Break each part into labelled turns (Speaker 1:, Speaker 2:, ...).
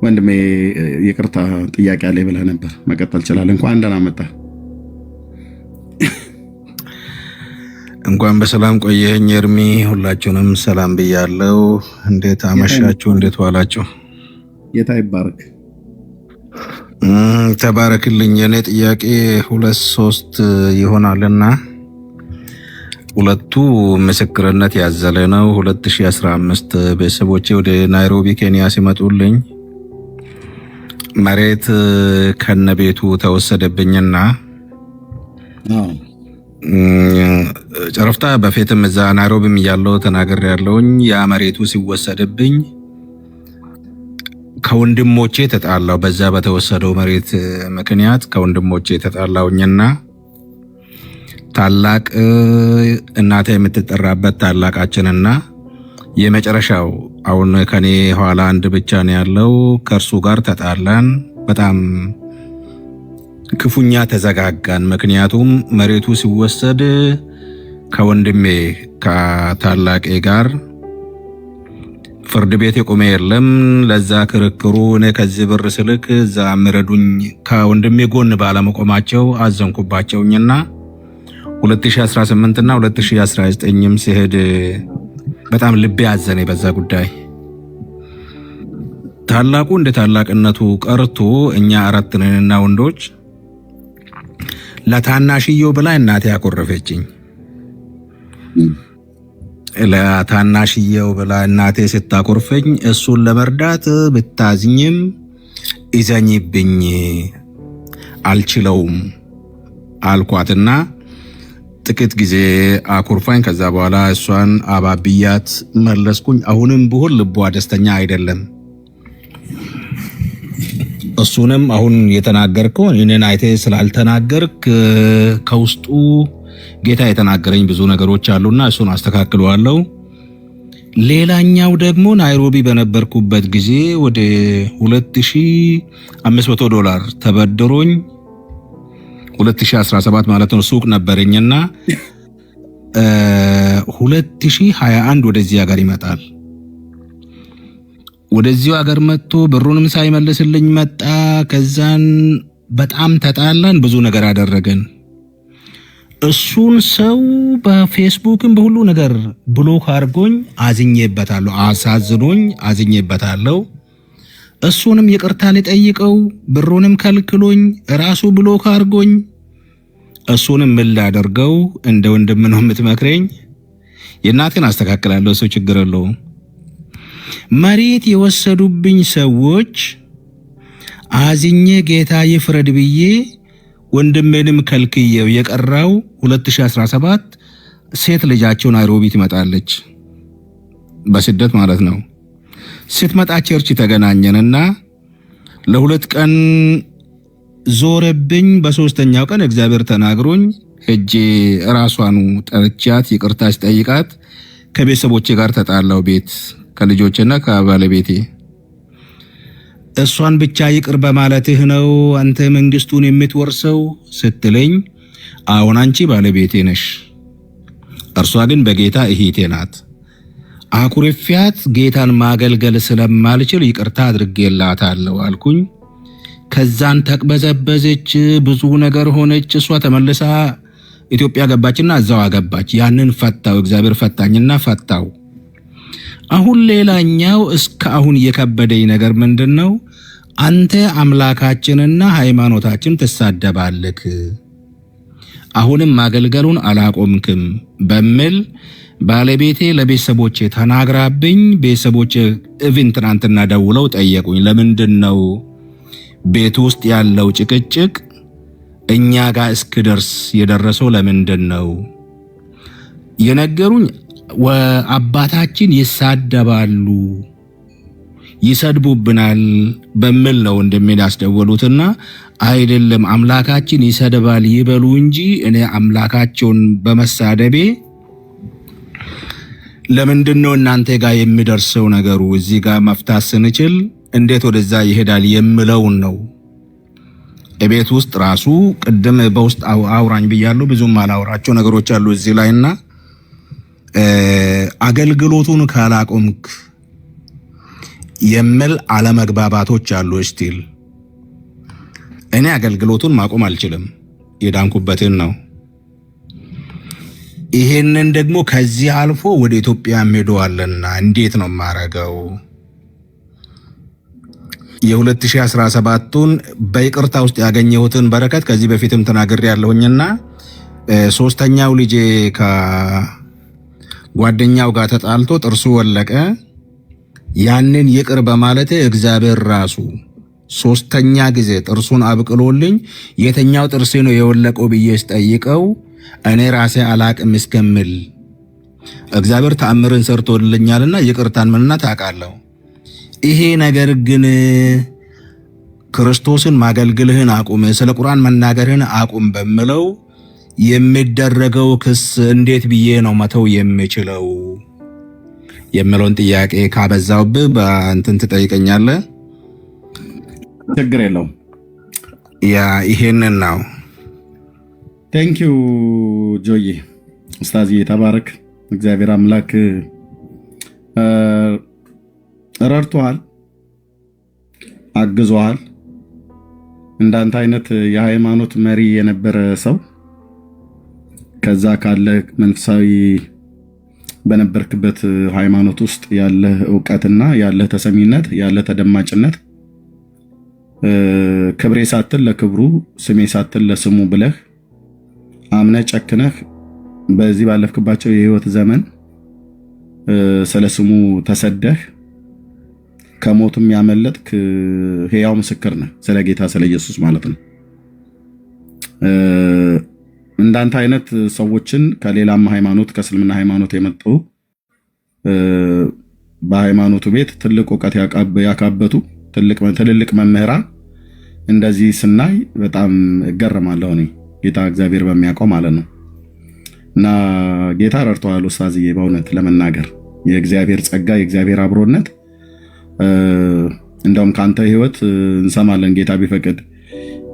Speaker 1: ወንድሜ ይቅርታ ጥያቄ አለ ብለህ ነበር። መቀጠል ይችላል። እንኳን ደህና መጣ።
Speaker 2: እንኳን በሰላም ቆየኝ ኤርሚ። ሁላችሁንም ሰላም ብያለሁ። እንዴት አመሻችሁ? እንዴት ዋላችሁ?
Speaker 1: ጌታ ይባረክ።
Speaker 2: ተባረክልኝ። የኔ ጥያቄ 2-3 ይሆናልና ሁለቱ ምስክርነት ያዘለ ነው። 2015 ቤተሰቦቼ ወደ ናይሮቢ ኬንያ ሲመጡልኝ መሬት ከነቤቱ ተወሰደብኝና ጨረፍታ በፊትም እዛ ናይሮቢም ያለው ተናገር ያለውኝ ያ መሬቱ ሲወሰድብኝ ከወንድሞቼ ተጣላው። በዛ በተወሰደው መሬት ምክንያት ከወንድሞቼ ተጣላውኝና ታላቅ እናቴ የምትጠራበት ታላቃችንና የመጨረሻው አሁን ከኔ ኋላ አንድ ብቻ ነው ያለው ከርሱ ጋር ተጣላን። በጣም ክፉኛ ተዘጋጋን። ምክንያቱም መሬቱ ሲወሰድ ከወንድሜ ከታላቄ ጋር ፍርድ ቤት የቆመ የለም። ለዛ ክርክሩ እኔ ከዚህ ብር ስልክ እዛ ምረዱኝ ከወንድሜ ጎን ባለመቆማቸው አዘንኩባቸውኝና 2018 እና 2019ም ሲሄድ በጣም ልቤ አዘነ በዛ ጉዳይ። ታላቁ እንደ ታላቅነቱ ቀርቶ እኛ 4 ነንና ወንዶች ለታናሽየው ብላ እናቴ ያቆረፈችኝ። ለታናሽየው ብላ እናቴ ስታቆርፈኝ እሱን ለመርዳት ብታዝኝም ይዘኝብኝ አልችለውም አልኳትና ጥቂት ጊዜ አኩርፋኝ። ከዛ በኋላ እሷን አባብያት መለስኩኝ። አሁንም ቢሆን ልቧ ደስተኛ አይደለም። እሱንም አሁን የተናገርከው እኔን አይቴ ስላልተናገርክ ከውስጡ ጌታ የተናገረኝ ብዙ ነገሮች አሉና እሱን አስተካክለዋለሁ። ሌላኛው ደግሞ ናይሮቢ በነበርኩበት ጊዜ ወደ $2500 ተበድሮኝ 2017 ማለት ነው ሱቅ ነበረኝና 2021 ወደዚህ ሀገር ይመጣል። ወደዚህ ሀገር መጥቶ ብሩንም ሳይመልስልኝ መጣ። ከዛን በጣም ተጣላን፣ ብዙ ነገር አደረገን። እሱን ሰው በፌስቡክም በሁሉ ነገር ብሎክ አድርጎኝ አዝኜበታለሁ፣ አሳዝኖኝ አዝኜበታለሁ። እሱንም ይቅርታ ሊጠይቀው ብሩንም ከልክሎኝ ራሱ ብሎክ አድርጎኝ እሱንም ምን ላደርገው? እንደ ወንድም ነው የምትመክረኝ? የእናቴን አስተካክላለሁ፣ እሱ ችግር የለውም። መሬት የወሰዱብኝ ሰዎች አዝኜ ጌታ ይፍረድ ብዬ ወንድሜንም ከልክየው የቀራው 2017 ሴት ልጃቸው ናይሮቢ ትመጣለች፣ በስደት ማለት ነው። ስትመጣ ቸርች ተገናኘንና ለ2 ቀን ዞረብኝ። በ3ኛው ቀን እግዚአብሔር ተናግሮኝ ሄጄ ራሷኑ ጠርቻት ይቅርታ ስጠይቃት ከቤተሰቦቼ ጋር ተጣላው፣ ቤት ከልጆችና ከባለቤቴ። እሷን ብቻ ይቅር በማለትህ ነው አንተ መንግስቱን የምትወርሰው ስትለኝ፣ አሁን አንቺ ባለቤቴ ነሽ፣ እርሷ ግን በጌታ እህቴ ናት። አኩርፊያት ጌታን ማገልገል ስለማልችል ይቅርታ አድርጌላታለሁ አልኩኝ። ከዛን ተቅበዘበዘች፣ ብዙ ነገር ሆነች። እሷ ተመልሳ ኢትዮጵያ ገባችና እዛው አገባች። ያንን ፈታው፣ እግዚአብሔር ፈታኝና ፈታው። አሁን ሌላኛው እስከ አሁን የከበደኝ ነገር ምንድነው? አንተ አምላካችንና ሃይማኖታችን ትሳደባለክ፣ አሁንም ማገልገሉን አላቆምክም በሚል ባለቤቴ ለቤተሰቦቼ ተናግራብኝ፣ ቤተሰቦቼ ኢቭን ትናንትና ደውለው ጠየቁኝ። ለምንድነው ቤት ውስጥ ያለው ጭቅጭቅ እኛ ጋር እስክደርስ የደረሰው? ለምንድነው የነገሩኝ? አባታችን ይሳደባሉ፣ ይሰድቡብናል በሚል ነው እንደምን ያስደወሉትና፣ አይደለም አምላካችን ይሰድባል ይበሉ እንጂ እኔ አምላካቸውን በመሳደቤ ለምንድነው እናንተ ጋር የሚደርሰው ነገሩ? እዚህ ጋር መፍታት ስንችል እንዴት ወደዛ ይሄዳል የሚለውን ነው። እቤት ውስጥ ራሱ ቅድም በውስጥ አውራኝ ብያለሁ፣ ብዙም አላወራቸው ነገሮች አሉ እዚህ ላይና አገልግሎቱን ካላቆምክ የሚል አለመግባባቶች አሉ። ስቲል እኔ አገልግሎቱን ማቆም አልችልም፣ የዳንኩበትን ነው። ይሄንን ደግሞ ከዚህ አልፎ ወደ ኢትዮጵያ ሄደዋልና እንዴት ነው የማረገው? የ2017ቱን በይቅርታ ውስጥ ያገኘሁትን በረከት ከዚህ በፊትም ተናግሬ ያለሁኝና ሶስተኛው ልጄ ከጓደኛው ጋር ተጣልቶ ጥርሱ ወለቀ። ያንን ይቅር በማለት እግዚአብሔር ራሱ ሶስተኛ ጊዜ ጥርሱን አብቅሎልኝ የተኛው ጥርሴ ነው የወለቀው ብዬ ስጠይቀው እኔ ራሴ አላቅም እስከምል እግዚአብሔር ተአምርን ሰርቶልኛልና ይቅርታን ምንነት አውቃለሁ። ይሄ ነገር ግን ክርስቶስን ማገልግልህን አቁም፣ ስለ ቁርአን መናገርህን አቁም በሚለው የሚደረገው ክስ እንዴት ብዬ ነው መተው የምችለው የሚለውን ጥያቄ ካበዛውብህ በእንትን ትጠይቀኛለህ።
Speaker 1: ችግር የለውም።
Speaker 2: ያ ይሄንን ነው።
Speaker 1: ቴንኪዩ ጆዬ ኡስታዝ ተባረክ። እግዚአብሔር አምላክ ረድቶሃል፣ አግዞሃል። እንዳንተ አይነት የሃይማኖት መሪ የነበረ ሰው ከዛ ካለ መንፈሳዊ በነበርክበት ሃይማኖት ውስጥ ያለ ዕውቀትና ያለ ተሰሚነት ያለ ተደማጭነት ክብሬ ሳትል ለክብሩ ስሜ ሳትል ለስሙ ብለህ አምነህ ጨክነህ በዚህ ባለፍክባቸው የህይወት ዘመን ስለ ስሙ ተሰደህ ከሞትም ያመለጥክ ሕያው ምስክር ነህ፣ ስለ ጌታ ስለ ኢየሱስ ማለት ነው። እንዳንተ አይነት ሰዎችን ከሌላም ሃይማኖት ከእስልምና ሃይማኖት የመጡ በሃይማኖቱ ቤት ትልቅ ዕውቀት ያካበቱ ትልልቅ መምህራን እንደዚህ ስናይ በጣም እገረማለሁ እኔ ጌታ እግዚአብሔር በሚያውቀው ማለት ነው። እና ጌታ ረድቶሃል ኡስታዝዬ፣ በእውነት ለመናገር የእግዚአብሔር ጸጋ የእግዚአብሔር አብሮነት እንደውም ካንተ ህይወት እንሰማለን ጌታ ቢፈቅድ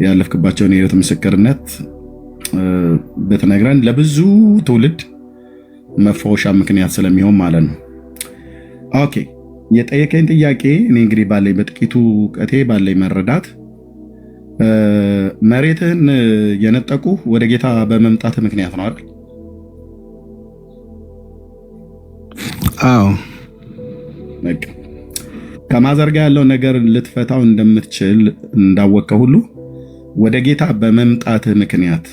Speaker 1: ያለፍክባቸውን የህይወት ምስክርነት በተነግረን ለብዙ ትውልድ መፈወሻ ምክንያት ስለሚሆን ማለት ነው። ኦኬ የጠየቀኝ ጥያቄ እኔ እንግዲህ ባለኝ በጥቂቱ እውቀቴ ባለኝ መረዳት መሬትህን የነጠቁ ወደ ጌታ በመምጣት ምክንያት ነው አይደል?
Speaker 2: አዎ።
Speaker 1: በቃ ከማዘርጋ ያለው ነገር ልትፈታው እንደምትችል እንዳወቀው ሁሉ ወደ ጌታ በመምጣትህ ምክንያት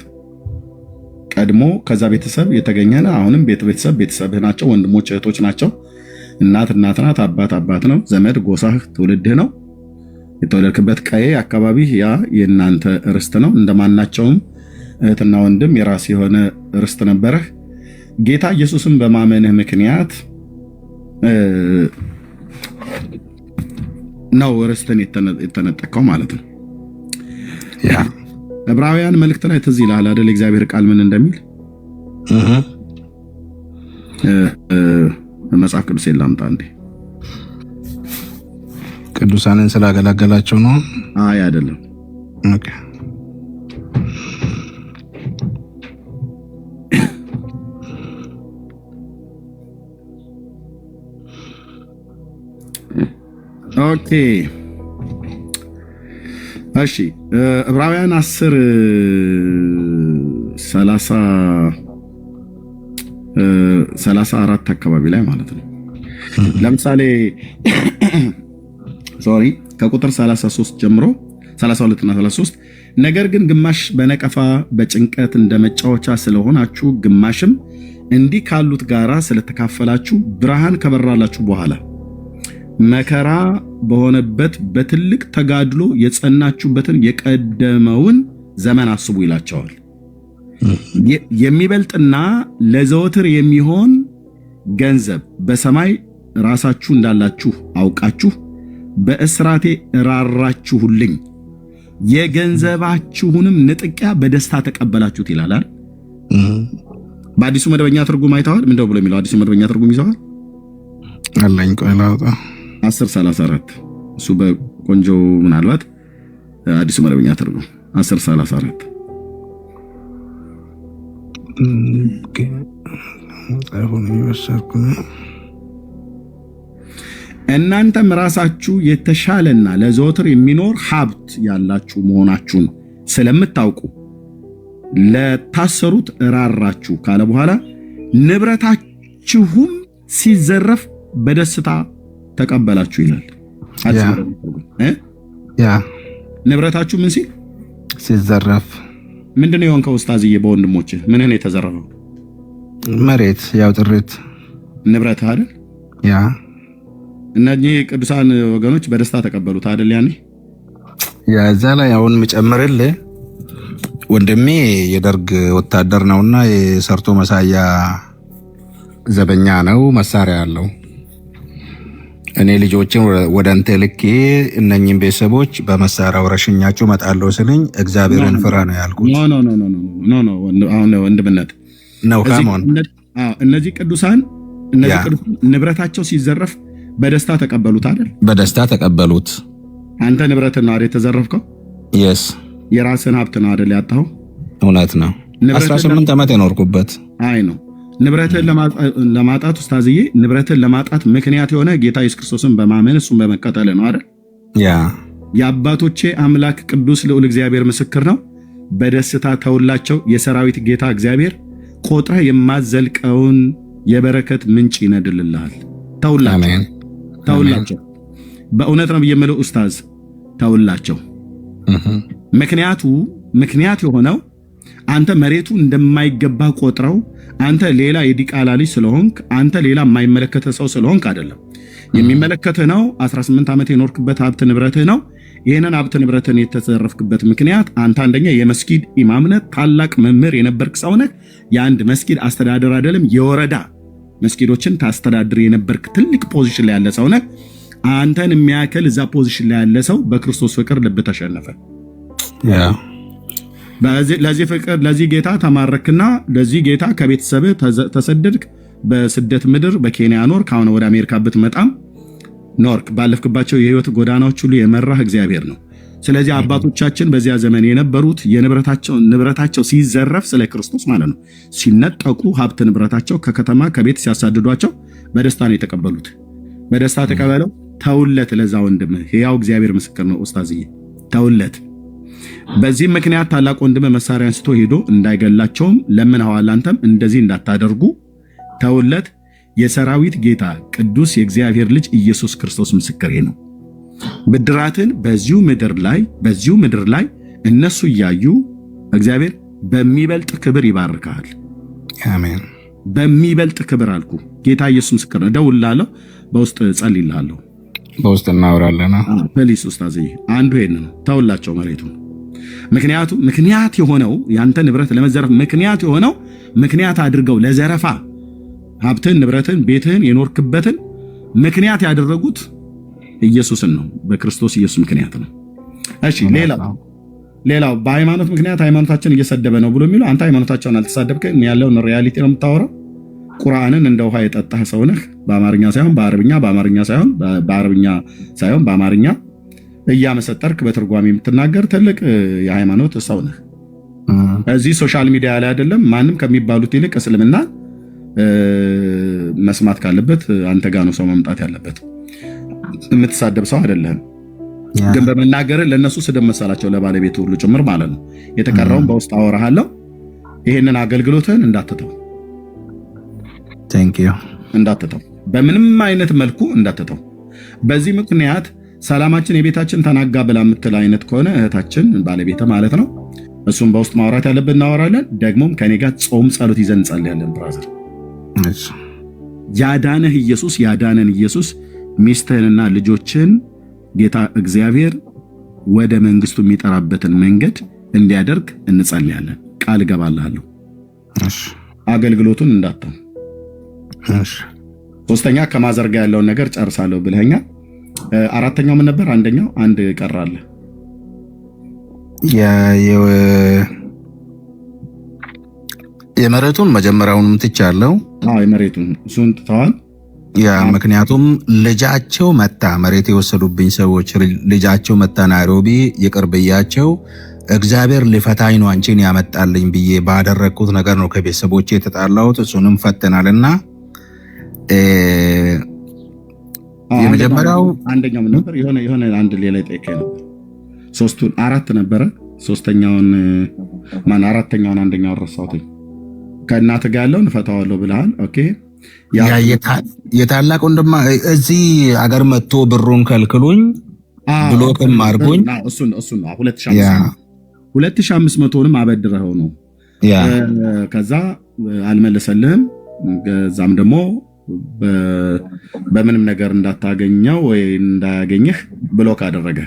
Speaker 1: ቀድሞ ከዛ ቤተሰብ የተገኘነ አሁንም ቤተሰብህ ናቸው፣ ወንድሞች እህቶች ናቸው፣ እናት ናት፣ አባት ነው፣ ዘመድ ጎሳህ ትውልድህ ነው። የተወለድክበት ቀዬ አካባቢ ያ የእናንተ ርስት ነው። እንደማናቸውም እህትና ወንድም የራስ የሆነ ርስት ነበረህ። ጌታ ኢየሱስን በማመንህ ምክንያት ነው ርስትን የተነጠቀው ማለት ነው። ያ ዕብራውያን መልእክት ላይ ትዝ ይልሃል አይደል? እግዚአብሔር ቃል ምን እንደሚል መጽሐፍ ቅዱስ የላምጣ እንዴ?
Speaker 2: ቅዱሳንን ስላገለገላቸው ነው?
Speaker 1: አይ አይደለም።
Speaker 2: ኦኬ
Speaker 1: ኦኬ እሺ ዕብራውያን 10:34 አካባቢ ላይ ማለት ነው። ለምሳሌ ሶሪ ከቁጥር 33 ጀምሮ 32 እና 33 ነገር ግን ግማሽ በነቀፋ በጭንቀት እንደ መጫወቻ ስለሆናችሁ ግማሽም እንዲህ ካሉት ጋራ ስለተካፈላችሁ ብርሃን ከበራላችሁ በኋላ መከራ በሆነበት በትልቅ ተጋድሎ የጸናችሁበትን የቀደመውን ዘመን አስቡ ይላቸዋል። የሚበልጥና ለዘወትር የሚሆን ገንዘብ በሰማይ ራሳችሁ እንዳላችሁ አውቃችሁ በእስራቴ ራራችሁልኝ፣ የገንዘባችሁንም ንጥቂያ በደስታ ተቀበላችሁት ይላል። በአዲሱ መደበኛ ትርጉም አይተዋል? ምንድነው ብሎ የሚለው አዲሱ መደበኛ ትርጉም ይዘዋል
Speaker 2: አለኝ። ቆይ ላውጣ
Speaker 1: 10:34 እሱ በቆንጆ ምናልባት አዲሱ መደበኛ ትርጉም 10:34
Speaker 2: ጣይሆን ይወሰድኩ
Speaker 1: እናንተም ራሳችሁ የተሻለና ለዘወትር የሚኖር ሀብት ያላችሁ መሆናችሁን ስለምታውቁ ለታሰሩት እራራችሁ ካለ በኋላ ንብረታችሁም ሲዘረፍ በደስታ ተቀበላችሁ ይላል። ንብረታችሁ ምን ሲል
Speaker 2: ሲዘረፍ
Speaker 1: ምንድነው የሆንከው? ኡስታዝዬ በወንድሞች ምንህ ነው የተዘረፈው?
Speaker 2: መሬት ያው ጥሪት
Speaker 1: ንብረትህ አይደል?
Speaker 2: ያ
Speaker 1: እነኚህ ቅዱሳን ወገኖች በደስታ ተቀበሉት አይደል? ያኔ
Speaker 2: ያዛ ላይ አሁን ምጨምርልህ ወንድሜ የደርግ ወታደር ነውና የሰርቶ መሳያ ዘበኛ ነው፣ መሳሪያ አለው። እኔ ልጆችን ወደ አንተ ልኬ እነኚህን ቤተሰቦች በመሳሪያው ረሽኛቸው መጣለው ስለኝ እግዚአብሔርን ፍራ ነው ያልኩት።
Speaker 1: ኖ አሁን ወንድምነት
Speaker 2: ነው ካሞን
Speaker 1: እነዚህ ቅዱሳን ንብረታቸው ሲዘረፍ በደስታ ተቀበሉት አይደል?
Speaker 2: በደስታ ተቀበሉት።
Speaker 1: አንተ ንብረትን ነው አይደል የተዘረፍከው?
Speaker 2: የስ
Speaker 1: የራስን ሀብት ነው አይደል ያጣኸው?
Speaker 2: እውነት ነው። 18 ዓመት የኖርኩበት
Speaker 1: አይ ነው። ንብረትን ለማጣት ኡስታዝዬ፣ ንብረትን ለማጣት ምክንያት የሆነ ጌታ ኢየሱስ ክርስቶስን በማመን እሱን በመከተል ነው አይደል?
Speaker 2: ያ
Speaker 1: የአባቶቼ አምላክ ቅዱስ ልዑል እግዚአብሔር ምስክር ነው። በደስታ ተውላቸው፣ የሰራዊት ጌታ እግዚአብሔር ቆጥረህ የማዘልቀውን የበረከት ምንጭ ይነድልልሃል። ተውላቸው። በእውነት ነው የምለው ኡስታዝ፣ ተውላቸው። ምክንያት የሆነው አንተ መሬቱ እንደማይገባ ቆጥረው አንተ ሌላ የዲቃላ ልጅ ስለሆንክ አንተ ሌላ የማይመለከተ ሰው ስለሆንክ አይደለም። የሚመለከትህ ነው 18 ዓመት የኖርክበት ሀብት ንብረትህ ነው። ይህንን ሀብት ንብረትን የተዘረፍክበት ምክንያት አንተ አንደኛ የመስጊድ ኢማምነት ታላቅ መምህር የነበርክ ሰው ነህ። የአንድ መስጊድ አስተዳደር አይደለም የወረዳ መስጊዶችን ታስተዳድር የነበርክ ትልቅ ፖዚሽን ላይ ያለ ሰው ነህ። አንተን የሚያከል እዛ ፖዚሽን ላይ ያለ ሰው በክርስቶስ ፍቅር ልብ ተሸነፈ። ለዚህ ፍቅር ለዚህ ጌታ ተማረክና ለዚህ ጌታ ከቤተሰብህ ተሰደድክ። በስደት ምድር በኬንያ ኖርክ። አሁን ወደ አሜሪካ ብትመጣም ኖርክ። ባለፍክባቸው የህይወት ጎዳናዎች ሁሉ የመራህ እግዚአብሔር ነው። ስለዚህ አባቶቻችን በዚያ ዘመን የነበሩት ንብረታቸው ሲዘረፍ ስለ ክርስቶስ ማለት ነው ሲነጠቁ ሀብት ንብረታቸው ከከተማ ከቤት ሲያሳድዷቸው በደስታ ነው የተቀበሉት። በደስታ ተቀበለው። ተውለት ለዛ ወንድምህ። ሕያው እግዚአብሔር ምስክር ነው ኡስታዝዬ፣ ተውለት። በዚህ ምክንያት ታላቅ ወንድምህ መሳሪያ አንስቶ ሄዶ እንዳይገላቸውም ለምነዋል። አንተም እንደዚህ እንዳታደርጉ ተውለት። የሰራዊት ጌታ ቅዱስ የእግዚአብሔር ልጅ ኢየሱስ ክርስቶስ ምስክሬ ነው። ብድራትን በዚሁ ምድር ላይ እነሱ እያዩ እግዚአብሔር በሚበልጥ ክብር ይባርካል።
Speaker 2: አሜን።
Speaker 1: በሚበልጥ ክብር አልኩ። ጌታ ኢየሱስ ምስክር ነው። ደውላለሁ፣ በውስጥ ጸልይልሃለሁ፣
Speaker 2: በውስጥ እናወራለን።
Speaker 1: ፕሊስ ኡስታዝዬ፣ አንዱ ይሄን ነው። ተውላቸው መሬቱን። ምክንያት የሆነው ያንተ ንብረት ለመዘረፍ ምክንያት አድርገው ለዘረፋ ሀብትን፣ ንብረትን፣ ቤትህን የኖርክበትን ምክንያት ያደረጉት ኢየሱስን ነው። በክርስቶስ ኢየሱስ ምክንያት ነው። እሺ፣ ሌላው በሃይማኖት ምክንያት ሃይማኖታችን እየሰደበ ነው ብሎ የሚለው አንተ ሃይማኖታቸውን አልተሳደብክም፣ ያለውን ሪያሊቲ ነው የምታወራው። ቁርአንን እንደ ውሃ የጠጣህ ሰው ነህ። በአማርኛ ሳይሆን በአረብኛ፣ በአማርኛ ሳይሆን በአረብኛ ሳይሆን በአማርኛ እያመሰጠርክ በትርጓሜ የምትናገር ትልቅ የሃይማኖት ሰው ነህ። እዚህ ሶሻል ሚዲያ ላይ አይደለም ማንም ከሚባሉት ይልቅ እስልምና መስማት ካለበት አንተ ጋር ነው ሰው መምጣት ያለበት። የምትሳደብ ሰው አይደለህም። ግን በመናገር ለነሱ ስድብ መሰላቸው፣ ለባለቤቱ ሁሉ ጭምር ማለት ነው። የተቀረውን በውስጥ አወራሃለሁ። ይሄንን አገልግሎትን እንዳትተው፣ እንዳትተው፣ በምንም አይነት መልኩ እንዳትተው። በዚህ ምክንያት ሰላማችን የቤታችን ተናጋ ብላ የምትል አይነት ከሆነ እህታችን ባለቤት ማለት ነው፣ እሱም በውስጥ ማውራት ያለብን እናወራለን። ደግሞም ከኔ ጋር ጾም ጸሎት ይዘን እንጸልያለን። ብራዘር ያዳነህ ኢየሱስ ያዳነን ኢየሱስ ሚስትህንና ልጆችን ጌታ እግዚአብሔር ወደ መንግስቱ የሚጠራበትን መንገድ እንዲያደርግ እንጸልያለን። ቃል እገባልሃለሁ። አገልግሎቱን እንዳታው። ሶስተኛ ከማዘርጋ ያለውን ነገር ጨርሳለሁ ብለኸኛል። አራተኛው ምን ነበር? አንድ ቀራለ።
Speaker 2: የመሬቱን መጀመሪያውንም ትቻለሁ።
Speaker 1: የመሬቱን እሱን ትተዋል።
Speaker 2: ምክንያቱም ልጃቸው መታ መሬት የወሰዱብኝ ሰዎች ልጃቸው መታ ናይሮቢ ይቅር ብያቸው እግዚአብሔር ሊፈታኝ ነው አንቺን ያመጣልኝ ብዬ ባደረግኩት ነገር ነው ከቤተሰቦቼ የተጣላሁት። እሱንም ፈተናልና የመጀመሪያው
Speaker 1: አንደኛው ምን ነበር? የሆነ አንድ ሌላ ጠይቀኝ ነበር። ሶስቱን አራት ነበረ። ሶስተኛውን አራተኛውን አንደኛውን ረሳሁት። ከእናትህ ጋር ያለውን እፈታዋለሁ ብለሃል። ኦኬ
Speaker 2: የታላቅ ወንድማ እዚህ አገር መጥቶ ብሩን ከልክሉኝ ብሎክም አድርጎኝ
Speaker 1: እሱን 2500ንም አበድረኸው ነው። ከዛ አልመለሰልህም። ከዛም ደግሞ በምንም ነገር እንዳታገኘው ወይ እንዳያገኝህ ብሎክ አደረገ።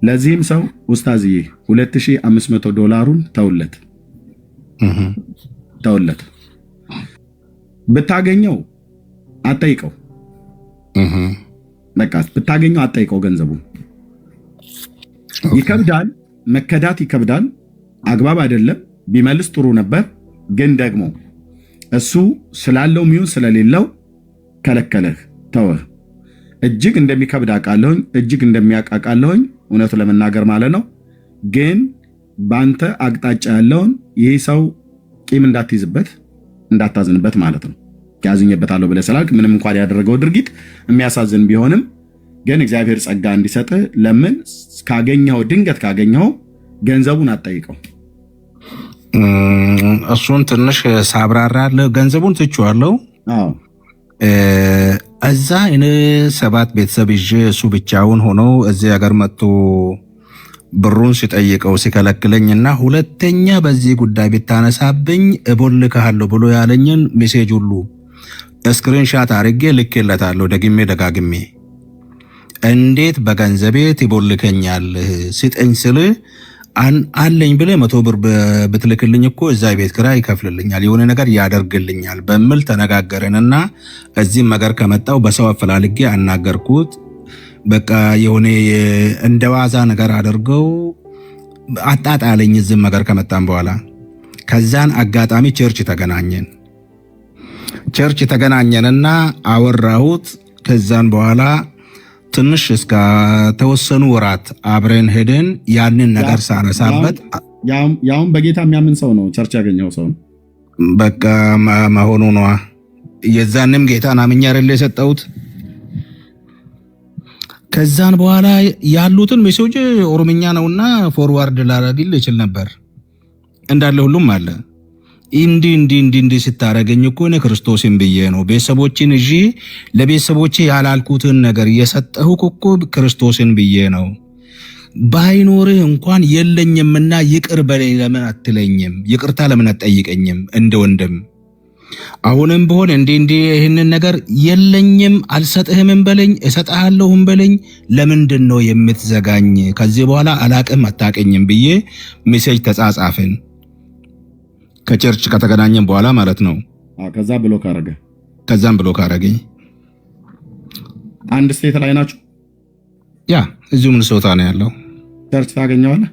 Speaker 1: ለዚህም ሰው ኡስታዝዬ $2500 ተውለት። ብታገኘው አጠይቀው። በቃ ብታገኘው አጠይቀው። ገንዘቡን ይከብዳል፣ መከዳት ይከብዳል። አግባብ አይደለም። ቢመልስ ጥሩ ነበር። ግን ደግሞ እሱ ስላለው ሚሆን ስለሌለው ከለከለህ፣ ተወህ። እጅግ እንደሚከብድ አውቃለሁኝ፣ እጅግ እንደሚያቃቃለሁኝ እውነቱ ለመናገር ማለት ነው። ግን በአንተ አቅጣጫ ያለውን ይህ ሰው ቂም እንዳትይዝበት እንዳታዝንበት ማለት ነው። ያዝኝበታለሁ ብለህ ስላልክ ምንም እንኳን ያደረገው ድርጊት የሚያሳዝን ቢሆንም ግን እግዚአብሔር ጸጋ እንዲሰጥ ለምን ካገኘኸው፣ ድንገት ካገኘኸው ገንዘቡን አጠይቀው።
Speaker 2: እሱን ትንሽ ሳብራራለ ገንዘቡን ትቼዋለሁ። እዛ እኔ 7 ቤተሰብ ይዤ እሱ ብቻውን ሆኖ እዚህ ሀገር መጥቶ ብሩን ሲጠይቀው ሲከለክለኝና ሁለተኛ በዚህ ጉዳይ ብታነሳብኝ እቦልክሃለሁ ብሎ ያለኝን ሜሴጅ ሁሉ ስክሪንሻት አድርጌ ልኬለታለሁ። ደጋግሜ እንዴት በገንዘቤ ትቦልከኛለህ? ስጠኝ ስል አለኝ ብለህ 100 ብር ብትልክልኝ እኮ እዛ ቤት ኪራይ ይከፍልልኛል፣ የሆነ ነገር ያደርግልኛል በሚል ተነጋገረንና እዚህም ነገር ከመጣው በሰው አፈላልጌ አናገርኩት። በቃ የሆነ እንደ ዋዛ ነገር አድርገው አጣጣለኝ። እዚህም ነገር ከመጣም በኋላ ከዛን አጋጣሚ ቸርች ተገናኘንና አወራሁት። ከዛን በኋላ ትንሽ እስከ ተወሰኑ ወራት አብረን ሄደን ያንን ነገር ሳነሳበት
Speaker 1: ያውም በጌታ የሚያምን ሰው ነው፣ ቸርች ያገኘው ሰው ነው።
Speaker 2: በቃ መሆኑ ነዋ። የዛንም ጌታን አምኜ አይደል የሰጠሁት። ከዛን በኋላ ያሉትን ሜሴጅ ኦሮምኛ ነውና ፎርዋርድ ላደርግልህ እችል ነበር እንዳለ ሁሉም አለ። እንዲህ ስታረገኝ እኮ እኔ ክርስቶስን ብዬ ነው ቤተሰቦችን እጂ ለቤተሰቦቼ ያላልኩትን ነገር እየሰጠሁ እኮ ክርስቶስን ብዬ ነው። ባይኖርህ እንኳን የለኝምና ይቅር በለኝ ለምን አትለኝም? ይቅርታ ለምን አትጠይቀኝም? እንደ ወንድም አሁንም ቢሆን እንዲህ ይህንን ነገር የለኝም አልሰጥህም በለኝ፣ እሰጥሃለሁም በለኝ። ለምንድን ነው የምትዘጋኝ? ከዚህ በኋላ አላቅም አታቀኝም ብዬ ሜሴጅ ተጻጻፍን። ከቸርች ከተገናኘን በኋላ ማለት ነው። ከዛም ብሎክ አረገኝ።
Speaker 1: አንድ ስቴት ላይ ናችሁ?
Speaker 2: ያ እዚሁ ሚኒሶታ ነው ያለው።
Speaker 1: ቸርች ታገኘዋለህ?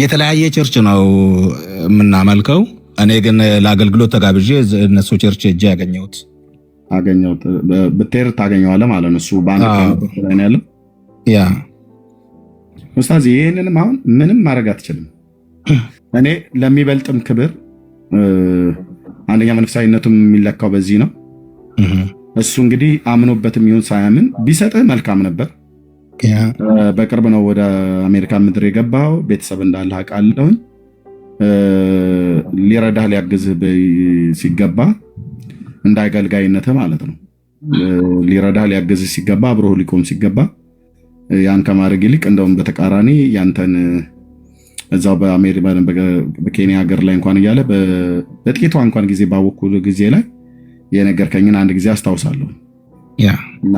Speaker 2: የተለያየ ቸርች ነው የምናመልከው። እኔ ግን ለአገልግሎት ተጋብዤ እነሱ ቸርች ሄጄ ያገኘሁት
Speaker 1: ብትሄድ ታገኘዋለህ ማለት ነው። እሱ በአንድ ላይ ነው ያለው።
Speaker 2: ያ
Speaker 1: ኡስታዝ ይሄንንም አሁን ምንም ማድረግ አትችልም። እኔ ለሚበልጥም ክብር አንደኛ መንፈሳዊነቱም የሚለካው በዚህ ነው። እሱ እንግዲህ አምኖበትም ይሁን ሳያምን ቢሰጥህ መልካም ነበር። በቅርብ ነው ወደ አሜሪካ ምድር የገባው። ቤተሰብ እንዳለ አውቃለሁኝ። ሊረዳህ ሊያግዝህ ሲገባ እንዳይገልጋይነትህ ማለት ነው። ሊረዳህ ሊያግዝህ ሲገባ አብሮህ ሊቆም ሲገባ ያን ከማድረግ ይልቅ እንደውም በተቃራኒ ያንተን እዛው በኬንያ ሀገር ላይ እንኳን እያለ በጥቂቷ እንኳን ጊዜ ባወኩ ጊዜ ላይ የነገርከኝን አንድ ጊዜ አስታውሳለሁ። እና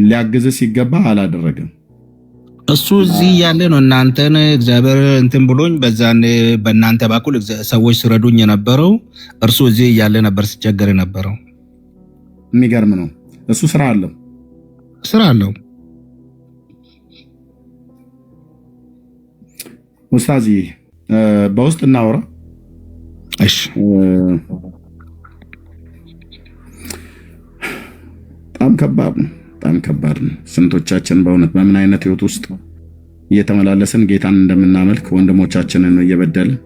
Speaker 1: ሊያግዝህ ሲገባ አላደረገም።
Speaker 2: እሱ እዚህ ያለ ነው እናንተን እግዚአብሔር እንትን ብሎኝ በዛን በእናንተ በኩል ሰዎች ሲረዱኝ የነበረው እርሱ እዚህ ያለ ነበር ሲቸገር የነበረው።
Speaker 1: የሚገርም ነው። እሱ ስራ አለው። ኡስታዝ በውስጥ እናወራ።
Speaker 2: እሺ።
Speaker 1: በጣም ከባድ ነው። ስንቶቻችን በእውነት በምን አይነት ህይወት ውስጥ እየተመላለስን ጌታን እንደምናመልክ ወንድሞቻችንን እየበደልን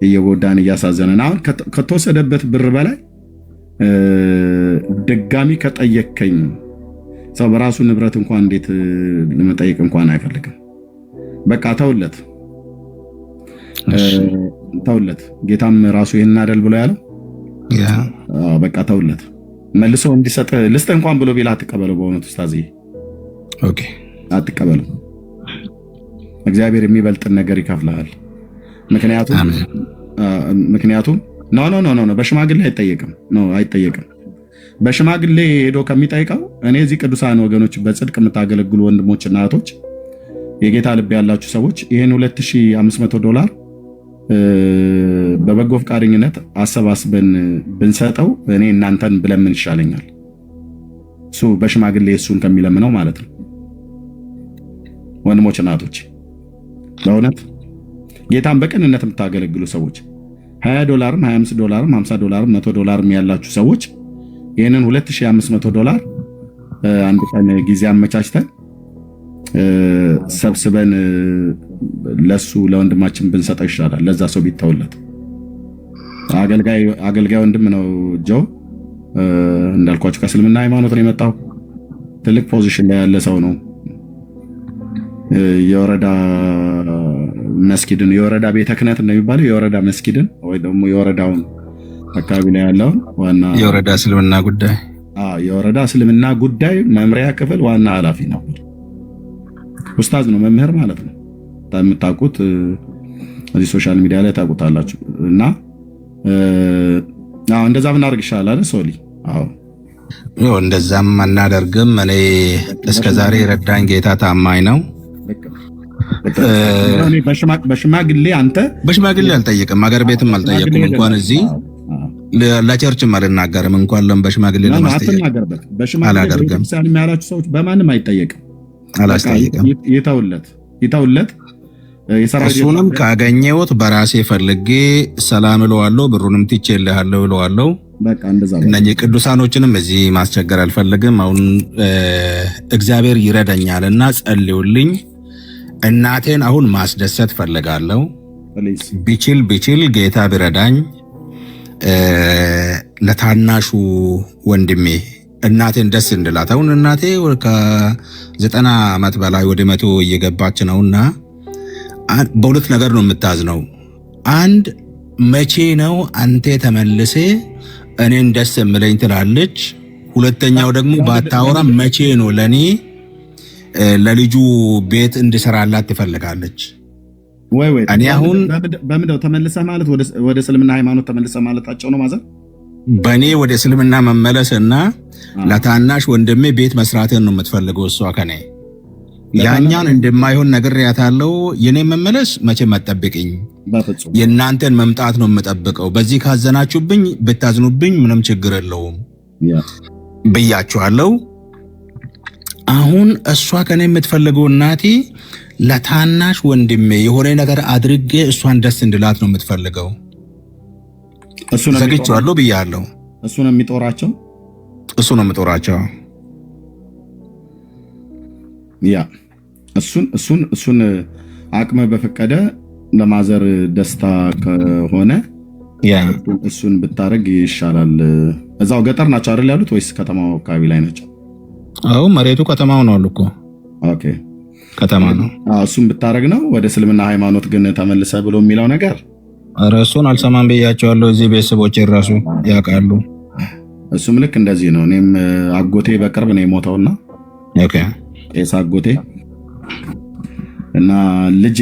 Speaker 1: እየጎዳን እያሳዘነን አሁን ከተወሰደበት ብር በላይ ድጋሚ ከጠየከኝ ሰው በራሱ ንብረት እንኳን እንዴት ለመጠየቅ እንኳን አይፈልግም። በቃ ተውለት። ጌታም ራሱ ይሄን አይደል ብሎ ያለው በቃ ተውለት። መልሶ እንዲሰጥ ልስጥ እንኳን ብሎ ቢላ አትቀበለው። በእውነት ኡስታዝ ኦኬ አትቀበለው። እግዚአብሔር የሚበልጥን ነገር ይከፍልሃል። ምክንያቱም ኖ በሽማግሌ አይጠየቅም። በሽማግሌ ሄዶ ከሚጠይቀው እኔ እዚህ ቅዱሳን ወገኖች በጽድቅ የምታገለግሉ ወንድሞችና እህቶች የጌታ ልብ ያላችሁ ሰዎች ይህን $2500 በበጎ ፈቃደኝነት አሰባስበን ብንሰጠው እኔ እናንተን ብለምን ይሻለኛል። እሱ በሽማግሌ እሱን ከሚለምነው ማለት ነው። ወንድሞችና እህቶች በእውነት ጌታን በቅንነት የምታገለግሉ ሰዎች $20 $25 $50 $100 ያላችሁ ሰዎች ይህንን $2500 አንድ ቀን ጊዜ አመቻችተን ሰብስበን ለሱ ለወንድማችን ብንሰጠው ይሻላል። ለዛ ሰው ቢተውለት። አገልጋይ ወንድም ነው ጆ እንዳልኳችሁ ከእስልምና ሃይማኖት ነው የመጣው። ትልቅ ፖዚሽን ላይ ያለ ሰው ነው። የወረዳ መስጊድን የወረዳ ቤተ ክህነት እንደሚባለው የወረዳ መስጊድን ወይ ደግሞ የወረዳውን አካባቢ ላይ ያለውን ዋና
Speaker 2: የወረዳ እስልምና ጉዳይ መምሪያ ክፍል ዋና ኃላፊ ነበር። ኡስታዝ ነው፣ መምህር ማለት ነው። የምታውቁት እዚህ ሶሻል ሚዲያ ላይ ታውቁታላችሁ። እና እንደዛ ብናደርግ ይሻላል አይደል ሶሊ? እንደዛም አናደርግም። እኔ እስከዛሬ ረዳኝ ጌታ ታማኝ ነው።
Speaker 1: በሽማግሌ
Speaker 2: አልጠየቅም፣ አገር ቤትም አልጠየቅም። እንኳን እዚህ ለቸርችም አልናገርም። እንኳን በሽማግሌ ለማስጠየቅ አላደርግም።
Speaker 1: የሚያላችሁ ሰዎች በማንም አይጠየቅም፣
Speaker 2: አላስጠየቅም።
Speaker 1: ይተውለት።
Speaker 2: እሱንም ካገኘሁት በራሴ ፈልጌ ሰላም እለዋለሁ፣ ብሩንም ትቼልሃለሁ እለዋለሁ። እነኚህ ቅዱሳኖችንም እዚህ ማስቸገር አልፈልግም። አሁን እግዚአብሔር ይረዳኛልና ጸልዩልኝ። እናቴን አሁን ማስደሰት ፈልጋለሁ። ቢችል ጌታ ቢረዳኝ ለታናሹ ወንድሜ እናቴን ደስ እንድላት። አሁን እናቴ ከ90 ዓመት በላይ ወደ 100 እየገባች ነውና በሁለት ነገር ነው የምታዝነው። አንድ መቼ ነው አንተ ተመልሴ እኔን ደስ የምለኝ ትላለች። ሁለተኛው ደግሞ ባታወራ መቼ ነው ለኔ ለልጁ ቤት እንድሰራላት ትፈልጋለች። እኔ አሁን
Speaker 1: በምንድነው ተመልሰህ ማለት ወደ እስልምና ሃይማኖት ተመልሰህ ማለታቸው ነው ማዘር?
Speaker 2: በእኔ ወደ እስልምና መመለስና ለታናሽ ወንድሜ ቤት መስራትን ነው የምትፈልገው እሷ ከኔ። ያኛን እንደማይሆን ነግሬያታለሁ። የኔ መመለስ መቼም አትጠብቅኝ፣ የእናንተን መምጣት ነው የምጠብቀው። በዚህ ካዘናችሁብኝ ብታዝኑብኝ ምንም ችግር የለውም ብያችኋለሁ። አሁን እሷ ከኔ የምትፈልገው እናቴ ለታናሽ ወንድሜ የሆነ ነገር አድርጌ እሷን ደስ እንድላት ነው የምትፈልገው። ዘግቼዋለሁ ብያለሁ።
Speaker 1: እሱ ነው የሚጦራቸው። ያ እሱን አቅመ በፈቀደ ለማዘር ደስታ ከሆነ እሱን ብታረግ ይሻላል። እዛው ገጠር ናቸው አይደል ያሉት ወይስ ከተማው አካባቢ ላይ ናቸው?
Speaker 2: አዎ መሬቱ ከተማው ነው አልኩ።
Speaker 1: ኦኬ
Speaker 2: ከተማ ነው።
Speaker 1: እሱን ብታረግ ነው። ወደ እስልምና ሃይማኖት ግን ተመልሰ ብሎ የሚለው ነገር
Speaker 2: እሱን አልሰማም ብያቸዋለሁ። እዚህ ቤተሰቦቼ ራሱ ያውቃሉ።
Speaker 1: እሱም ልክ እንደዚህ ነው። እኔም አጎቴ በቅርብ ነው የሞተውና ቄስ አጎቴ እና ልጄ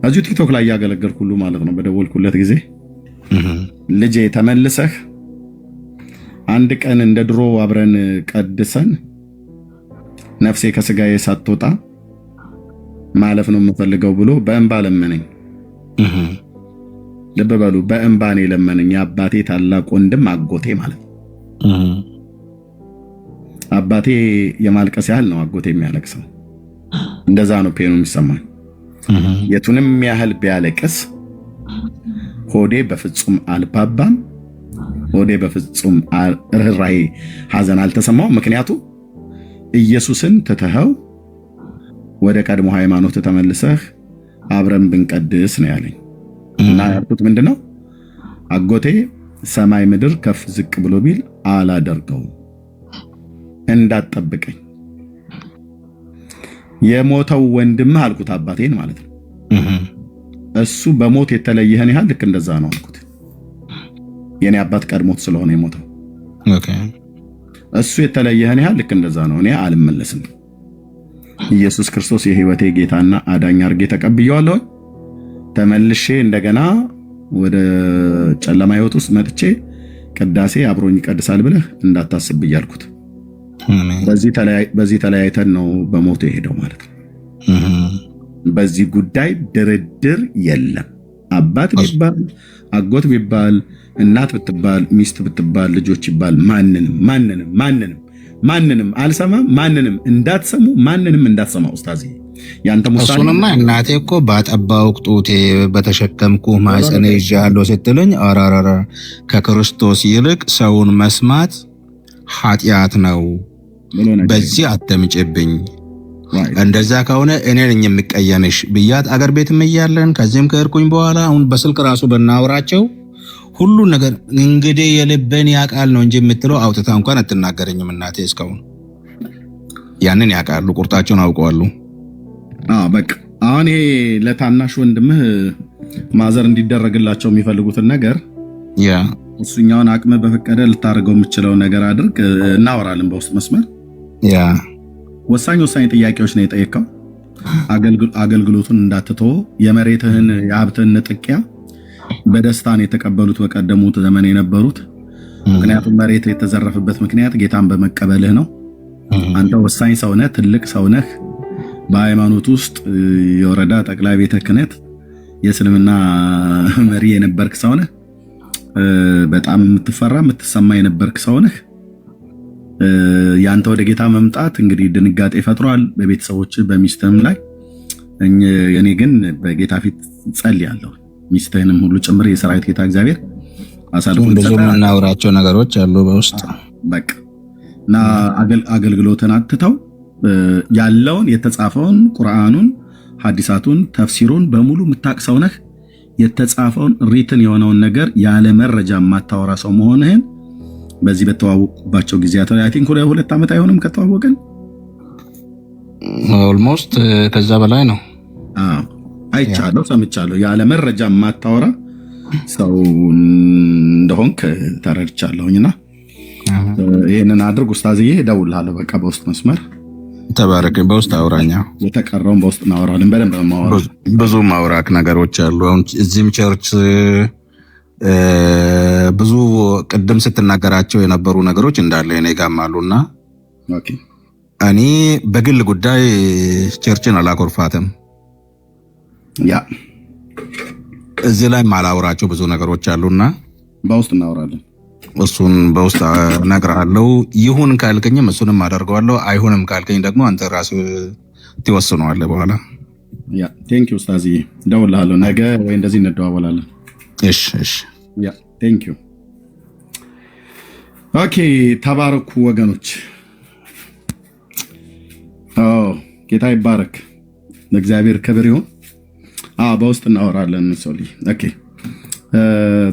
Speaker 1: እዚሁ ቲክቶክ ላይ ያገለገልኩ ሁሉ ማለት ነው በደወልኩለት ጊዜ ልጄ ተመልሰህ አንድ ቀን እንደ ድሮ አብረን ቀድሰን ነፍሴ ከስጋዬ ሳትወጣ ማለፍ ነው የምፈልገው ብሎ በእንባ ለመነኝ። ልብ በሉ፣ በእንባ ነው የለመነኝ። የአባቴ ታላቅ ወንድም አጎቴ ማለት ነው። አባቴ የማልቀስ ያህል ነው አጎቴ የሚያለቅሰው። እንደዛ ነው ፔኑ የሚሰማኝ። የቱንም ያህል ቢያለቅስ ሆዴ በፍጹም አልባባም። ሆዴ በፍጹም ርህራሄ ሐዘን አልተሰማው። ምክንያቱ ኢየሱስን ትተኸው ወደ ቀድሞ ሃይማኖት ተመልሰህ አብረን ብንቀድስ ነው ያለኝ። እና ያልኩት ምንድነው አጎቴ ሰማይ ምድር ከፍ ዝቅ ብሎ ቢል አላደርገውም። እንዳትጠብቀኝ የሞተው ወንድምህ አልኩት፣ አባቴን ማለት ነው። እሱ በሞት የተለየህን ያህል ልክ እንደዛ ነው አልኩት። የኔ አባት ቀድሞት ስለሆነ የሞተው እሱ የተለየህን ያህል ልክ እንደዛ ነው። እኔ አልመለስም። ኢየሱስ ክርስቶስ የህይወቴ ጌታና አዳኝ አድርጌ ተቀብየዋለሁ። ተመልሼ እንደገና ወደ ጨለማ ህይወት ውስጥ መጥቼ ቅዳሴ አብሮኝ ይቀድሳል ብለህ እንዳታስብ እያልኩት፣ በዚህ ተለያይተን ነው በሞት የሄደው ማለት ነው። በዚህ ጉዳይ ድርድር የለም። አባት ቢባል አጎት ቢባል እናት ብትባል ሚስት ብትባል ልጆች ይባል ማንንም አልሰማም። ማንንም እንዳትሰሙ፣ ማንንም እንዳትሰማ ኡስታዝ። ያንተ ሙሳሌ
Speaker 2: እሱንማ እናቴ እኮ ባጠባው ጡቴ በተሸከምኩ ማህፀኔ ይዣለሁ ስትለኝ አራራራ ከክርስቶስ ይልቅ ሰውን መስማት ኃጢአት ነው፣ በዚህ አትምጭብኝ፣ እንደዛ ከሆነ እኔ ነኝ የምቀየምሽ ብያት አገር ቤትም እያለን ከዚህም ከእርኩኝ በኋላ አሁን በስልክ ራሱ በናወራቸው ሁሉ ነገር እንግዲህ የልብን ያቃል ነው እንጂ የምትለው አውጥታ እንኳን አትናገረኝም እናቴ እስካሁን። ያንን ያቃሉ፣ ቁርጣቸውን አውቀዋሉ።
Speaker 1: በቃ አሁን ይሄ ለታናሽ ወንድምህ ማዘር እንዲደረግላቸው የሚፈልጉትን ነገር እሱኛውን አቅም በፈቀደ ልታደርገው የምችለው ነገር አድርግ። እናወራለን በውስጥ መስመር። ወሳኝ ጥያቄዎች ነው የጠየቀው። አገልግሎቱን እንዳትተው፣ የመሬትህን የሀብትህን ንጥቂያ በደስታን የተቀበሉት በቀደሙት ዘመን የነበሩት። ምክንያቱም መሬት የተዘረፈበት ምክንያት ጌታን በመቀበልህ ነው። አንተ ወሳኝ ሰው ነህ፣ ትልቅ ሰው ነህ። በሃይማኖት ውስጥ የወረዳ ጠቅላይ ቤተ ክህነት የእስልምና መሪ የነበርክ ሰው ነህ። በጣም የምትፈራ የምትሰማ የነበርክ ሰው ነህ። ያንተ ወደ ጌታ መምጣት እንግዲህ ድንጋጤ ፈጥሯል በቤተሰቦች በሚስትህም ላይ። እኔ ግን በጌታ ፊት ጸልያለሁ፣ ሚስትህንም ሁሉ ጭምር የሰራዊት ጌታ እግዚአብሔር አሳልፎ
Speaker 2: ብዙ የምናወራቸው ነገሮች አሉ በውስጥ
Speaker 1: በቃ እና አገልግሎትን አትተው። ያለውን የተጻፈውን ቁርአኑን፣ ሐዲሳቱን፣ ተፍሲሩን በሙሉ የምታውቅ ሰው ነህ። የተጻፈውን ሪትን የሆነውን ነገር ያለ መረጃ የማታወራ ሰው መሆንህን በዚህ በተዋወቁባቸው ጊዜያት አይ ቲንክ 2 ዓመት አይሆንም ከተዋወቅን፣
Speaker 2: ኦልሞስት ከዛ በላይ ነው።
Speaker 1: አይቻለሁ፣ ሰምቻለሁ። ያለ መረጃ የማታወራ ሰው እንደሆንክ ተረድቻለሁኝና ይሄንን አድርግ ኡስታዝዬ። እደውልልሃለሁ በቃ በውስጥ መስመር።
Speaker 2: ተባረክ። በውስጥ አውራኛ፣
Speaker 1: የተቀረውን በውስጥ እናወራለን። በደንብ ማወራ
Speaker 2: ብዙ ማውራክ ነገሮች አሉ። አሁን እዚህም ቸርች ብዙ ቅድም ስትናገራቸው የነበሩ ነገሮች እንዳለ እኔ ጋርም አሉና እኔ በግል ጉዳይ ቸርችን አላኮርፋትም። እዚህ ላይ ማላወራቸው ብዙ ነገሮች አሉና
Speaker 1: በውስጥ እናወራለን።
Speaker 2: እሱን በውስጥ እነግርሃለሁ። ይሁን ካልከኝም እሱንም አደርገዋለሁ፣ አይሁንም ካልከኝ ደግሞ አንተ ራስህ ትወስነዋለህ በኋላ።
Speaker 1: ቴንክ ዩ ኡስታዝዬ፣ እደውልልሃለሁ ነገ ወይ እንደዚህ እንደዋወላለን።
Speaker 2: እሺ።
Speaker 1: ቴንክ ዩ። ኦኬ፣ ተባረኩ ወገኖች። ጌታ ይባረክ፣ ለእግዚአብሔር ክብር ይሁን። በውስጥ እናወራለን። ሶሊ ኦኬ፣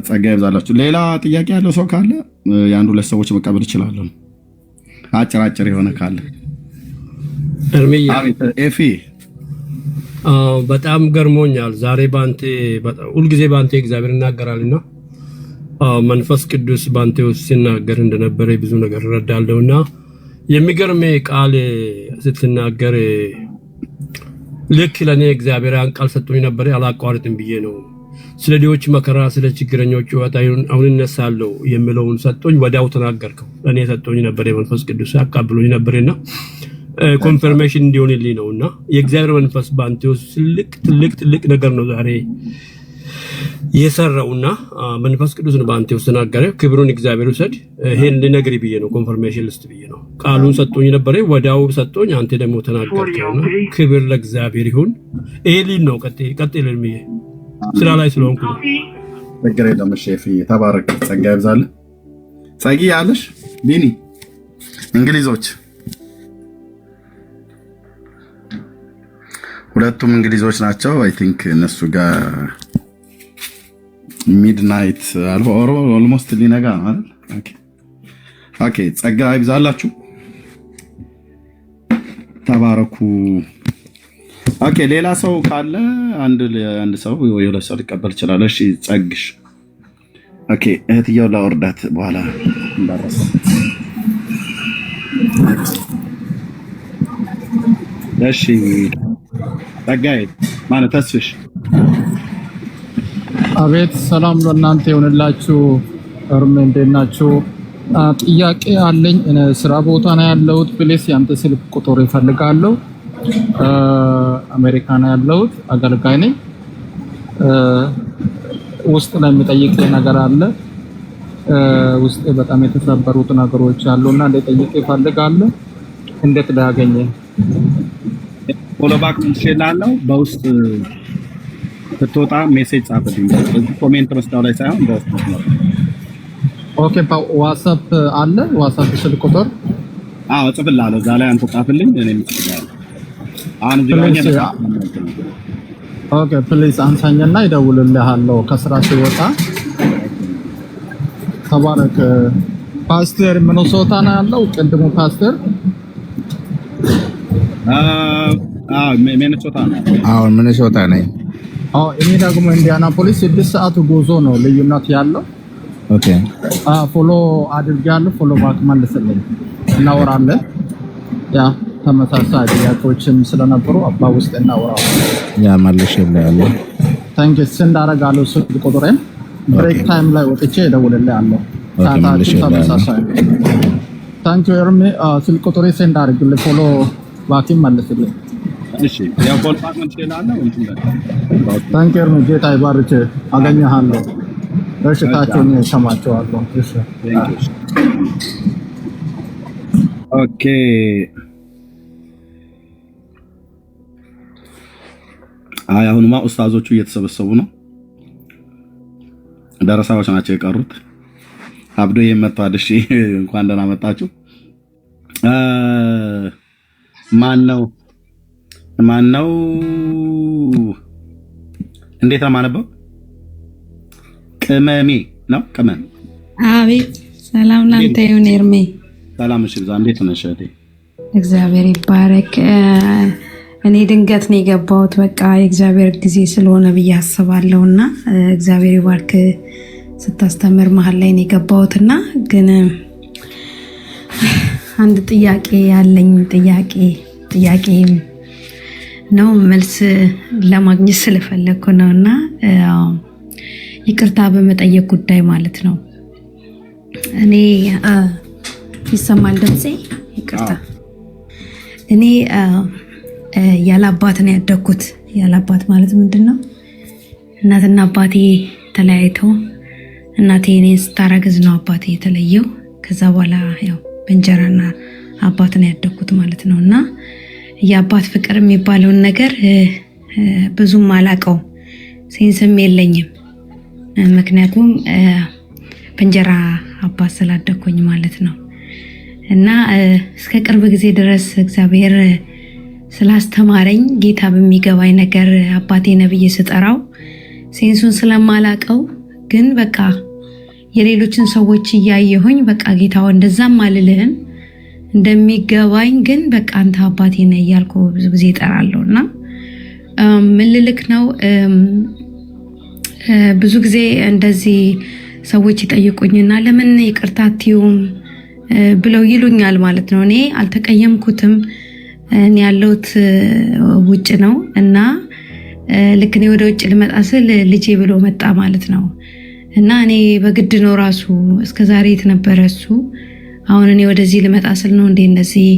Speaker 1: ጸጋ ይብዛላችሁ። ሌላ ጥያቄ ያለው ሰው ካለ የአንድ 2 ሰዎች መቀበል እችላለሁ። አጭር የሆነ ካለ ኤፊ።
Speaker 3: በጣም ገርሞኛል ዛሬ ባንተ ሁልጊዜ ባንተ እግዚአብሔር ይናገራልና መንፈስ ቅዱስ ባንተ ውስጥ ሲናገር እንደነበረ ብዙ ነገር እረዳለሁና የሚገርም ቃል ስትናገር ልክ ለኔ እግዚአብሔር ያን ቃል ሰጥቶኝ ነበር፣ አላቋርጥም ብዬ ነው። ስለ ዲዎች መከራ፣ ስለ ችግረኞች አሁን እነሳለሁ የሚለውን ሰጥቶኝ ወዲያው ተናገርከው። ለኔ ሰጥቶኝ ነበር፣ የመንፈስ ቅዱስ አቃብሎኝ ነበርና ኮንፈርሜሽን እንዲሆንልኝ ነውና የእግዚአብሔር መንፈስ ባንተ ውስጥ ትልቅ ነገር ነው ዛሬ የሰራውና መንፈስ ቅዱስን ባንተ ውስጥ ተናገረ። ክብሩን እግዚአብሔር ውሰድ። ይሄን ልነግርህ ብዬ ነው፣ ኮንፈርሜሽን ልስጥ ብዬ ነው። ቃሉን ሰጥቶኝ ነበር፣ ወዲያው ሰጥቶኝ፣ አንተ ደግሞ ተናገርከውና ክብር ለእግዚአብሔር ይሁን። ይሄ ሊል ነው። ቀጥል ልምዬ፣ ስራ ላይ ስለሆንኩ ነው።
Speaker 1: ነገር የለም። እሺ ተባረክ፣ ጸጋ ይብዛልህ። ጸጊ ያለሽ ቢኒ እንግሊዞች ሁለቱም እንግሊዞች ናቸው። አይ ቲንክ እነሱ ጋር ሚድናይት አልፎ ኦልሞስት ሊነጋ አይደል? ኦኬ ጸጋ ይብዛላችሁ፣ ተባረኩ። ኦኬ ሌላ ሰው ካለ አንድ ሰው ወይ ሁለት ሰው ሊቀበል ይችላል። እሺ ጸግሽ። ኦኬ እህትየው ላወርዳት በኋላ እንዳረስ። እሺ ጸጋዬ ማለት ተስፍሽ።
Speaker 4: አቤት ሰላም ለእናንተ ይሁንላችሁ። እርም እንዴት ናችሁ? ጥያቄ አለኝ። ስራ ቦታ ነው ያለሁት። ፕሌስ ያንተ ስልክ ቁጥር ይፈልጋለሁ። አሜሪካ ነው ያለሁት። አገልጋይ ነኝ። ውስጥ ላይ የሚጠይቅ ነገር አለ። ውስጥ በጣም የተሰበሩት ነገሮች አሉና እንድጠይቅ ይፈልጋለሁ። እንዴት ላገኘ?
Speaker 1: ፎሎ ባክ እንችላለን። በውስጥ ስትወጣ ሜሴጅ ጻፍልኝ። በዚህ ኮሜንት መስታው ላይ ሳይሆን በውስጥ ነው።
Speaker 4: ኦኬ ዋትስአፕ አለ። ዋትስአፕ ስልክ ቁጥር
Speaker 1: ጽፍልሃለሁ። እዛ ላይ አንተ ጻፍልኝ፣ እኔም እጽፍልሃለሁ። አሁን እዚህ ጋር
Speaker 4: ኦኬ ፕሊዝ አንሳኝና ይደውልልሃለሁ ከስራ ሲወጣ። ተባረክ። ፓስተር ሚኒሶታ ነው ያለው ቅድሙ ፓስተር?
Speaker 1: ሚኒሶታ ነው።
Speaker 2: አሁን ሚኒሶታ ነኝ።
Speaker 4: እኔ ደግሞ ኢንዲያናፖሊስ 6 ሰዓት ጉዞ ነው ልዩነት ያለው።
Speaker 2: ኦኬ
Speaker 4: ፎሎ አድርጋለሁ። ፎሎ ባክ መልስልኝ፣ እናወራለን። ያ ተመሳሳይ ጥያቄዎችም ስለነበሩ አባ ውስጥ እናወራለን።
Speaker 2: ያ መልሽልሃለሁ።
Speaker 4: ታንክ ዩ። ስንት አደርጋለሁ ስልክ ቁጥሬን ብሬክ ታይም ላይ ወጥቼ እደውልልሃለሁ። ሰዓታችን ተመሳሳይ። ታንክ ዩ ኤርሚ። ስልክ ቁጥሬ ስንት አደርግልህ? ፎሎ ባክም መልስልኝ።
Speaker 1: እሺ ያው ፎሎ ባክ እንችላለን።
Speaker 4: ታንክ ዩ ኤርሚ። ጌታ ይባርክ። አገኘሃለሁ። እሺ ታችሁን ሰማቸዋለሁ። እሺ
Speaker 1: ኦኬ አሁንማ ኡስታዞቹ እየተሰበሰቡ ነው። ደረሳዎች ናቸው የቀሩት። አብዶ የመጣው እሺ እንኳን ደህና መጣችሁ። ማን ነው እንዴት ነው ማነበው? ቅመሜ ነው ቅመም።
Speaker 5: አቤት ሰላም ላንተ ይሁን ኤርሜ።
Speaker 1: ሰላም እሺ። እንዴት ነሽ እህቴ?
Speaker 5: እግዚአብሔር ይባረክ። እኔ ድንገት ነው የገባሁት። በቃ የእግዚአብሔር ጊዜ ስለሆነ ብዬ አስባለሁና እግዚአብሔር ይባርክ። ስታስተምር መሀል ላይ ነው የገባሁትና ግን አንድ ጥያቄ ያለኝ ጥያቄ ነው መልስ ለማግኘት ስለፈለኩ ነውና ይቅርታ በመጠየቅ ጉዳይ ማለት ነው። እኔ ይሰማል ድምጼ? ይቅርታ። እኔ ያላባት ነው ያደግኩት። ያላባት ማለት ምንድነው? እናትና አባቴ ተለያይተው እናቴ እኔን ስታረግዝ ነው አባቴ የተለየው። ከዛ በኋላ ያው በእንጀራና አባት ነው ያደግኩት ማለት ነውና የአባት ፍቅር የሚባለውን ነገር ብዙም አላውቀውም፣ ሴንስም የለኝም። ምክንያቱም በእንጀራ አባት ስላደግኩኝ ማለት ነው። እና እስከ ቅርብ ጊዜ ድረስ እግዚአብሔር ስላስተማረኝ ጌታ በሚገባኝ ነገር አባቴ ነብይ ስጠራው ሴንሱን ስለማላቀው ግን በቃ የሌሎችን ሰዎች እያየሁኝ በቃ ጌታው እንደዛም አልልህም እንደሚገባኝ ግን በቃ አንተ አባቴ ነህ እያልኩ ብዙ ጊዜ እጠራለሁና ምን ልልክ ነው ብዙ ጊዜ እንደዚህ ሰዎች ይጠይቁኝና ለምን ይቅርታ አትይውም ብለው ይሉኛል ማለት ነው። እኔ አልተቀየምኩትም። እኔ ያለሁት ውጭ ነው እና ልክ እኔ ወደ ውጭ ልመጣ ስል ልጄ ብሎ መጣ ማለት ነው። እና እኔ በግድ ነው ራሱ እስከዛሬ የተነበረ እሱ አሁን እኔ ወደዚህ ልመጣ ስል ነው እንዴ እንደዚህ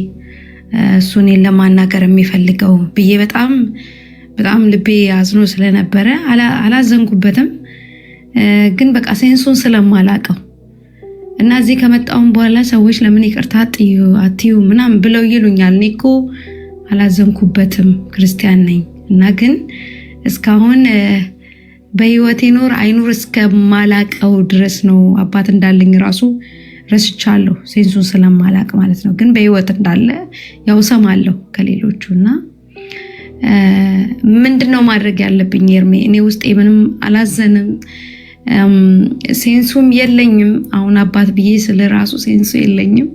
Speaker 5: እሱ እኔን ለማናገር የሚፈልገው ብዬ በጣም ልቤ አዝኖ ስለነበረ አላዘንኩበትም። ግን በቃ ሴንሱን ስለማላቀው እና እዚህ ከመጣውን በኋላ ሰዎች ለምን ይቅርታ አትዩ ምናምን ብለው ይሉኛል። እኔ እኮ አላዘንኩበትም፣ ክርስቲያን ነኝ። እና ግን እስካሁን በህይወቴ ኖር አይኑር እስከማላቀው ድረስ ነው አባት እንዳለኝ ራሱ ረስቻለሁ፣ ሴንሱን ስለማላቅ ማለት ነው። ግን በህይወት እንዳለ ያው ሰማለሁ ከሌሎቹና ምንድነው ማድረግ ያለብኝ ኤርሜ? እኔ ውስጤ ምንም አላዘንም። ሴንሱም የለኝም። አሁን አባት ብዬ ስለ ራሱ ሴንሱ የለኝም።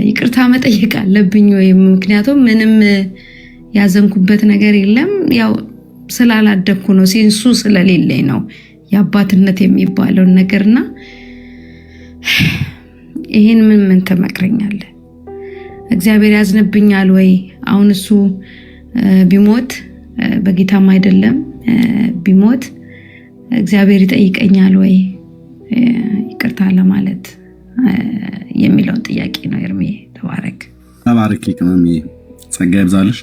Speaker 5: ይቅርታ መጠየቅ አለብኝ ወይ? ምክንያቱም ምንም ያዘንኩበት ነገር የለም። ያው ስላላደግኩ ነው፣ ሴንሱ ስለሌለኝ ነው የአባትነት የሚባለውን ነገርና ይሄን ምን ትመክረኛለህ? እግዚአብሔር ያዝንብኛል ወይ? አሁን እሱ ቢሞት በጌታም አይደለም ቢሞት እግዚአብሔር ይጠይቀኛል ወይ ይቅርታ ለማለት የሚለው ጥያቄ ነው። ኤርሜ ተባረክ።
Speaker 1: ተባረክ ከመሚ ጸጋ ይብዛልሽ።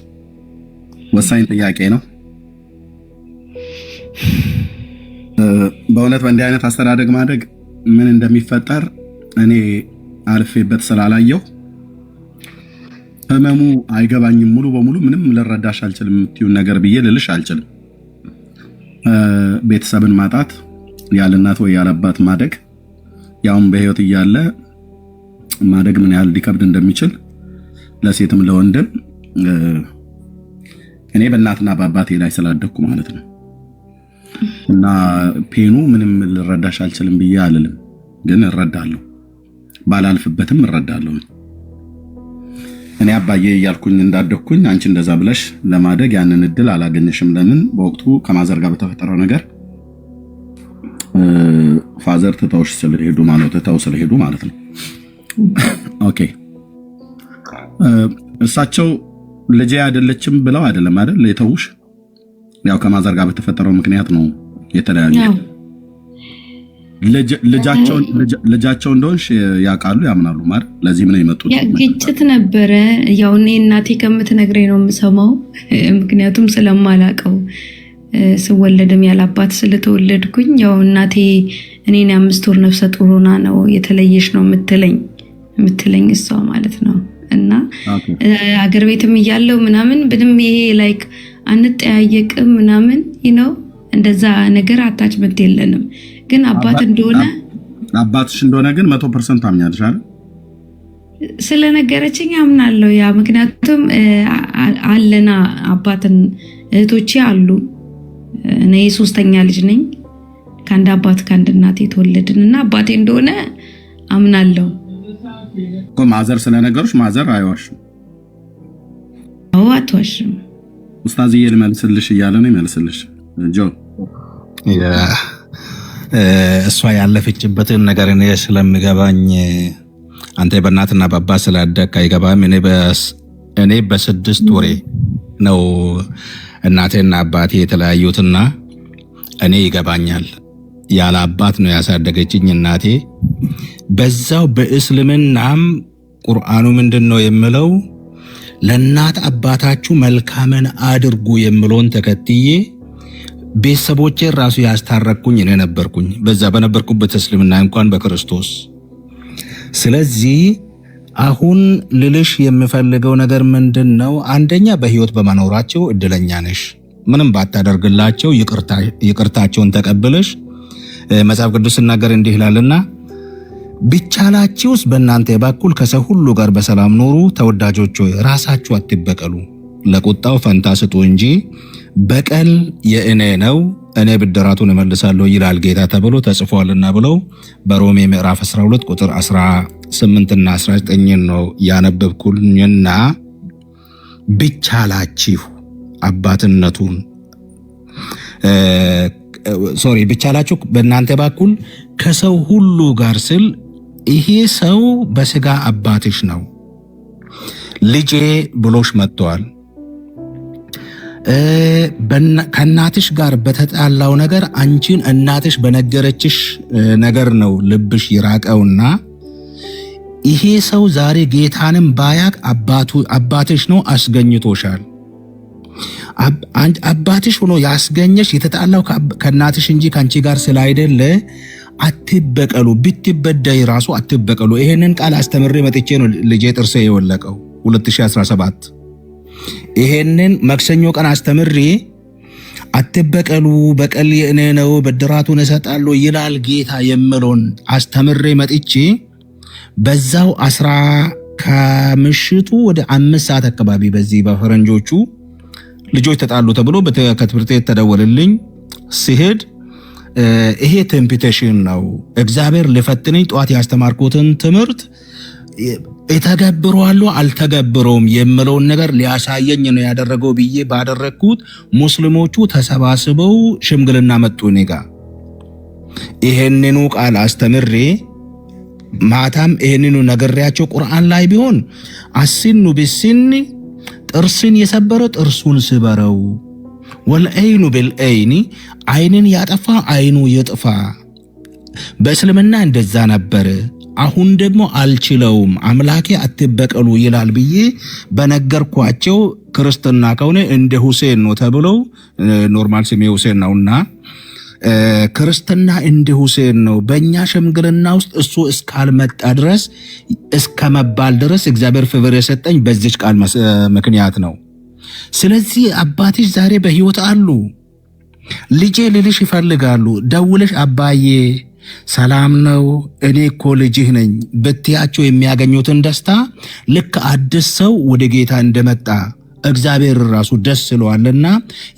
Speaker 1: ወሳኝ ጥያቄ ነው። በእውነት በእንዲህ አይነት አስተዳደግ ማደግ ምን እንደሚፈጠር እኔ አልፌበት ስላላየው ህመሙ አይገባኝም። ሙሉ በሙሉ ምንም ልረዳሽ አልችልም የምትይውን ነገር ብዬ ልልሽ አልችልም። ቤተሰብን ማጣት፣ ያለ እናት ወይ ያለ አባት ማደግ፣ ያውም በህይወት እያለ ማደግ ምን ያህል ሊከብድ እንደሚችል ለሴትም ለወንድም እኔ በእናትና በአባቴ ላይ ስላደግኩ ማለት ነው። እና ፔኑ ምንም ልረዳሽ አልችልም ብዬ አልልም፣ ግን እረዳለሁ። ባላልፍበትም እረዳለሁ። እኔ አባዬ እያልኩኝ እንዳደግኩኝ አንቺ እንደዛ ብለሽ ለማደግ ያንን እድል አላገኘሽም። ለምን? በወቅቱ ከማዘር ጋር በተፈጠረው ነገር ፋዘር ትተውሽ ስለሄዱ ማለት ነው። ኦኬ እሳቸው ልጄ አይደለችም ብለው አይደለም አይደል የተውሽ? ያው ከማዘር ጋር በተፈጠረው ምክንያት ነው የተለያዩ። ልጃቸው እንደሆንሽ ያውቃሉ ያምናሉ ማለት ለዚህ ምን የመጡት
Speaker 5: ግጭት ነበረ። ያው እኔ እናቴ ከምትነግረኝ ነው የምሰማው፣ ምክንያቱም ስለማላቀው ስወለድም ያላባት ስለተወለድኩኝ ያው እናቴ እኔን 5 ወር ነፍሰ ጡር ሆና ነው የተለየሽ ነው የምትለኝ እሷ ማለት ነው። እና አገር ቤትም እያለው ምናምን ምንም ይሄ ላይክ አንጠያየቅም ምናምን እንደዛ ነገር አታችመንት የለንም። ግን አባትሽ እንደሆነ ግን 100% አምኛለሽ አይደል? ስለነገረችኝ አምናለሁ። ያ ምክንያቱም አለና አባትን እህቶቼ አሉ። እኔ 3ኛ ልጅ ነኝ። ከአንድ አባት ከአንድ እናት የተወለድንና አባቴ እንደሆነ አምናለሁ።
Speaker 1: ማዘር ስለነገሩሽ ማዘር አይዋሽም?
Speaker 5: አዎ አትዋሽም።
Speaker 1: ኡስታዝዬ ልመልስልሽ እያለ ነው ይመልስልሽ። ጆ
Speaker 2: እሷ ያለፈችበትን ነገር እኔ ስለምገባኝ አንተ በእናትና በአባት ስላደግ አይገባም። እኔ በ6 ወሬ ነው እናቴና አባቴ የተለያዩትና እኔ ይገባኛል። ያለ አባት ነው ያሳደገችኝ እናቴ። በዛው በእስልምናም ቁርአኑ ምንድነው የሚለው? ለእናት አባታችሁ መልካምን አድርጉ የሚለውን ተከትዬ ቤተሰቦቼ ራሱ ያስታረቅኩኝ እኔ ነበርኩኝ፣ በዛ በነበርኩበት እስልምና እንኳን በክርስቶስ። ስለዚህ አሁን ልልሽ የምፈልገው ነገር ምንድነው? አንደኛ በህይወት በመኖራቸው እድለኛ ነሽ። ምንም ባታደርግላቸው ይቅርታቸውን ተቀብለሽ መጽሐፍ ቅዱስ ሲናገር እንዲህ ይላልና ቢቻላችሁስ በእናንተ በኩል ከሰው ሁሉ ጋር በሰላም ኖሩ፣ ተወዳጆች ሆይ ራሳችሁ አትበቀሉ፣ ለቁጣው ፈንታ ስጡ እንጂ በቀል የእኔ ነው፣ እኔ ብድራቱን እመልሳለሁ ይላል ጌታ ተብሎ ተጽፏልና ብለው በሮሜ ምዕራፍ 12 ቁጥር 18 እና 19 ነው ያነበብኩኝና ቢቻላችሁ አባትነቱን ቢቻላችሁ በእናንተ በኩል ከሰው ሁሉ ጋር ስል ይሄ ሰው በስጋ አባትሽ ነው፣ ልጄ ብሎሽ መጥቷል። ከእናትሽ ጋር በተጣላው ነገር አንቺን እናትሽ በነገረችሽ ነገር ነው ልብሽ ይራቀውና ይሄ ሰው ዛሬ ጌታንም ባያቅ አባትሽ ነው አስገኝቶሻል። አባትሽ ሆኖ ያስገኘሽ የተጣላው ከእናትሽ እንጂ ከአንቺ ጋር ስላይደለ አትበቀሉ፣ ብትበደይ ራሱ አትበቀሉ። ይሄንን ቃል አስተምሬ መጥቼ ነው ልጄ ጥርሴ የወለቀው 2017። ይሄንን መክሰኞ ቀን አስተምሬ አትበቀሉ፣ በቀል የእኔ ነው፣ ብድራቱን እሰጣለሁ ይላል ጌታ የምለውን አስተምሬ መጥቼ በዛው ከምሽቱ ወደ 5 ሰዓት አካባቢ በዚህ በፈረንጆቹ ልጆች ተጣሉ ተብሎ ከትምህርት ቤት ተደወለልኝ። ሲሄድ ይሄ ቴምፕቴሽን ነው። እግዚአብሔር ልፈትነኝ ጠዋት ያስተማርኩትን ትምህርት እተገብረዋለሁ አልተገብረውም የምለውን ነገር ሊያሳየኝ ነው ያደረገው ብዬ ባደረግኩት ሙስሊሞቹ ተሰባስበው ሽምግልና መጡ እኔ ጋር። ይሄንኑ ቃል አስተምሬ ማታም ይሄንኑ ነገሪያቸው ቁርአን ላይ ቢሆን አሲኑ ቢሲኒ ጥርስን የሰበረ ጥርሱን ስበረው፣ ወልዐይኑ ቢልዐይኒ አይንን ያጠፋ አይኑ ይጥፋ። በእስልምና እንደዛ ነበር። አሁን ደግሞ አልችለውም አምላኬ አትበቀሉ ይላል ብዬ በነገርኳቸው ክርስትና ከሆነ እንደ ሁሴን ነው ተብለው ኖርማል ስሜ ሁሴን ነውና ክርስትና እንደ ሁሴን ነው በእኛ ሽምግልና ውስጥ እሱ እስካልመጣ ድረስ እስከመባል ድረስ እግዚአብሔር ፍቅር የሰጠኝ በዚች ቃል ምክንያት ነው። ስለዚህ አባትሽ ዛሬ በህይወት አሉ። ልጄ ልልሽ ይፈልጋሉ። ደውለሽ አባዬ ሰላም ነው እኔ እኮ ልጅህ ነኝ ብትያቸው የሚያገኙትን ደስታ ልክ አዲስ ሰው ወደ ጌታ እንደመጣ እግዚአብሔር ራሱ ደስ ስለዋልና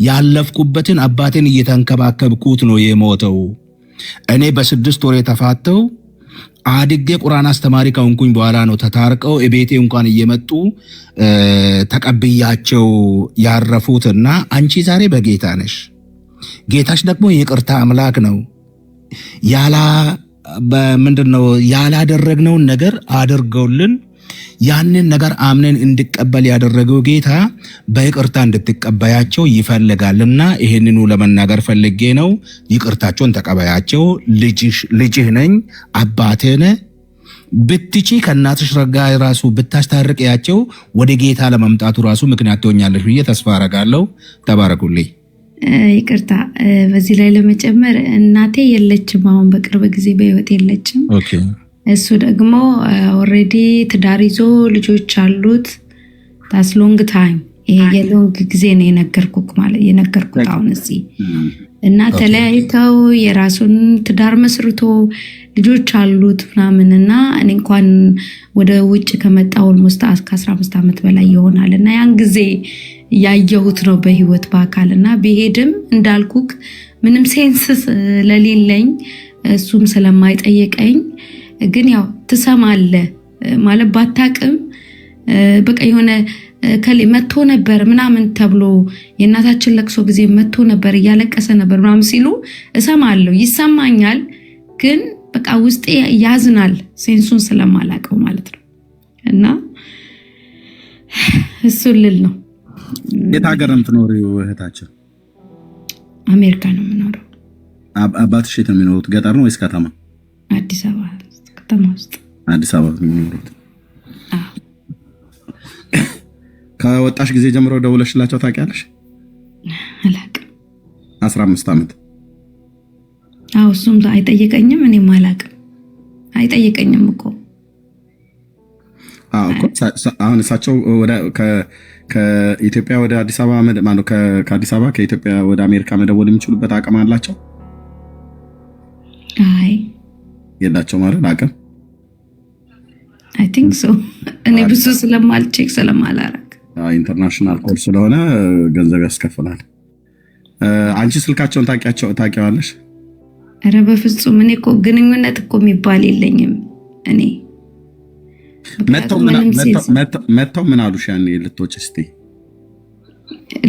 Speaker 2: ያለፍኩበትን አባቴን እየተንከባከብኩት ነው የሞተው። እኔ በ6 ወር ተፋተው አድጌ ቁርአን አስተማሪ ከሆንኩኝ በኋላ ነው ተታርቀው እቤቴ እንኳን እየመጡ ተቀብያቸው ያረፉትና አንቺ ዛሬ በጌታ ነሽ፣ ጌታሽ ደግሞ ይቅርታ አምላክ ነው። ምንድነው ያላደረግነውን ነገር አድርገውልን ያንን ነገር አምነን እንድቀበል ያደረገው ጌታ በይቅርታ እንድትቀበያቸው ይፈልጋልና ይሄንኑ ለመናገር ፈልጌ ነው። ይቅርታቸውን ተቀበያቸው። ልጅህ ነኝ አባቴነ ብትቺ ከእናትሽ ረጋ ራሱ ብታስታርቂያቸው ወደ ጌታ ለመምጣቱ ራሱ ምክንያት ትሆኛለሽ ብዬ ተስፋ አረጋለሁ። ተባረኩልኝ።
Speaker 5: ይቅርታ በዚህ ላይ ለመጨመር እናቴ የለችም፣ አሁን በቅርብ ጊዜ በህይወት የለችም።
Speaker 2: ኦኬ።
Speaker 5: እሱ ደግሞ ኦልሬዲ ትዳር ይዞ ልጆች አሉት። ታስ ሎንግ ታይም ይሄ የሎንግ ጊዜ ነው የነገርኩት አሁን እዚህ እና ተለያይተው የራሱን ትዳር መስርቶ ልጆች አሉት ምናምን እና እኔ እንኳን ወደ ውጭ ከመጣ ኦልሞስት ከ15 ዓመት በላይ ይሆናል እና ያን ጊዜ ያየሁት ነው በህይወት በአካል እና ቢሄድም እንዳልኩክ ምንም ሴንስ ለሌለኝ እሱም ስለማይጠየቀኝ ግን ያው ትሰማለ ማለት ባታቅም በቃ የሆነ ከሌ መጥቶ ነበር ምናምን ተብሎ የእናታችን ለቅሶ ጊዜ መጥቶ ነበር እያለቀሰ ነበር ምናምን ሲሉ እሰማለሁ፣ ይሰማኛል። ግን በቃ ውስጤ ያዝናል ሴንሱን ስለማላቀው ማለት ነው። እና እሱ ልል ነው።
Speaker 1: የት ሀገር ነው የምትኖሪው እህታችን?
Speaker 5: አሜሪካ ነው የምኖረው።
Speaker 1: አባትሽ የት ነው የሚኖሩት? ገጠር ነው ወይስ ከተማ?
Speaker 5: አዲስ አበባ ከተማ ውስጥ።
Speaker 1: አዲስ አበባ ነው የሚኖሩት? ከወጣሽ ጊዜ ጀምሮ ደውለሽላቸው ታውቂያለሽ?
Speaker 5: አላቅም።
Speaker 1: 15 ዓመት?
Speaker 5: አዎ። እሱም አይጠየቀኝም፣ እኔም አላቅም። አይጠየቀኝም እኮ።
Speaker 1: አዎ እኮ አሁን እሳቸው ከኢትዮጵያ ወደ አዲስ አበባ ማለት ከአዲስ አበባ ከኢትዮጵያ ወደ አሜሪካ መደወል የሚችሉበት አቅም አላቸው?
Speaker 5: አይ
Speaker 1: የላቸው ማለት አቅም።
Speaker 5: አይ ቲንክ ሶ። እኔ ብዙ ስለማልቼክ ስለማላረግ
Speaker 1: ኢንተርናሽናል ኮል ስለሆነ ገንዘብ ያስከፍላል። አንቺ ስልካቸውን ታውቂዋለሽ?
Speaker 5: ኧረ በፍጹም። እኔ እኮ ግንኙነት እኮ የሚባል የለኝም። እኔ
Speaker 1: መተው ምን አሉሽ ያኔ ልትወጪ ስትይ?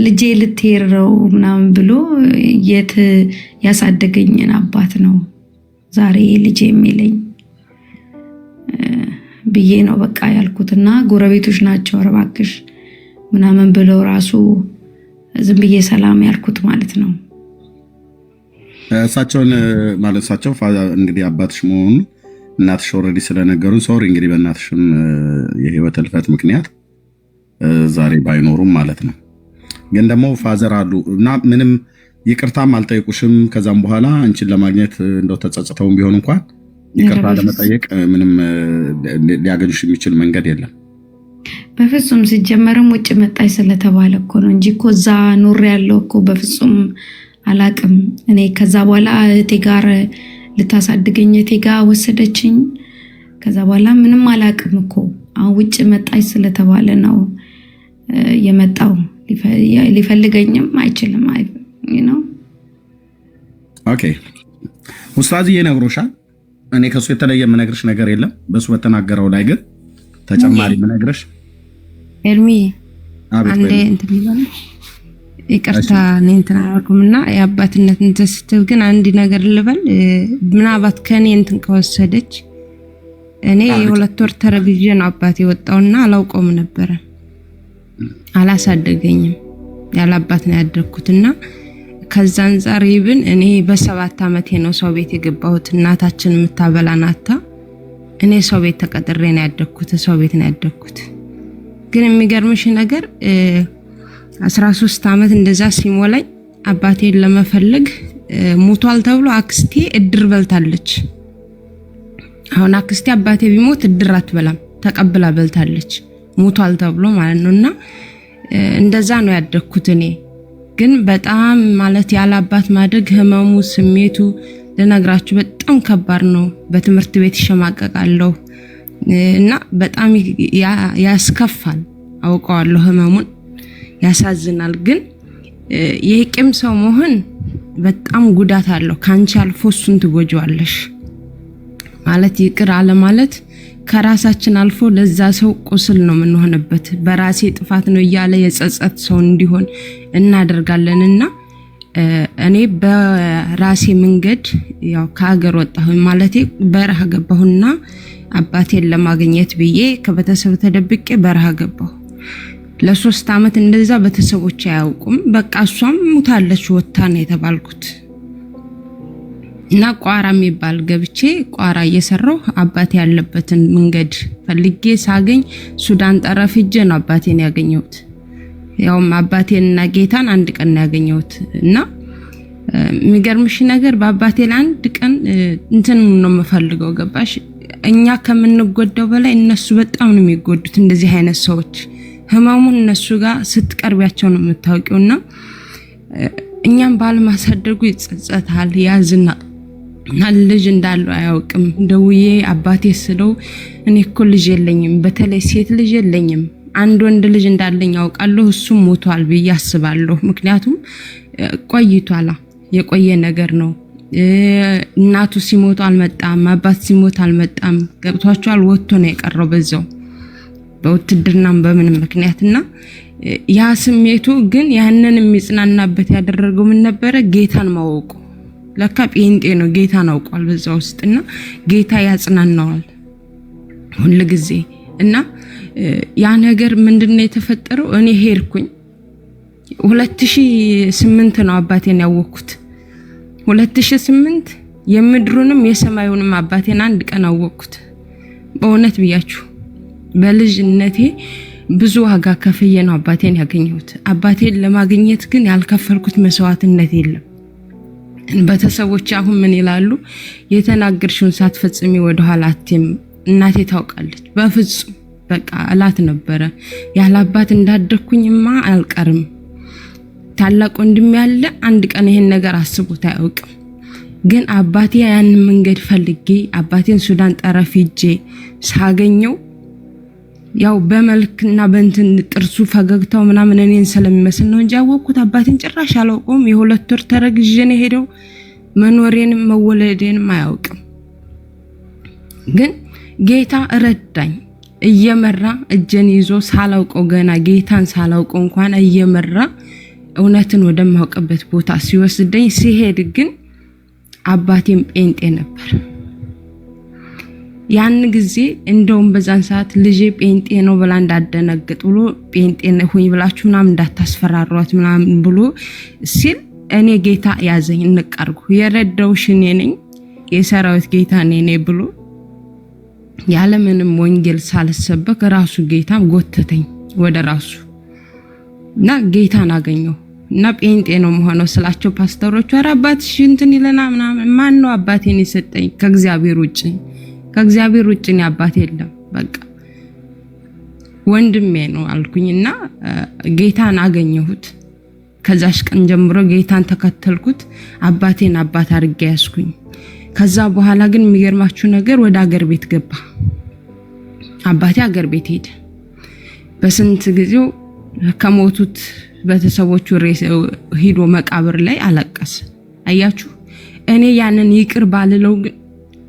Speaker 5: ልጄ ልትሄድ ነው ምናምን ብሎ የት ያሳደገኝን አባት ነው ዛሬ ልጄ የሚለኝ ብዬ ነው በቃ ያልኩትና ጎረቤቶች ናቸው እባክሽ ምናምን ብለው ራሱ ዝም ብዬ ሰላም ያልኩት ማለት ነው።
Speaker 1: እሳቸውን ማለት እሳቸው እንግዲህ አባትሽ መሆኑን እናትሽ ኦልሬዲ ስለነገሩን ሶሪ እንግዲህ በእናትሽም የህይወት እልፈት ምክንያት ዛሬ ባይኖሩም ማለት ነው። ግን ደግሞ ፋዘር አሉ እና ምንም ይቅርታም አልጠየቁሽም? ከዛም በኋላ አንቺን ለማግኘት እንደው ተጸጽተውም ቢሆን እንኳን ይቅርታ ለመጠየቅ ምንም ሊያገኙሽ የሚችል መንገድ የለም?
Speaker 5: በፍጹም። ሲጀመርም ውጭ መጣይ ስለተባለ እኮ ነው እንጂ እኮ እዛ ኖር ያለው እኮ በፍጹም አላቅም። እኔ ከዛ በኋላ እህቴ ጋር ልታሳድገኝ እህቴ ጋር ወሰደችኝ። ከዛ በኋላ ምንም አላቅም እኮ አሁን ውጭ መጣይ ስለተባለ ነው የመጣው። ሊፈልገኝም አይችልም ነው።
Speaker 1: ኦኬ ኡስታዝ ይነግሮሻል። እኔ ከሱ የተለየ የምነግርሽ ነገር የለም። በሱ በተናገረው ላይ ግን ተጨማሪ የምነግርሽ
Speaker 6: ኤርሚ አንዴ እንትን ይላል ይቅርታ ነኝ ተናገርኩምና የአባትነት እንትን ስትል ግን አንድ ነገር ልበል። ምናባት ከኔ እንትን ከወሰደች እኔ የሁለት ወር ተረግዤ ነው አባቴ ወጣውና አላውቀውም ነበር። አላሳደገኝም ያለ አባት ነው ያደግኩትና ከዛ አንፃር ይብን እኔ በ7 አመቴ ነው ሰው ቤት የገባሁት። እናታችን የምታበላናታ እኔ ሰው ቤት ተቀጥሬ ነው ያደግኩት። ሰው ቤት ነው ያደግኩት። ግን የሚገርምሽ ነገር 13 አመት እንደዛ ሲሞላኝ አባቴን ለመፈለግ ሞቷል ተብሎ አክስቴ እድር በልታለች። አሁን አክስቴ አባቴ ቢሞት እድር አትበላም፣ ተቀብላ በልታለች ሞቷል ተብሎ ማለት ነውና እንደዛ ነው ያደግኩት እኔ። ግን በጣም ማለት ያለ አባት ማደግ ህመሙ ስሜቱ ለነግራችሁ በጣም ከባድ ነው። በትምህርት ቤት ይሸማቀቃለሁ እና በጣም ያስከፋል። አውቀዋለሁ ህመሙን ያሳዝናል። ግን የቂም ሰው መሆን በጣም ጉዳት አለው። ካንቺ አልፎ እሱን ትጎጂዋለሽ ማለት ይቅር አለ ማለት ከራሳችን አልፎ ለዛ ሰው ቁስል ነው የምንሆንበት። በራሴ ጥፋት ነው እያለ የጸጸት ሰው እንዲሆን እናደርጋለንና እኔ በራሴ መንገድ ያው ከሀገር ወጣሁ ማለቴ በረሃ ገባሁና አባቴን ለማግኘት ብዬ ከቤተሰብ ተደብቄ በረሃ ገባሁ። ለ3 አመት እንደዛ ቤተሰቦች አያውቁም። በቃ እሷም ሙታለች ወጣ ነው የተባልኩት እና ቋራ የሚባል ገብቼ ቋራ እየሰራሁ አባቴ ያለበትን መንገድ ፈልጌ ሳገኝ ሱዳን ጠረፍ ሄጄ ነው አባቴን ያገኘሁት። ያውም አባቴንና ጌታን አንድ ቀን ያገኘሁት እና የሚገርምሽ ነገር በአባቴ አንድ ቀን እንትን ነው የምፈልገው ገባሽ? እኛ ከምንጎዳው በላይ እነሱ በጣም ነው የሚጎዱት። እንደዚህ አይነት ሰዎች ህመሙን እነሱ ጋር ስትቀርቢያቸው ነው የምታውቂውና እኛም ባለማሳደጉ ይጸጸታል፣ ያዝናል። ልጅ እንዳለው አያውቅም። ደውዬ አባቴ ስለው እኔ እኮ ልጅ የለኝም፣ በተለይ ሴት ልጅ የለኝም፣ አንድ ወንድ ልጅ እንዳለኝ አውቃለሁ፣ እሱም ሞቷል ብዬ አስባለሁ። ምክንያቱም ቆይቷል፣ የቆየ ነገር ነው። እናቱ ሲሞት አልመጣም፣ አባት ሲሞት አልመጣም። ገብቷቸዋል። ወጥቶ ነው የቀረው በዛው በውትድርናም በምን ምክንያትና ያ ስሜቱ ግን ያንን የሚጽናናበት ያደረገው ምን ነበረ? ጌታን ማወቁ። ለካ ጴንጤ ነው፣ ጌታን አውቋል በዛ ውስጥና ጌታ ያጽናናዋል ሁሉ ጊዜ። እና ያ ነገር ምንድነው የተፈጠረው? እኔ ሄድኩኝ 2008 ነው አባቴን ያወቅኩት። 2008 የምድሩንም የሰማዩንም አባቴን አንድ ቀን አወቅኩት። በእውነት ብያችሁ በልጅነቴ ብዙ ዋጋ ከፍዬ ነው አባቴን ያገኘሁት። አባቴን ለማግኘት ግን ያልከፈልኩት መስዋዕትነት የለም። ቤተሰቦች አሁን ምን ይላሉ? የተናገርሽውን ሳትፈጽሚ ወደ ኋላ አትም። እናቴ ታውቃለች። በፍጹም በቃ አላት ነበረ። ያለ አባት እንዳደኩኝማ አልቀርም። ታላቅ ወንድም ያለ አንድ ቀን ይሄን ነገር አስቦት አያውቅም። ግን አባቴ ያን መንገድ ፈልጌ አባቴን ሱዳን ጠረፍ ሄጄ ሳገኘው ያው በመልክና በእንትን ጥርሱ ፈገግታው ምናምን እኔን ስለሚመስል ነው እንጂ ያወቅኩት አባቴን ጭራሽ አላውቀውም። የ2 ወር ተረግዤ ነው ሄደው መኖሬንም መወለዴንም አያውቅም። ግን ጌታ ረዳኝ እየመራ እጄን ይዞ ሳላውቀው ገና ጌታን ሳላውቀው እንኳን እየመራ እውነትን ወደማውቅበት ቦታ ሲወስደኝ ሲሄድ ግን አባቴም ጴንጤ ነበር። ያን ጊዜ እንደውም በዛን ሰዓት ልጄ ጴንጤ ነው ብላ እንዳደነግጥ ብሎ ጴንጤ ነው ሆይ ብላችሁ ምናምን እንዳታስፈራሯት ምናምን ብሎ ሲል እኔ ጌታ ያዘኝ እንቀርጉ የረዳውሽ እኔ ነኝ የሰራዊት ጌታ ነኝ ብሎ ያለ ምንም ወንጌል ሳልሰበክ ራሱ ጌታም ጎተተኝ ወደ ራሱ እና ጌታን አገኘው። እና ጴንጤ ነው መሆነው ስላቸው ፓስተሮቹ ኧረ አባትሽ እንትን ይለና ምናምን ማን ነው አባቴን ይሰጠኝ ከእግዚአብሔር ውጭ ነው አባቴ የለም በቃ ወንድሜ ነው አልኩኝና ጌታን አገኘሁት። ከዛሽ ቀን ጀምሮ ጌታን ተከተልኩት። አባቴን አባት አድርጌ ያስኩኝ። ከዛ በኋላ ግን የሚገርማችሁ ነገር ወደ አገር ቤት ገባ። አባቴ አገር ቤት ሄደ። በስንት ጊዜው ከሞቱት ቤተሰቦቹ ሂዶ መቃብር ላይ አለቀሰ። አያችሁ እኔ ያንን ይቅር ባልለው ግን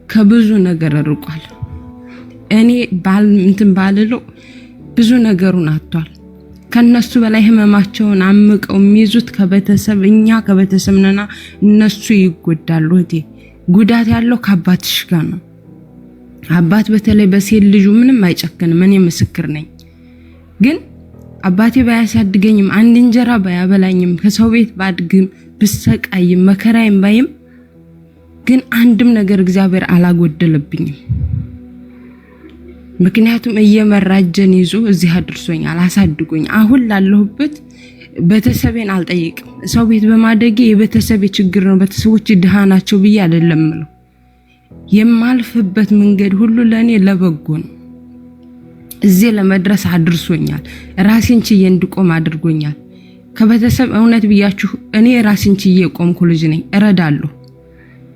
Speaker 6: ከብዙ ነገር ርቋል። እኔ እንትን ባልለው ብዙ ነገሩን አጥቷል። ከነሱ በላይ ህመማቸውን አምቀው የሚይዙት ከቤተሰብ እኛ ከቤተሰብ ነና እነሱ ይጎዳሉ። እቴ ጉዳት ያለው ከአባትሽ ጋር ነው። አባት በተለይ በሴት ልጁ ምንም አይጨክንም። እኔ ምስክር ነኝ። ግን አባቴ ባያሳድገኝም አንድ እንጀራ ባያበላኝም ከሰው ቤት ባድግም ብሰቃይም መከራዬም ባይም ግን አንድም ነገር እግዚአብሔር አላጎደለብኝም። ምክንያቱም እየመራጀን ይዞ እዚህ አድርሶኛል፣ አሳድጎኝ። አሁን ላለሁበት ቤተሰቤን አልጠይቅም። ሰው ቤት በማደጌ የቤተሰቤ ችግር ነው ቤተሰቦች ድሃ ናቸው ብዬ አይደለም ነው። የማልፍበት መንገድ ሁሉ ለኔ ለበጎ ነው። እዚህ ለመድረስ አድርሶኛል። ራሴን ችዬ እንድቆም አድርጎኛል። ከቤተሰብ እውነት ብያችሁ እኔ ራሴን ችዬ ቆምኩ ልጅ ነኝ። እረዳለሁ፣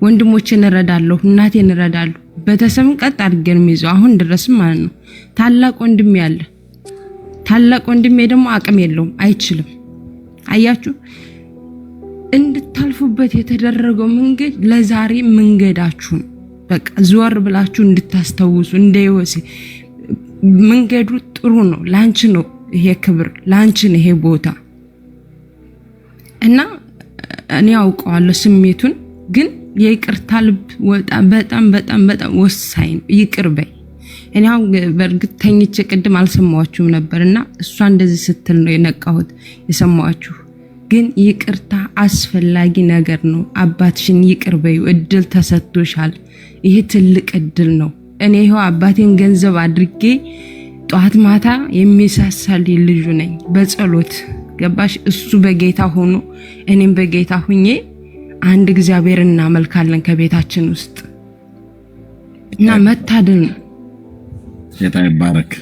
Speaker 6: ወንድሞቼን እረዳለሁ፣ እናቴን እረዳለሁ። ቤተሰብን ቀጥ አድርገን የሚይዘው አሁን ድረስም ማለት ነው። ታላቅ ወንድሜ ያለ ታላቅ ወንድሜ ደግሞ አቅም የለውም፣ አይችልም። አያችሁ እንድታልፉበት የተደረገው መንገድ ለዛሬ መንገዳችሁ ነው። በቃ ዞር ብላችሁ እንድታስተውሱ እንደይወስ መንገዱ ጥሩ ነው። ላንቺ ነው ይሄ ክብር፣ ላንቺ ነው ይሄ ቦታ እና እኔ አውቀዋለሁ ስሜቱን። ግን የይቅርታ ልብ በጣም በጣም በጣም ወሳኝ ነው። ይቅር በይ። እኔ አሁን በእርግጥ ተኝቼ ቅድም አልሰማችሁም ነበርና እሷ እንደዚህ ስትል ነው የነቃሁት የሰማችሁ። ግን ይቅርታ አስፈላጊ ነገር ነው። አባትሽን ይቅር በዩ። እድል ተሰጥቶሻል። ይሄ ትልቅ እድል ነው። እኔ ይሄው አባቴን ገንዘብ አድርጌ ጧት ማታ የሚሳሳልኝ ልጁ ነኝ በጸሎት ገባሽ። እሱ በጌታ ሆኖ እኔም በጌታ ሁኜ አንድ እግዚአብሔር እናመልካለን ከቤታችን ውስጥ እና መታደል ነው።
Speaker 1: ጌታ ይባረክ።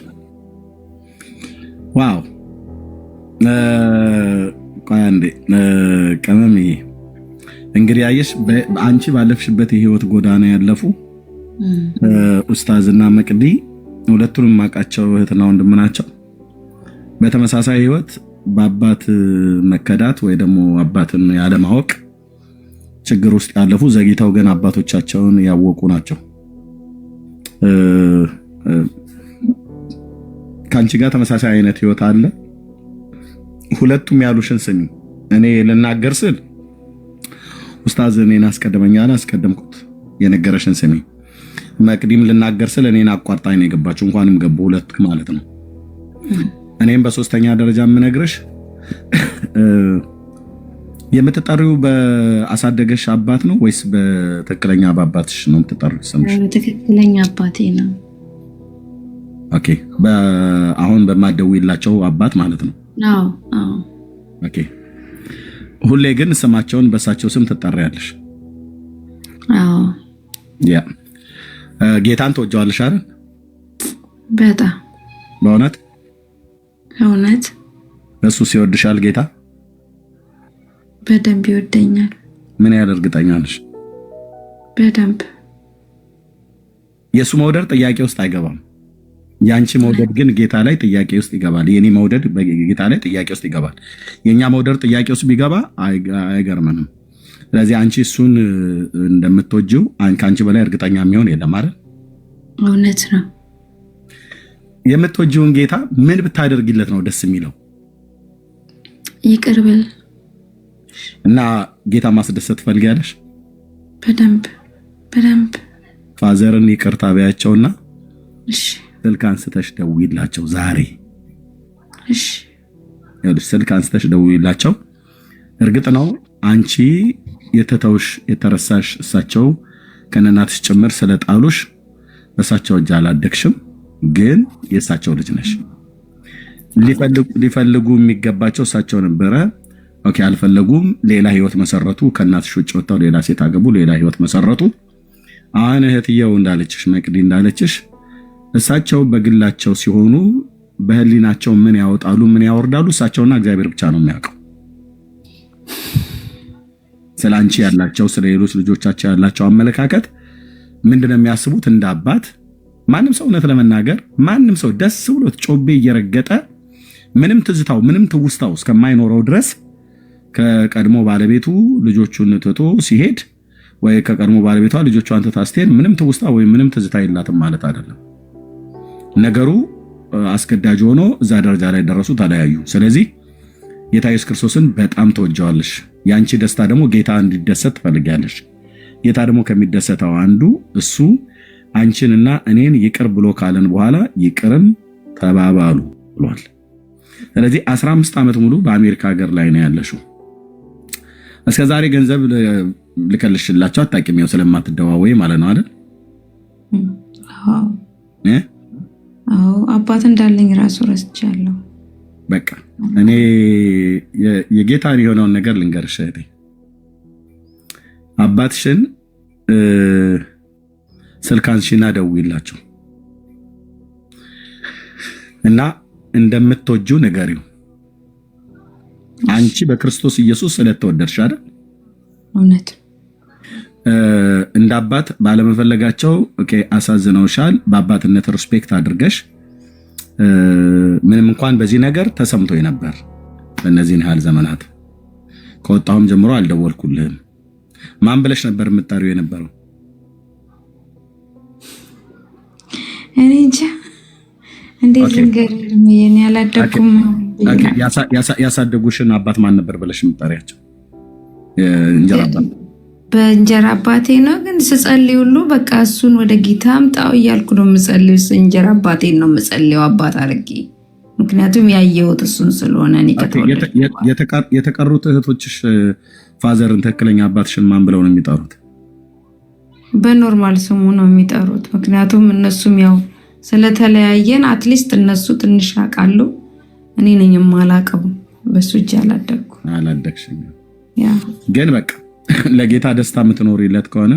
Speaker 1: ዋው ቋንዴ ቀመምዬ እንግዲህ አየሽ አንቺ ባለፍሽበት የህይወት ጎዳና ያለፉ ኡስታዝና መቅዲ ሁለቱንም ማቃቸው እህትና ወንድም ናቸው። በተመሳሳይ ህይወት በአባት መከዳት ወይ ደግሞ አባትን ያለማወቅ ችግር ውስጥ ያለፉ ዘግይተው ግን አባቶቻቸውን ያወቁ ናቸው። ካንቺ ጋር ተመሳሳይ አይነት ህይወት አለ። ሁለቱም ያሉሽን ስሚ። እኔ ልናገር ስል ኡስታዝ እኔን አስቀድመኛል፣ አስቀደምኩት። የነገረሽን ስሚ። መቅዲም ልናገር ስል እኔን አቋርጣኝ ነው የገባችው። እንኳንም ገቡ ሁለቱ ማለት ነው። እኔም በሶስተኛ ደረጃ የምነግርሽ የምትጠሪው በአሳደገሽ አባት ነው ወይስ በትክክለኛ በአባትሽ ነው የምትጠሪው? ስምሽ
Speaker 5: በትክክለኛ አባቴ ነው።
Speaker 1: ኦኬ። አሁን በማደውይላቸው አባት ማለት ነው?
Speaker 5: አዎ አዎ።
Speaker 1: ኦኬ። ሁሌ ግን ስማቸውን በሳቸው ስም ትጠሪያለሽ?
Speaker 5: አዎ።
Speaker 1: ያ ጌታን ትወጂዋለሽ አይደል?
Speaker 5: በጣም
Speaker 1: በእውነት
Speaker 5: እውነት።
Speaker 1: እሱ ሲወድሻል ጌታ
Speaker 5: በደንብ ይወደኛል።
Speaker 1: ምን ያህል እርግጠኛ ነሽ?
Speaker 5: በደንብ።
Speaker 1: የሱ መውደድ ጥያቄ ውስጥ አይገባም። ያንቺ መውደድ ግን ጌታ ላይ ጥያቄ ውስጥ ይገባል። የኔ መውደድ በጌታ ላይ ጥያቄ ውስጥ ይገባል። የኛ መውደድ ጥያቄ ውስጥ ቢገባ አይገርምንም። ስለዚህ አንቺ እሱን እንደምትወጂው ከአንቺ በላይ እርግጠኛ የሚሆን የለም አይደል?
Speaker 5: እውነት ነው።
Speaker 1: የምትወጂውን ጌታ ምን ብታደርጊለት ነው ደስ የሚለው?
Speaker 5: ይቅር ብል
Speaker 1: እና ጌታ ማስደሰት ትፈልጊያለሽ?
Speaker 5: በደንብ በደንብ።
Speaker 1: ፋዘርን ይቅርታ በያቸውና
Speaker 5: እሺ፣
Speaker 1: ስልክ አንስተሽ ደውይላቸው ዛሬ።
Speaker 5: እሺ፣
Speaker 1: ስልክ አንስተሽ ደውይላቸው። እርግጥ ነው አንቺ የተተውሽ የተረሳሽ እሳቸው ከነናትሽ ጭምር ስለጣሉሽ በእሳቸው እጅ አላደግሽም፣ ግን የእሳቸው ልጅ ነሽ። ሊፈልጉ የሚገባቸው እሳቸው ነበረ። ኦኬ፣ አልፈለጉም። ሌላ ህይወት መሰረቱ። ከእናትሽ ውጭ ወጥተው ሌላ ሴት አገቡ፣ ሌላ ህይወት መሰረቱ። አሁን እህትየው እንዳለችሽ መቅዲ እንዳለችሽ እሳቸው በግላቸው ሲሆኑ በህሊናቸው ምን ያወጣሉ ምን ያወርዳሉ እሳቸውና እግዚአብሔር ብቻ ነው የሚያውቀው። ስለ አንቺ ያላቸው ስለ ሌሎች ልጆቻቸው ያላቸው አመለካከት ምንድነው የሚያስቡት? እንደ አባት ማንም ሰው እውነት ለመናገር ማንም ሰው ደስ ብሎት ጮቤ እየረገጠ ምንም ትዝታው ምንም ትውስታው እስከማይኖረው ድረስ ከቀድሞ ባለቤቱ ልጆቹን ትቶ ሲሄድ ወይ ከቀድሞ ባለቤቷ ልጆቿን ትታስተን ምንም ትውስታ ወይ ምንም ትዝታ የላትም ማለት አይደለም። ነገሩ አስገዳጅ ሆኖ እዛ ደረጃ ላይ ደረሱ፣ ተለያዩ። ስለዚህ ጌታ ኢየሱስ ክርስቶስን በጣም ተወጀዋለሽ። ያንቺ ደስታ ደግሞ ጌታ እንዲደሰት ትፈልጊያለሽ። ጌታ ደግሞ ከሚደሰተው አንዱ እሱ አንቺንና እኔን ይቅር ብሎ ካለን በኋላ ይቅርም ተባባሉ ብሏል። ስለዚህ 15 ዓመት ሙሉ በአሜሪካ ሀገር ላይ ነው ያለሽው። እስከዛሬ ገንዘብ ልከልሽላቸው አታውቂም፣ ያው ስለማትደዋወይ ማለት ነው አይደል?
Speaker 5: አዎ አባት እንዳለኝ ራሱ ረስቻለሁ።
Speaker 1: በቃ እኔ የጌታን የሆነውን ነገር ልንገርሽ እህቴ። አባትሽን ስልክ አንሺና ደውይላቸው እና እንደምትወጂው ንገሪው። አንቺ በክርስቶስ ኢየሱስ ስለተወደድሽ አይደል?
Speaker 5: እውነት
Speaker 1: እንደ አባት ባለመፈለጋቸው አሳዝነውሻል። በአባትነት ሪስፔክት አድርገሽ ምንም እንኳን በዚህ ነገር ተሰምቶኝ ነበር። በእነዚህን ያህል ዘመናት ከወጣሁም ጀምሮ አልደወልኩልህም። ማን ብለሽ ነበር የምትጠሪው የነበረው?
Speaker 5: እኔ እንጃ እንዴት ልንገርህ፣ እኔ አላደኩም።
Speaker 1: ያሳደጉሽን አባት ማን ነበር ብለሽ የምትጠሪያቸው? እንጀራ አባት
Speaker 5: በእንጀራ አባቴ ነው፣ ግን ስጸልይ ሁሉ በቃ እሱን ወደ ጌታ አምጣው እያልኩ ነው የምጸልየው። እንጀራ አባቴን ነው የምጸልየው አባት አድርጌ፣ ምክንያቱም ያየሁት እሱን ስለሆነ። እኔ
Speaker 1: የተቀሩት እህቶችሽ ፋዘርን ትክክለኛ አባትሽን ማን ብለው ነው የሚጠሩት?
Speaker 5: በኖርማል ስሙ ነው የሚጠሩት። ምክንያቱም እነሱም ያው ስለተለያየን አትሊስት እነሱ ትንሽ ያውቃሉ፣ እኔ ነኝ የማላውቀው። በሱ እጅ
Speaker 1: አላደግሽም። ግን በቃ ለጌታ ደስታ የምትኖሪለት ከሆነ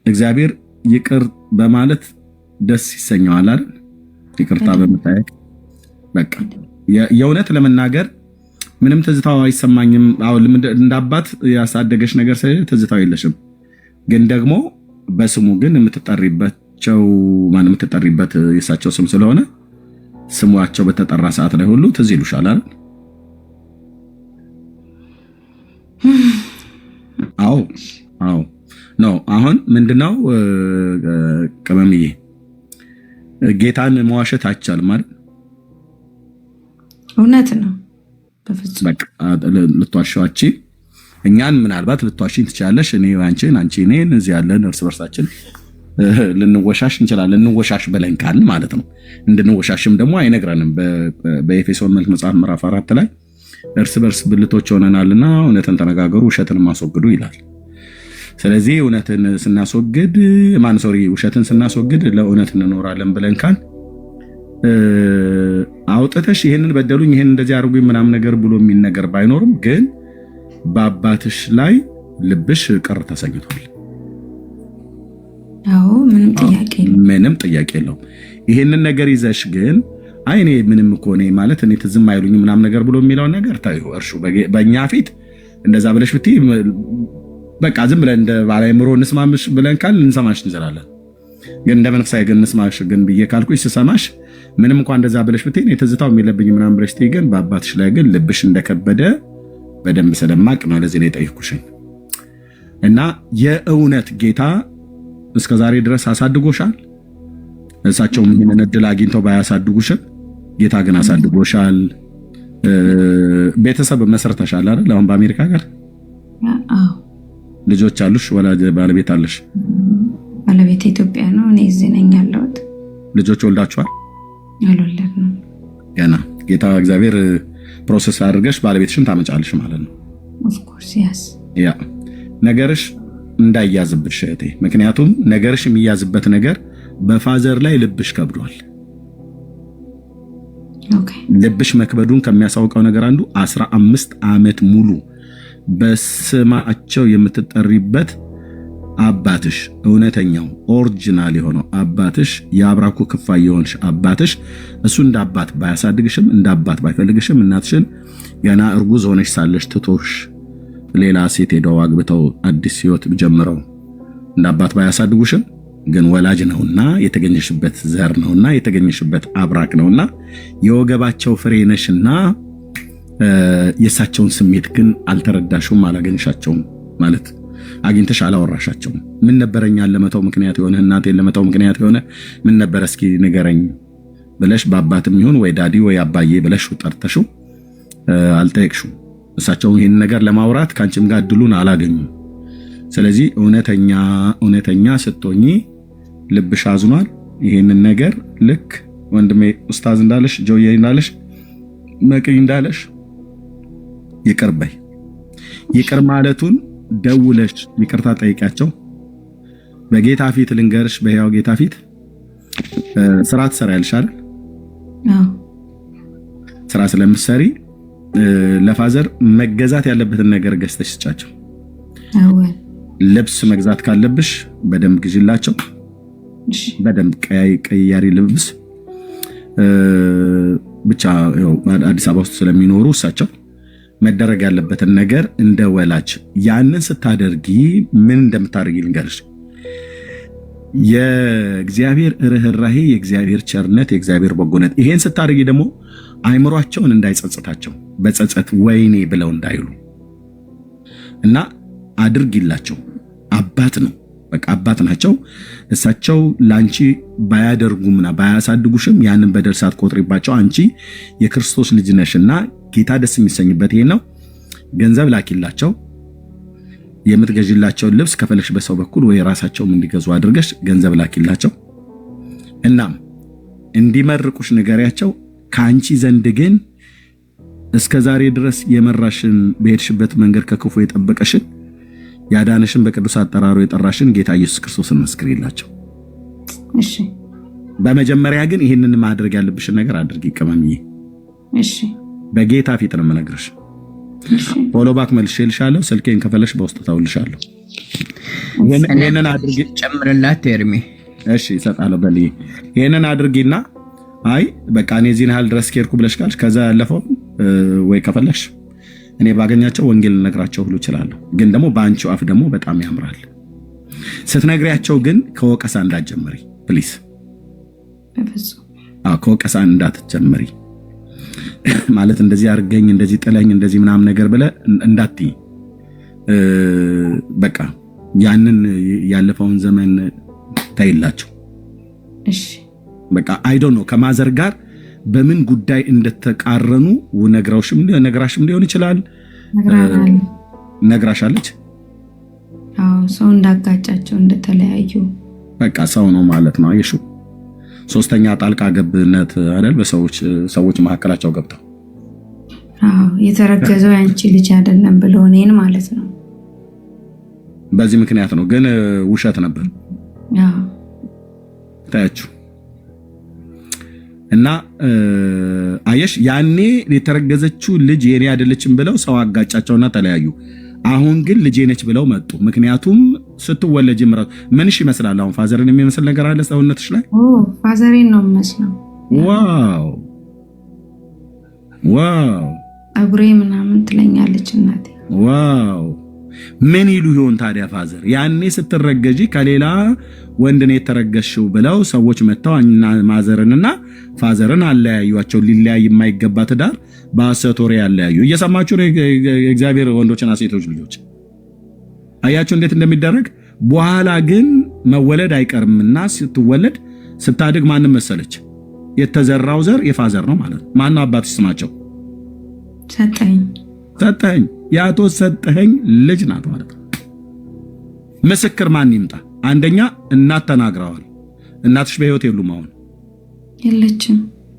Speaker 1: እግዚአብሔር ይቅር በማለት ደስ ይሰኘዋል አይደል? ይቅርታ በመጠየቅ በቃ የእውነት ለመናገር ምንም ትዝታው አይሰማኝም። አሁን እንደ አባት ያሳደገሽ ነገር ስለሌለ ትዝታው የለሽም። ግን ደግሞ በስሙ ግን የምትጠሪበት የእሳቸው ስም ስለሆነ ስሟቸው በተጠራ ሰዓት ላይ ሁሉ ትዝ ይሉሻል አይደል? አዎ ነው። አሁን ምንድነው ቅመምዬ፣ ጌታን መዋሸት አይቻልም ማለት
Speaker 5: እውነት ነው። በፍጹም
Speaker 1: በቃ ልትዋሻቺ፣ እኛን ምናልባት ልትዋሽኝ ትችላለሽ። እኔ አንቺን፣ አንቺ እኔን፣ እዚህ ያለን እርስ በርሳችን ልንወሻሽ እንችላለን። እንወሻሽ በለን ካል ማለት ነው። እንድንወሻሽም ደግሞ አይነግረንም። በኤፌሶን መልእክት መጽሐፍ ምዕራፍ 4 ላይ እርስ በርስ ብልቶች ሆነናልና እውነትን ተነጋገሩ ውሸትን ማስወግዱ ይላል። ስለዚህ እውነትን ስናስወግድ ውሸትን ስናስወግድ ለእውነት እንኖራለን ብለን ካል አውጥተሽ ይሄንን በደሉኝ ይሄን እንደዚህ አድርጉኝ ምናምን ነገር ብሎ የሚል ነገር ባይኖርም ግን በአባትሽ ላይ ልብሽ ቅር ተሰኝቷል።
Speaker 5: አዎ ምንም ጥያቄ
Speaker 1: የለውም። ይሄንን ነገር ይዘሽ ግን አይ እኔ ምንም እኮ እኔ ማለት እኔ ትዝም አይሉኝ ምናምን ነገር ብሎ የሚለውን ነገር ታዩ እርሹ በእኛ ፊት እንደዛ ብለሽ ብትይ በቃ ዝም ብለን እንደ ባለአእምሮ እንስማምሽ ብለን ካል እንሰማሽ እንችላለን። ግን እንደ መንፈሳዊ ግን እንስማሽ ግን ብዬ ካልኩኝ ስሰማሽ ምንም እንኳን እንደዛ ብለሽ ብትይ እኔ ትዝታው የሚለብኝ ምናምን ብለሽ ትይ ግን በአባትሽ ላይ ግን ልብሽ እንደከበደ በደንብ ስለማቅ ነው ለዚህ ነው የጠየኩሽኝ። እና የእውነት ጌታ እስከዛሬ ድረስ አሳድጎሻል። እሳቸውም ይህንን እድል አግኝተው ባያሳድጉሽም ጌታ ግን አሳድጎሻል። ቤተሰብ መስርተሻል አይደል? አሁን በአሜሪካ ሀገር ልጆች አሉሽ? ባለቤት አለሽ?
Speaker 5: ባለቤት ኢትዮጵያ ነው፣ እኔ እዚህ ነኝ ያለሁት።
Speaker 1: ልጆች ወልዳችኋል?
Speaker 5: አልወለድንም
Speaker 1: ገና። ጌታ እግዚአብሔር ፕሮሰስ አድርገሽ ባለቤትሽን ታመጫለሽ ማለት ነው።
Speaker 5: ኦፍ ኮርስ ያስ
Speaker 1: ያ ነገርሽ እንዳይያዝብሽ እህቴ። ምክንያቱም ነገርሽ የሚያዝበት ነገር በፋዘር ላይ ልብሽ ከብዷል። ልብሽ መክበዱን ከሚያሳውቀው ነገር አንዱ 15 ዓመት ሙሉ በስማቸው የምትጠሪበት አባትሽ፣ እውነተኛው ኦሪጂናል የሆነው አባትሽ፣ የአብራኩ ክፋይ የሆንሽ አባትሽ እሱ እንደ አባት ባያሳድግሽም እንደ አባት ባይፈልግሽም እናትሽን ገና እርጉዝ ሆነሽ ሳለሽ ትቶሽ ሌላ ሴት ሄደው አግብተው አዲስ ህይወት ጀምረው እንደ አባት ባያሳድጉሽም ግን ወላጅ ነውና የተገኘሽበት ዘር ነውና የተገኘሽበት አብራክ ነውና የወገባቸው ፍሬ ነሽና የእሳቸውን ስሜት ግን አልተረዳሽውም፣ አላገኝሻቸውም ማለት አግኝተሽ አላወራሻቸውም። ምን ነበረኛል ለመተው ምክንያት የሆነ እናቴን ለመተው ምክንያት የሆነ ምን ነበር እስኪ ንገረኝ ብለሽ በአባትም ይሁን ወይ ዳዲ ወይ አባዬ ብለሽ ጠርተሽው አልጠየቅሽው። እሳቸው ይህን ነገር ለማውራት ካንቺም ጋር እድሉን አላገኙም። ስለዚህ እውነተኛ ስትሆኚ ልብሽ አዝኗል። ይህንን ነገር ልክ ወንድሜ ኡስታዝ እንዳለሽ ጆዬ እንዳለሽ መቂ እንዳለሽ ይቅር በይ። ይቅር ማለቱን ደውለሽ ይቅርታ ጠይቂያቸው። በጌታ ፊት ልንገርሽ፣ በሕያው ጌታ ፊት ስራ ትሰሪያለሽ አይደል? ስራ ስለምትሰሪ ለፋዘር መገዛት ያለበትን ነገር ገዝተሽ ስጫቸው። ልብስ መግዛት ካለብሽ በደንብ ግዢላቸው። በደንብ ቀያሪ ልብስ ብቻ አዲስ አበባ ውስጥ ስለሚኖሩ እሳቸው መደረግ ያለበትን ነገር እንደ ወላጅ ያንን ስታደርጊ ምን እንደምታደርጊ ልንገርሽ። የእግዚአብሔር ርህራሄ፣ የእግዚአብሔር ቸርነት፣ የእግዚአብሔር በጎነት ይሄን ስታደርጊ ደግሞ አይምሯቸውን እንዳይጸጽታቸው በጸጸት ወይኔ ብለው እንዳይሉ እና አድርጊላቸው። አባት ነው፣ በቃ አባት ናቸው እሳቸው። ላንቺ ባያደርጉምና ባያሳድጉሽም ያንን በደል ሳትቆጥሪባቸው አንቺ የክርስቶስ ልጅ ነሽና ጌታ ደስ የሚሰኝበት ይሄ ነው። ገንዘብ ላኪላቸው። የምትገዥላቸውን ልብስ ከፈለሽ በሰው በኩል ወይ ራሳቸውም እንዲገዙ አድርገሽ ገንዘብ ላኪላቸው። እናም እንዲመርቁሽ ንገሪያቸው። ከአንቺ ዘንድ ግን እስከ ዛሬ ድረስ የመራሽን በሄድሽበት መንገድ ከክፉ የጠበቀሽን ያዳነሽን በቅዱስ አጠራሩ የጠራሽን ጌታ ኢየሱስ ክርስቶስን መስክሪላቸው።
Speaker 5: እሺ።
Speaker 1: በመጀመሪያ ግን ይህንን ማድረግ ያለብሽን ነገር አድርጊ ቅመምዬ።
Speaker 5: እሺ።
Speaker 1: በጌታ ፊት ነው የምነግርሽ። ፎሎ ባክ መልሼልሻለሁ። ስልኬን ከፈለሽ በውስጥ ታውልሻለሁ። ይሄንን አድርጊ።
Speaker 7: ጨምርላት ኤርሚ።
Speaker 1: እሺ እሰጣለሁ። በልዬ ይሄንን አድርጊና አይ በቃ እኔ እዚህን ያህል ድረስ ከሄድኩ ብለሽ ካልሽ ከዛ ያለፈው ወይ ከፈለሽ እኔ ባገኛቸው ወንጌል ልነግራቸው ሁሉ እችላለሁ። ግን ደግሞ በአንቺው አፍ ደግሞ በጣም ያምራል። ስትነግሪያቸው ግን ከወቀሳ እንዳትጀምሪ ፕሊዝ። ከወቀሳ እንዳትጀምሪ ማለት እንደዚህ አርገኝ፣ እንደዚህ ጥለኝ፣ እንደዚህ ምናምን ነገር ብለ እንዳትይ። በቃ ያንን ያለፈውን ዘመን ታይላቸው።
Speaker 5: እሺ
Speaker 1: በቃ አይ ዶንት ኖ ከማዘር ጋር በምን ጉዳይ እንደተቃረኑ ነግራሽም ሊሆን ይችላል። ነግራሻለች።
Speaker 5: አዎ ሰው እንዳጋጫቸው እንደተለያዩ
Speaker 1: በቃ ሰው ነው ማለት ነው። አይሹ ሶስተኛ ጣልቃ ገብነት አይደል? ሰዎች መካከላቸው ገብተው
Speaker 5: የተረገዘው ያንቺ ልጅ አይደለም ብሎ እኔን ማለት ነው።
Speaker 1: በዚህ ምክንያት ነው። ግን ውሸት ነበር ታያችሁ። እና አየሽ ያኔ የተረገዘችው ልጅ የኔ አይደለችም ብለው ሰው አጋጫቸውና ተለያዩ። አሁን ግን ልጄ ነች ብለው መጡ። ምክንያቱም ስትወለጅ ምንሽ ይመስላል? አሁን ፋዘርን የሚመስል ነገር አለ ሰውነትሽ ላይ?
Speaker 5: ፋዘሬን ነው የሚመስለው።
Speaker 1: ዋው ዋው
Speaker 5: አጉሬ ምናምን ትለኛለች እናቴ።
Speaker 1: ዋው ምን ይሉ ይሆን ታዲያ ፋዘር? ያኔ ስትረገጂ ከሌላ ወንድ ነው የተረገሽው ብለው ሰዎች መጥተው ማዘርንና ፋዘርን አለያዩአቸው። ሊለያይ የማይገባ ትዳር በሐሰት ወሬ ያለያዩ። እየሰማችሁ ነው እግዚአብሔር ወንዶችና ሴቶች ልጆች? አያችሁ እንዴት እንደሚደረግ። በኋላ ግን መወለድ አይቀርምና ስትወለድ ስታድግ ማንም መሰለች? የተዘራው ዘር የፋዘር ነው ማለት ነው። ማን አባት ስማቸው? ሰጠኝ የአቶ ሰጠኸኝ ልጅ ናት ማለት ነው። ምስክር ማን ይምጣ? አንደኛ እናት ተናግረዋል። እናትሽ በህይወት የሉም አሁን?
Speaker 5: የለችም።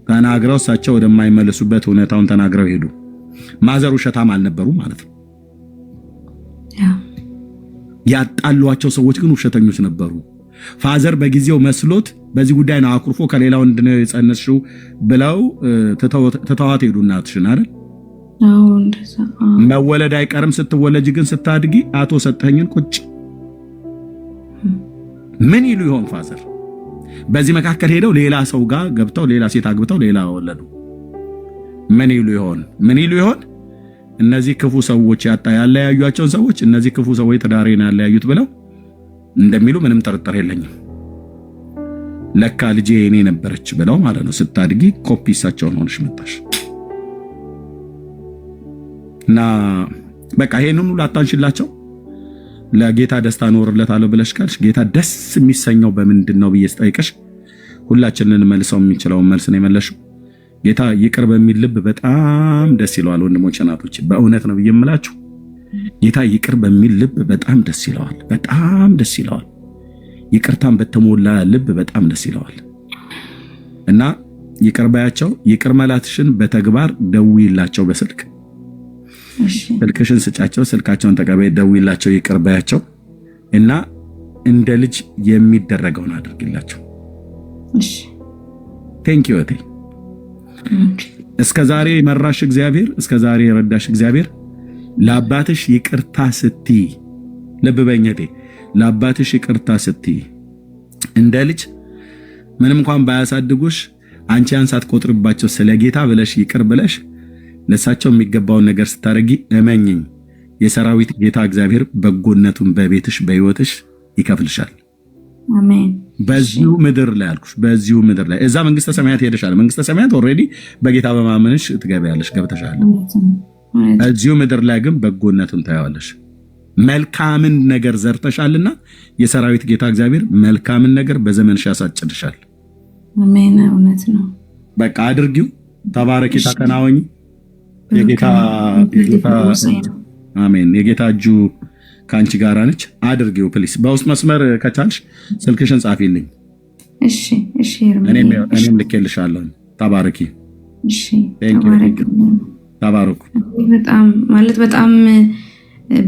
Speaker 1: ተናግረው እሳቸው ወደማይመለሱበት ሁኔታውን ተናግረው ሄዱ። ማዘር ውሸታም አልነበሩ ማለት ነው። ያጣሏቸው ሰዎች ግን ውሸተኞች ነበሩ። ፋዘር በጊዜው መስሎት በዚህ ጉዳይ ነው አኩርፎ ከሌላ ወንድ ነው የጸነስሽው ብለው ተተዋት ሄዱ እናትሽን አይደል? መወለድ አይቀርም። ስትወለጅ ግን ስታድጊ አቶ ሰጠኸኝን ቁጭ ምን ይሉ ይሆን ፋዘር? በዚህ መካከል ሄደው ሌላ ሰው ጋር ገብተው ሌላ ሴት አግብተው ሌላ ወለዱ። ምን ይሉ ይሆን? እነዚህ ክፉ ሰዎች ያለያዩአቸውን ሰዎች እነዚህ ክፉ ሰዎች ትዳሬን ያለያዩት ብለው እንደሚሉ ምንም ጥርጥር የለኝም። ለካ ልጄ እኔ ነበረች ብለው ማለት ነው። ስታድጊ ኮፒ እሳቸውን ሆነሽ መጣሽ። እና በቃ ይሄንን ሁሉ አታንሽላቸው። ለጌታ ደስታ ኖርለታለሁ ብለሽ ካልሽ ጌታ ደስ የሚሰኘው በምንድን ነው ብዬ ስጠይቅሽ ሁላችንን መልሰው የሚችለውን መልስ ነው የመለሽው። ጌታ ይቅር በሚል ልብ በጣም ደስ ይለዋል። ወንድሞች እናቶች፣ በእውነት ነው ብዬ የምላችሁ ጌታ ይቅር በሚል ልብ በጣም ደስ ይለዋል። በጣም ደስ ይለዋል። ይቅርታን በተሞላ ልብ በጣም ደስ ይለዋል። እና ይቅር ባያቸው። ይቅር መላትሽን በተግባር ደውይላቸው በስልክ ስልክሽን ስጫቸው፣ ስልካቸውን ተቀበይ፣ ደውይላቸው፣ ይቅር ባያቸው እና እንደ ልጅ የሚደረገውን አድርግላቸው።
Speaker 5: እሺ
Speaker 1: ቴንክ ዩ። እስከ ዛሬ መራሽ እግዚአብሔር፣ እስከ ዛሬ የረዳሽ እግዚአብሔር ለአባትሽ ይቅርታ ስትይ፣ ልብ በእኛቴ ለአባትሽ ይቅርታ ስትይ እንደ ልጅ ምንም እንኳን ባያሳድጉሽ አንቺ አንሳት ቆጥርባቸው ስለ ጌታ ብለሽ ይቅር ብለሽ ለሳቸው የሚገባውን ነገር ስታረጊ እመኝኝ የሰራዊት ጌታ እግዚአብሔር በጎነቱን በቤትሽ በህይወትሽ ይከፍልሻል።
Speaker 5: አሜን።
Speaker 1: በዚሁ ምድር ላይ አልኩሽ፣ በዚሁ ምድር ላይ እዛ መንግስተ ሰማያት ሄደሻል። መንግስተ ሰማያት ኦልሬዲ በጌታ በማመንሽ ትገቢያለሽ፣ ገብተሻል። እዚሁ ምድር ላይ ግን በጎነቱን ታያለሽ። መልካምን ነገር ዘርተሻልና የሰራዊት ጌታ እግዚአብሔር መልካምን ነገር በዘመንሽ ያሳጭድሻል።
Speaker 5: አሜን። እውነት ነው።
Speaker 1: በቃ አድርጊው። ተባረኪ፣ ተከናወኝ። የጌታ አሜን። የጌታ እጁ ከአንቺ ጋር ነች። አድርጊው ፕሊስ። በውስጥ መስመር ከቻልሽ ስልክሽን ጻፊልኝ።
Speaker 5: እሺ እሺ።
Speaker 1: እኔም ልኬልሻለሁ። ተባረኪ።
Speaker 5: እሺ።
Speaker 1: ተባረኩ።
Speaker 5: በጣም ማለት በጣም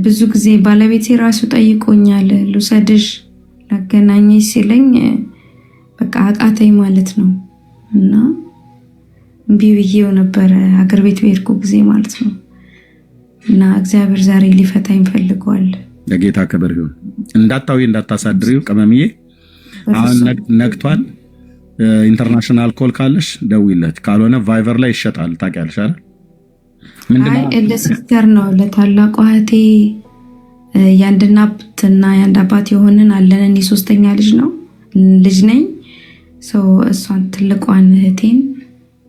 Speaker 5: ብዙ ጊዜ ባለቤቴ ራሱ ጠይቆኛል ልውሰድሽ ላገናኘሽ ሲለኝ በቃ አቃተኝ ማለት ነው። እና እምቢ ብዬው ነበረ ሀገር ቤት በሄድኩ ጊዜ ማለት ነው። እና እግዚአብሔር ዛሬ ሊፈታኝ ፈልጓል።
Speaker 1: ለጌታ ክብር ይሁን። እንዳታዊ እንዳታሳድሪው ቅመምዬ። አሁን ነግቷል። ኢንተርናሽናል ኮል ካለሽ ደውይለት፣ ካልሆነ ቫይቨር ላይ ይሸጣል። ታውቂያለሽ አይደል?
Speaker 5: አይ ለሲስተር ነው ለታላቋ እህቴ የአንድ እናትና የአንድ አባት የሆንን አለን። እኔ ሶስተኛ ልጅ ነኝ። እሷን ትልቋን እህቴን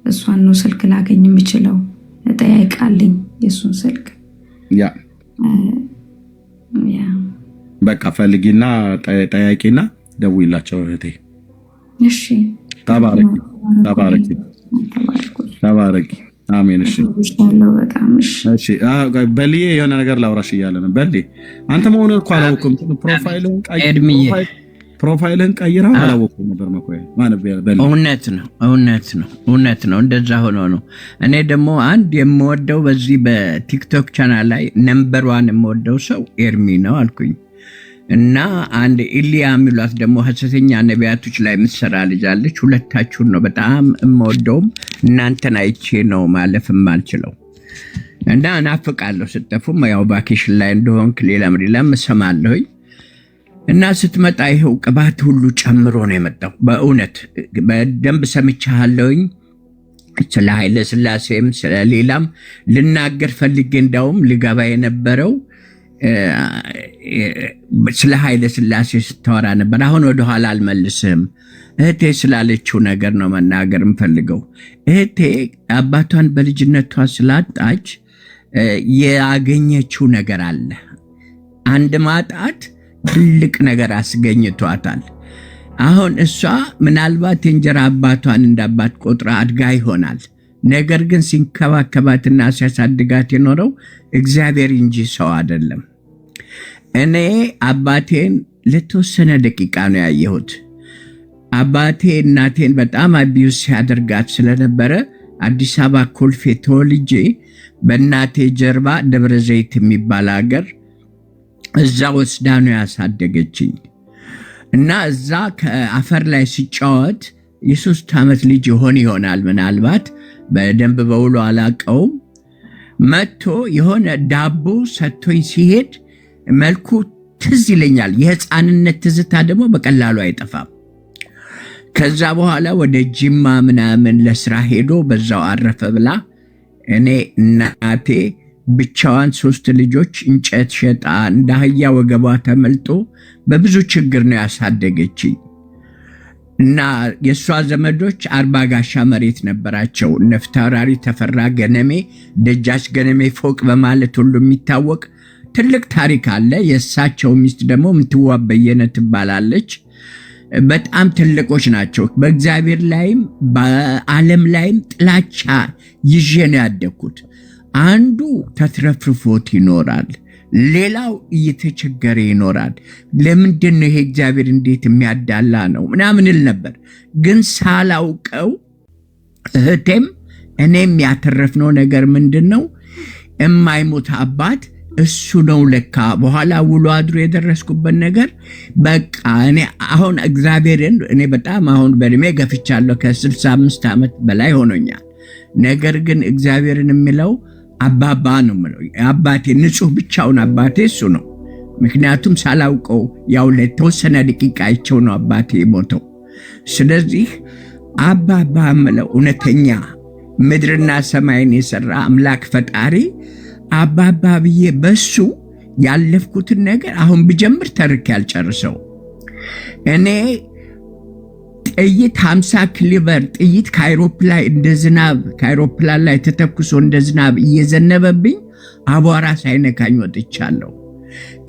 Speaker 5: እሷን ነው ስልክ ላገኝ የምችለው። ጠያይቃልኝ የእሱን ስልክ
Speaker 1: በቃ ፈልጊና ጠያቂና ደውይላቸው እህቴ።
Speaker 5: እሺ።
Speaker 1: ተባረኪ ተባረኪ ተባረኪ። አሜን። እሺ እሺ። በልዬ የሆነ ነገር ላውራሽ እያለ ነው። በልዬ አንተ መሆኑን እኮ አላወኩም። ፕሮፋይልህን ቀይረህ አላወኩም ነበር መኮይ ማለት በልዬ።
Speaker 7: እውነት ነው። እንደዛ ሆኖ ነው። እኔ ደግሞ አንድ የምወደው በዚህ በቲክቶክ ቻናል ላይ ነምበር 1 የምወደው ሰው ኤርሚ ነው አልኩኝ እና አንድ ኢሊያ የሚሏት ደግሞ ሐሰተኛ ነቢያቶች ላይ የምትሰራ ልጅ አለች። ሁለታችሁን ነው በጣም የምወደውም እናንተን አይቼ ነው ማለፍም አልችለው እና እናፍቃለሁ። ስጠፉም ያው ቫኬሽን ላይ እንደሆንክ ሌላም እሰማለሁኝ እና ስትመጣ ይኸው ቅባት ሁሉ ጨምሮ ነው የመጣው። በእውነት በደንብ ሰምቻለሁኝ። ስለ ኃይለ ሥላሴም ስለ ሌላም ልናገር ፈልጌ እንዳውም ልገባ የነበረው ስለ ኃይለ ሥላሴ ስታወራ ነበር። አሁን ወደኋላ አልመልስም። እህቴ ስላለችው ነገር ነው መናገር የምፈልገው። እህቴ አባቷን በልጅነቷ ስላጣች ያገኘችው ነገር አለ። አንድ ማጣት ትልቅ ነገር አስገኝቷታል። አሁን እሷ ምናልባት የእንጀራ አባቷን እንዳባት ቆጥራ አድጋ ይሆናል። ነገር ግን ሲንከባከባትና ሲያሳድጋት የኖረው እግዚአብሔር እንጂ ሰው አይደለም። እኔ አባቴን ለተወሰነ ደቂቃ ነው ያየሁት። አባቴ እናቴን በጣም አቢዩስ ሲያደርጋት ስለነበረ አዲስ አበባ ኮልፌ ተወልጄ በእናቴ ጀርባ ደብረ ዘይት የሚባል ሀገር እዛ ወስዳ ነው ያሳደገችኝ እና እዛ ከአፈር ላይ ሲጫወት የ3 ዓመት ልጅ ይሆናል ምናልባት በደንብ በውሎ አላቀውም። መጥቶ የሆነ ዳቦ ሰጥቶኝ ሲሄድ መልኩ ትዝ ይለኛል። የህፃንነት ትዝታ ደግሞ በቀላሉ አይጠፋም። ከዛ በኋላ ወደ ጅማ ምናምን ለስራ ሄዶ በዛው አረፈ ብላ እኔ እናቴ ብቻዋን 3 ልጆች እንጨት ሸጣ እንደ አህያ ወገቧ ተመልጦ በብዙ ችግር ነው ያሳደገችኝ እና የእሷ ዘመዶች 40 ጋሻ መሬት ነበራቸው። ነፍታራሪ ተፈራ ገነሜ፣ ደጃች ገነሜ ፎቅ በማለት ሁሉ የሚታወቅ ትልቅ ታሪክ አለ። የእሳቸው ሚስት ደግሞ ምትዋብ በየነ ትባላለች። በጣም ትልቆች ናቸው። በእግዚአብሔር ላይም በዓለም ላይም ጥላቻ ይዤ ነው ያደግኩት። አንዱ ተትረፍርፎት ይኖራል፣ ሌላው እየተቸገረ ይኖራል። ለምንድን ነው ይሄ እግዚአብሔር እንዴት የሚያዳላ ነው ምናምን እል ነበር። ግን ሳላውቀው እህቴም እኔም ያተረፍነው ነገር ምንድን ነው? የማይሞት አባት እሱ ነው ለካ። በኋላ ውሎ አድሮ የደረስኩበት ነገር በቃ እኔ አሁን እግዚአብሔርን እኔ በጣም አሁን በእድሜ ገፍቻለሁ፣ ከ65 ዓመት በላይ ሆኖኛል። ነገር ግን እግዚአብሔርን የሚለው አባባ ነው የምለው። አባቴ ንጹህ ብቻውን አባቴ እሱ ነው። ምክንያቱም ሳላውቀው ያው ለተወሰነ ደቂቃ አይቸው ነው አባቴ የሞተው። ስለዚህ አባባ የምለው እውነተኛ ምድርና ሰማይን የሰራ አምላክ ፈጣሪ አባባ ብዬ በሱ ያለፍኩትን ነገር አሁን ብጀምር ተርክ ያልጨርሰው። እኔ ጥይት 50 ክሊበር ጥይት ከአይሮፕላን ላይ ተተኩሶ እንደ ዝናብ እየዘነበብኝ አቧራ ሳይነካኝ ወጥቻለሁ።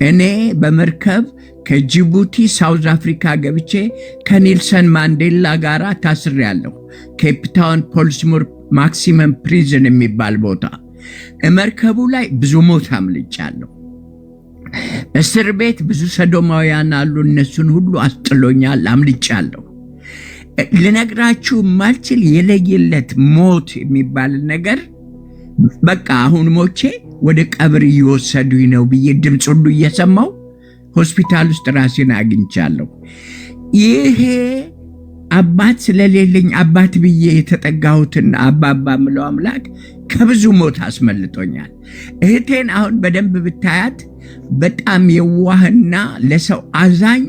Speaker 7: እኔ በመርከብ ከጅቡቲ ሳውዝ አፍሪካ ገብቼ ከኔልሰን ማንዴላ ጋር ታስሬያለሁ። ኬፕታውን ፖልስሙር ማክሲመም ፕሪዝን የሚባል ቦታ። መርከቡ ላይ ብዙ ሞት አምልጫለሁ። እስር ቤት ብዙ ሰዶማውያን አሉ። እነሱን ሁሉ አስጥሎኛል፣ አምልጫለሁ። ልነግራችሁ ማልችል የለየለት ሞት የሚባል ነገር በቃ አሁን ሞቼ ወደ ቀብር እየወሰዱኝ ነው ብዬ ድምፅ ሁሉ እየሰማው ሆስፒታል ውስጥ ራሴን አግኝቻለሁ። ይሄ አባት ስለሌለኝ አባት ብዬ የተጠጋሁትን አባባ ምለው አምላክ ከብዙ ሞት አስመልጦኛል። እህቴን አሁን በደንብ ብታያት በጣም የዋህና ለሰው አዛኝ፣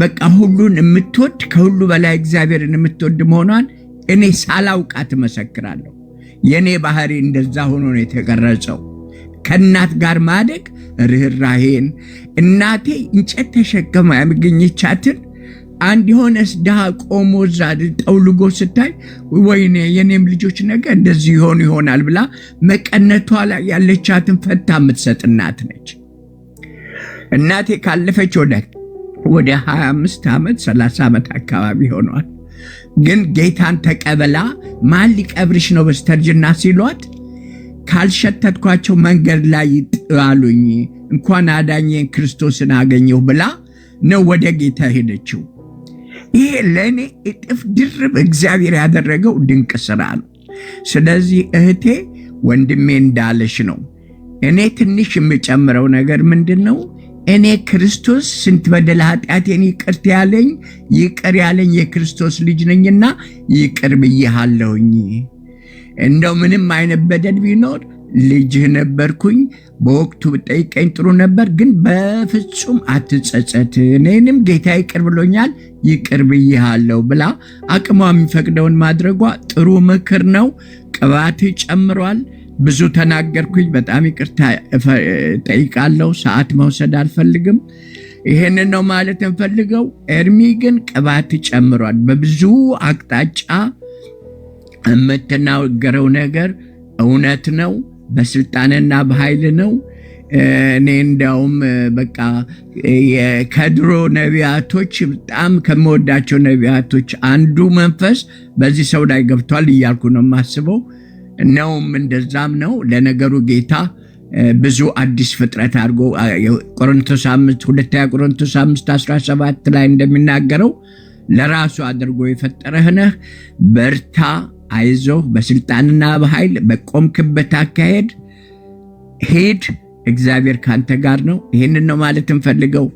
Speaker 7: በቃ ሁሉን የምትወድ ከሁሉ በላይ እግዚአብሔርን የምትወድ መሆኗን እኔ ሳላውቃት እመሰክራለሁ። የኔ ባህሪ እንደዛ ሆኖ ነው የተቀረጸው። ከእናት ጋር ማደግ ርህራሄን፣ እናቴ እንጨት ተሸከማ ያመገኘቻትን አንድ የሆነስ ድሃ ቆሞ እዛ ጠውልጎ ስታይ ወይኔ የኔም ልጆች ነገር እንደዚህ ይሆናል ብላ መቀነቷ ላይ ያለቻትን ፈታ የምትሰጥ እናት ነች። እናቴ ካለፈች ወደ 25 ዓመት 30 ዓመት አካባቢ ሆኗል። ግን ጌታን ተቀበላ ማን ሊቀብርሽ ነው በስተርጅና ሲሏት ካልሸተትኳቸው መንገድ ላይ ይጥላሉኝ እንኳን አዳኘን ክርስቶስን አገኘሁ ብላ ነው ወደ ጌታ ሄደችው። ይሄ ለእኔ እጥፍ ድርብ እግዚአብሔር ያደረገው ድንቅ ስራ ነው። ስለዚህ እህቴ ወንድሜ እንዳለሽ ነው። እኔ ትንሽ የምጨምረው ነገር ምንድን ነው? እኔ ክርስቶስ ስንት በደል ኃጢአቴን ይቅር ያለኝ የክርስቶስ ልጅ ነኝና ይቅር ብዬሃለሁኝ። እንደው ምንም አይነት በደል ቢኖር ልጅህ ነበርኩኝ፣ በወቅቱ ብጠይቀኝ ጥሩ ነበር፣ ግን በፍጹም አትጸጸት፣ እኔንም ጌታ ይቅር ብሎኛል፣ ይቅር ብዬሃለሁ ብላ አቅሟ የሚፈቅደውን ማድረጓ ጥሩ ምክር ነው። ቅባት ጨምሯል። ብዙ ተናገርኩኝ፣ በጣም ይቅርታ ጠይቃለሁ። ሰዓት መውሰድ አልፈልግም። ይሄንን ነው ማለት እንፈልገው። ኤርሚ ግን ቅባት ጨምሯል። በብዙ አቅጣጫ የምትናገረው ነገር እውነት ነው። በስልጣንና በኃይል ነው። እኔ እንዲያውም በቃ ከድሮ ነቢያቶች በጣም ከመወዳቸው ነቢያቶች አንዱ መንፈስ በዚህ ሰው ላይ ገብቷል እያልኩ ነው የማስበው። ነውም እንደዛም ነው። ለነገሩ ጌታ ብዙ አዲስ ፍጥረት አድርጎ ሁለተኛ ቆሮንቶስ 5:17 ላይ እንደሚናገረው ለራሱ አድርጎ የፈጠረህ ነህ። በርታ፣ አይዞህ፣ በስልጣንና በኃይል በቆምክበት አካሄድ ሂድ። እግዚአብሔር ካንተ ጋር ነው። ይህንን ነው ማለት እንፈልገው።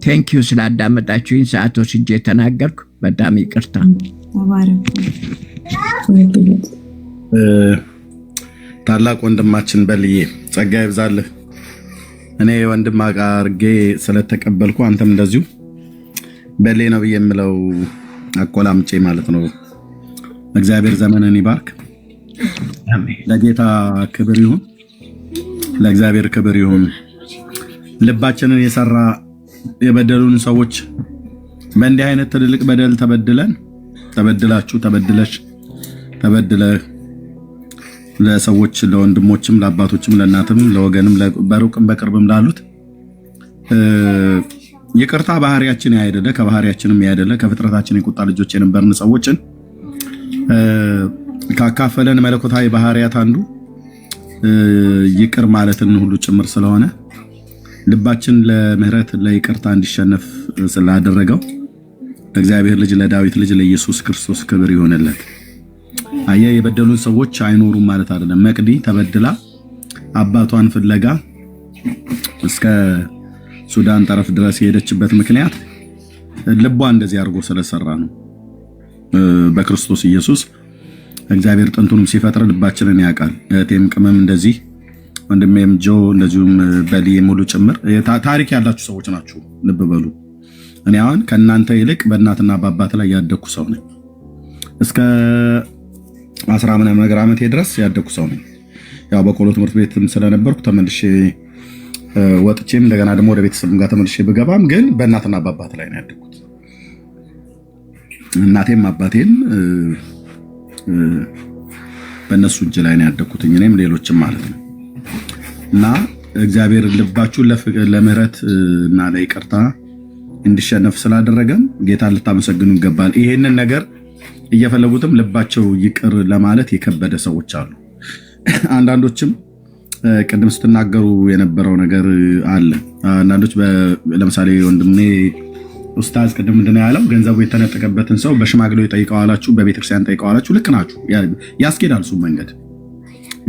Speaker 7: ቴንኪዩ ስላዳመጣችሁኝ። ሰዓት ወስጄ ተናገርኩ። በጣም ይቅርታ።
Speaker 1: ታላቅ ወንድማችን በልዬ ጸጋ ይብዛልህ። እኔ ወንድም አድርጌ ስለተቀበልኩ አንተም እንደዚሁ በሌ ነው ብዬ የምለው አቆላምጬ ማለት ነው። እግዚአብሔር ዘመንን ይባርክ። ለጌታ ክብር ይሁን፣ ለእግዚአብሔር ክብር ይሁን። ልባችንን የሰራ የበደሉን ሰዎች በእንዲህ አይነት ትልልቅ በደል ተበድለን ተበድላችሁ ተበድለ ለሰዎች ለወንድሞችም ለአባቶችም ለእናትም ለወገንም በሩቅም በቅርብም ላሉት ይቅርታ ባህሪያችን ያይደለ ከባህሪያችንም ያይደለ ከፍጥረታችን የቁጣ ልጆች የነበርን ሰዎችን ካካፈለን መለኮታዊ ባህሪያት አንዱ ይቅር ማለትን ሁሉ ጭምር ስለሆነ ልባችን ለምህረት ለይቅርታ እንዲሸነፍ ስላደረገው ለእግዚአብሔር ልጅ ለዳዊት ልጅ ለኢየሱስ ክርስቶስ ክብር ይሆንለት። አየ የበደሉን ሰዎች አይኖሩም ማለት አይደለም። መቅዲ ተበድላ አባቷን ፍለጋ እስከ ሱዳን ጠረፍ ድረስ የሄደችበት ምክንያት ልቧ እንደዚህ አድርጎ ስለሰራ ነው። በክርስቶስ ኢየሱስ እግዚአብሔር ጥንቱንም ሲፈጥር ልባችንን ያውቃል። እህቴም ቅመም እንደዚህ ወንድሜም ጆ እንደዚሁም በሊ ሙሉ ጭምር ታሪክ ያላችሁ ሰዎች ናችሁ። ልብ በሉ። እኔ አሁን ከእናንተ ይልቅ በእናትና በአባት ላይ ያደኩ ሰው ነኝ። እስከ 10 ምናምን ነገር ዓመቴ ድረስ ያደኩ ሰው ነኝ። ያው በቆሎ ትምህርት ቤትም ስለነበርኩ ተመልሼ ወጥቼም እንደገና ደግሞ ወደ ቤተሰብም ጋር ተመልሼ ብገባም ግን በእናትና በአባት ላይ ነው ያደኩት። እናቴም አባቴም በእነሱ እጅ ላይ ነው ያደኩት፣ እኔም ሌሎችም ማለት ነው። እና እግዚአብሔር ልባችሁን ለምህረት እና ለይቅርታ እንዲሸነፍ ስላደረገም ጌታን ልታመሰግኑ ይገባል። ይሄንን ነገር እየፈለጉትም ልባቸው ይቅር ለማለት የከበደ ሰዎች አሉ። አንዳንዶችም ቅድም ስትናገሩ የነበረው ነገር አለ። አንዳንዶች ለምሳሌ ወንድሜ ኡስታዝ ቅድም ምንድነው ያለው? ገንዘቡ የተነጠቀበትን ሰው በሽማግሌው ጠይቀዋላችሁ፣ በቤተክርስቲያን ጠይቀዋላችሁ። ልክ ናችሁ፣ ያስኬዳል እሱ መንገድ።